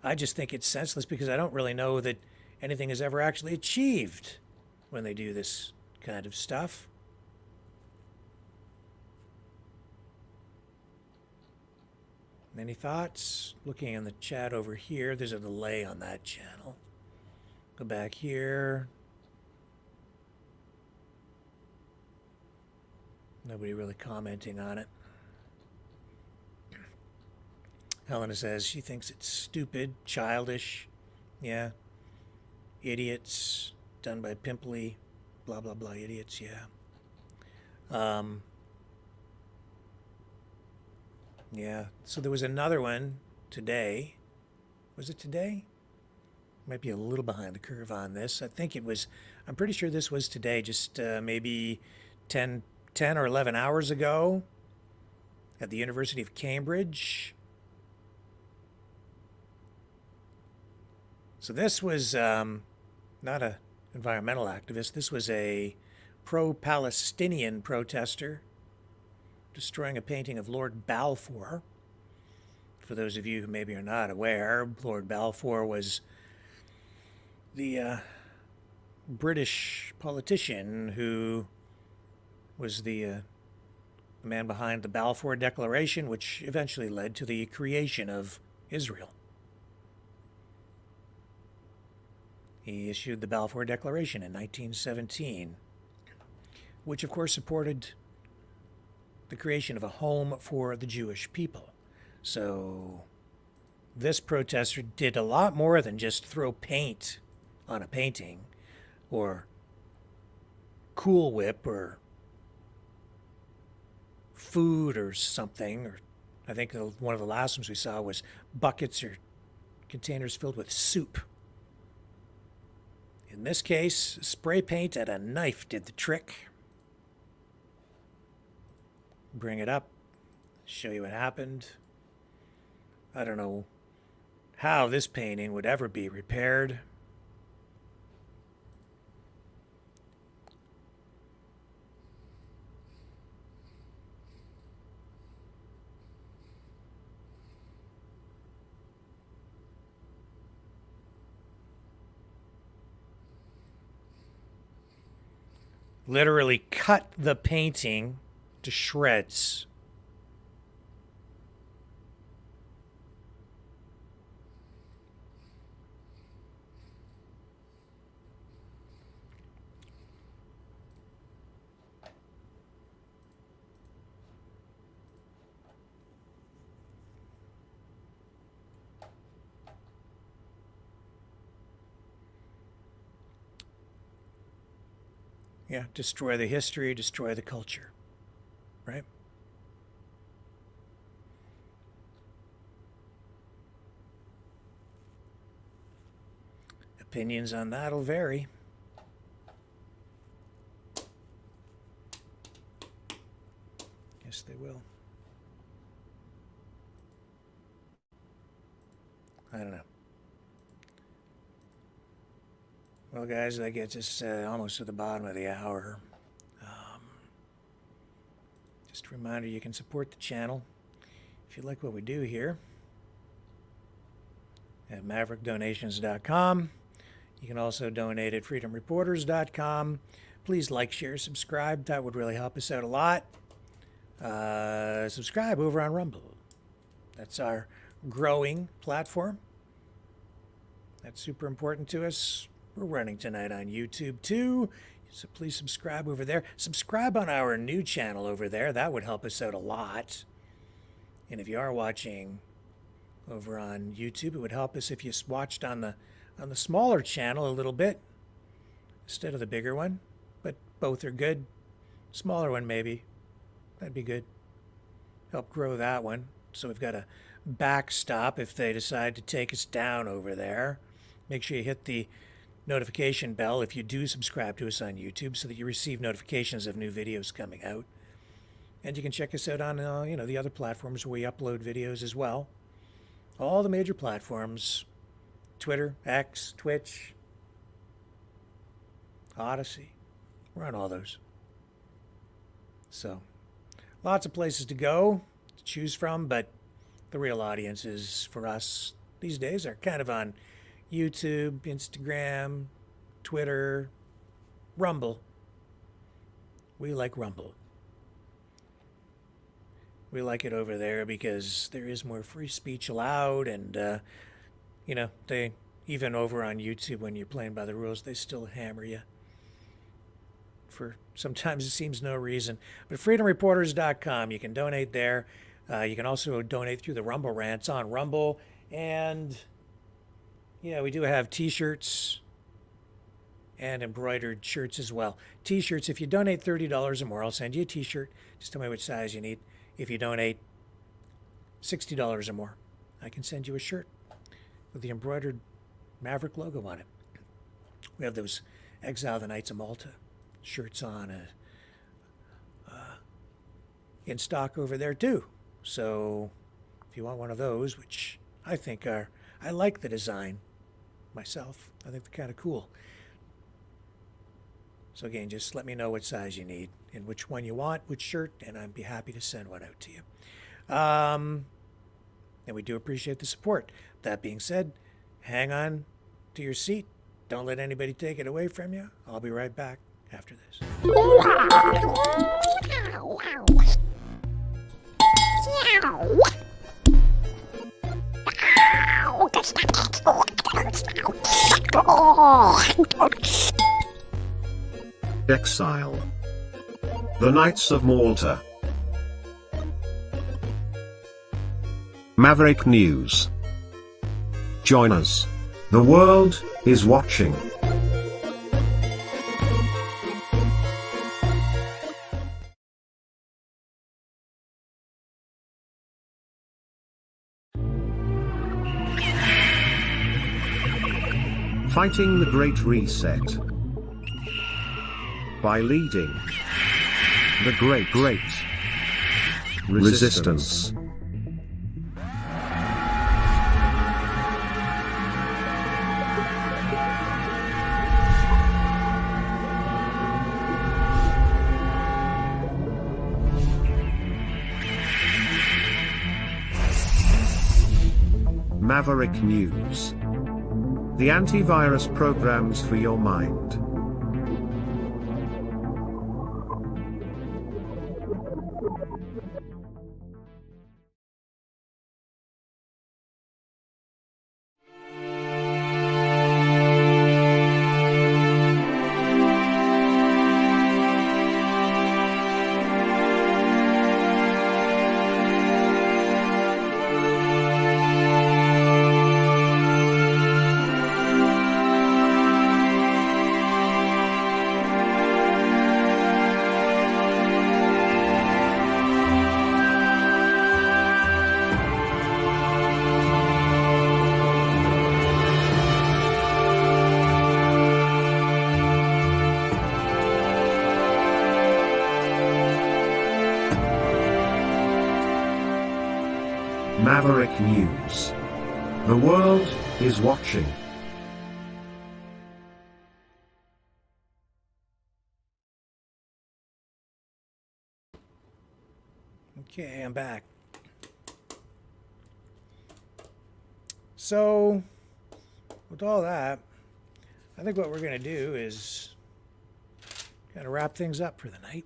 [SPEAKER 2] I just think it's senseless because I don't really know that anything is ever actually achieved when they do this kind of stuff. Any thoughts? Looking in the chat over here, there's a delay on that channel. Go back here. Nobody really commenting on it. Helena says she thinks it's stupid, childish. Yeah. Idiots. Done by pimply, blah, blah, blah, idiots, yeah. Yeah, so there was another one today. Was it today? Might be a little behind the curve on this. I think it was, I'm pretty sure this was today, just maybe 10 or 11 hours ago at the University of Cambridge. So this was not an environmental activist. This was a pro-Palestinian protester destroying a painting of Lord Balfour. For those of you who maybe are not aware, Lord Balfour was the British politician who was the man behind the Balfour Declaration, which eventually led to the creation of Israel. He issued the Balfour Declaration in 1917, which of course supported the creation of a home for the Jewish people. So this protester did a lot more than just throw paint on a painting or Cool Whip or food or something. Or I think one of the last ones we saw was buckets or containers filled with soup. In this case, spray paint and a knife did the trick. Bring it up, show you what happened. I don't know how this painting would ever be repaired. Literally cut the painting to shreds. Yeah, destroy the history, destroy the culture, right? Opinions on that'll vary. Yes, they will. I don't know. Well, guys, that gets us almost to the bottom of the hour. Just a reminder, you can support the channel if you like what we do here at maverickdonations.com. You can also donate at freedomreporters.com. Please like, share, subscribe. That would really help us out a lot. Subscribe over on Rumble. That's our growing platform. That's super important to us. We're running tonight on YouTube too, so please subscribe over there. Subscribe on our new channel over there. That would help us out a lot. And if you are watching over on YouTube, it would help us if you watched on the smaller channel a little bit instead of the bigger one. But both are good. Smaller one maybe. That'd be good. Help grow that one. So we've got a backstop if they decide to take us down over there. Make sure you hit the notification bell if you do subscribe to us on YouTube so that you receive notifications of new videos coming out. And you can check us out on the other platforms where we upload videos as well. All the major platforms: Twitter, X, Twitch, Odyssey. We're on all those. So lots of places to go, to choose from, but the real audiences for us these days are kind of on YouTube, Instagram, Twitter, Rumble. We like Rumble. We like it over there because there is more free speech allowed, and they even over on YouTube when you're playing by the rules, they still hammer you for sometimes it seems no reason. But freedomreporters.com, you can donate there. You can also donate through the Rumble rants on Rumble, and we do have t-shirts and embroidered shirts as well. T-shirts, if you donate $30 or more, I'll send you a t-shirt. Just tell me which size you need. If you donate $60 or more, I can send you a shirt with the embroidered Maverick logo on it. We have those Exile the Knights of Malta shirts on in stock over there too. So if you want one of those, which I like the design myself. I think they're kind of cool. So again, just let me know what size you need and which one you want, which shirt, and I'd be happy to send one out to you. And we do appreciate the support. That being said, hang on to your seat. Don't let anybody take it away from you. I'll be right back after this.
[SPEAKER 1] Exile. The Knights of Malta. Maverick News. Join us. The world is watching. Fighting the Great Reset. By leading the Great Resistance. Maverick News. The antivirus programs for your mind. Maverick News. The world is watching.
[SPEAKER 2] Okay, I'm back. So, with all that, I think what we're going to do is kind of wrap things up for the night.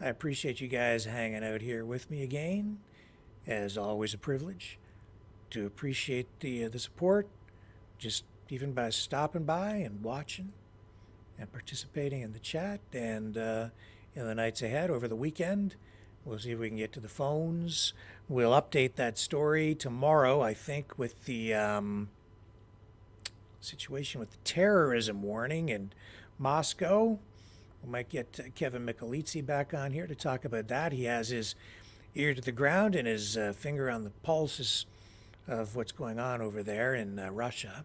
[SPEAKER 2] I appreciate you guys hanging out here with me again. As always, a privilege to appreciate the support, just even by stopping by and watching and participating in the chat. And in the nights ahead, over the weekend, we'll see if we can get to the phones. We'll update that story tomorrow, I think, with the situation with the terrorism warning in Moscow. We might get Kevin Michelizzi back on here to talk about that. He has his ear to the ground and his finger on the pulses of what's going on over there in Russia.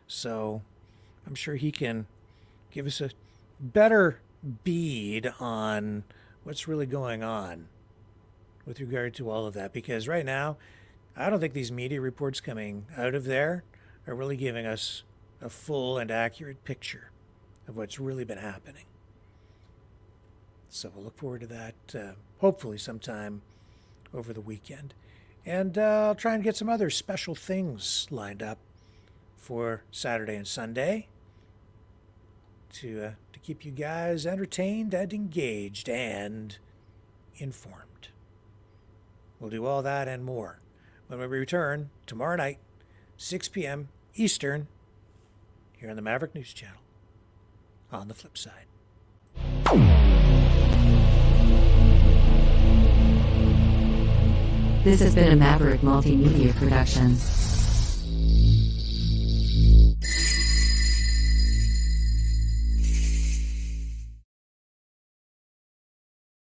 [SPEAKER 2] So I'm sure he can give us a better bead on what's really going on with regard to all of that. Because right now, I don't think these media reports coming out of there are really giving us a full and accurate picture of what's really been happening. So we'll look forward to that hopefully sometime over the weekend. And I'll try and get some other special things lined up for Saturday and Sunday to keep you guys entertained and engaged and informed. We'll do all that and more when we return tomorrow night, 6 p.m. Eastern, here on the Maverick News Channel, on the flip side.
[SPEAKER 16] This has been a Maverick Multimedia production.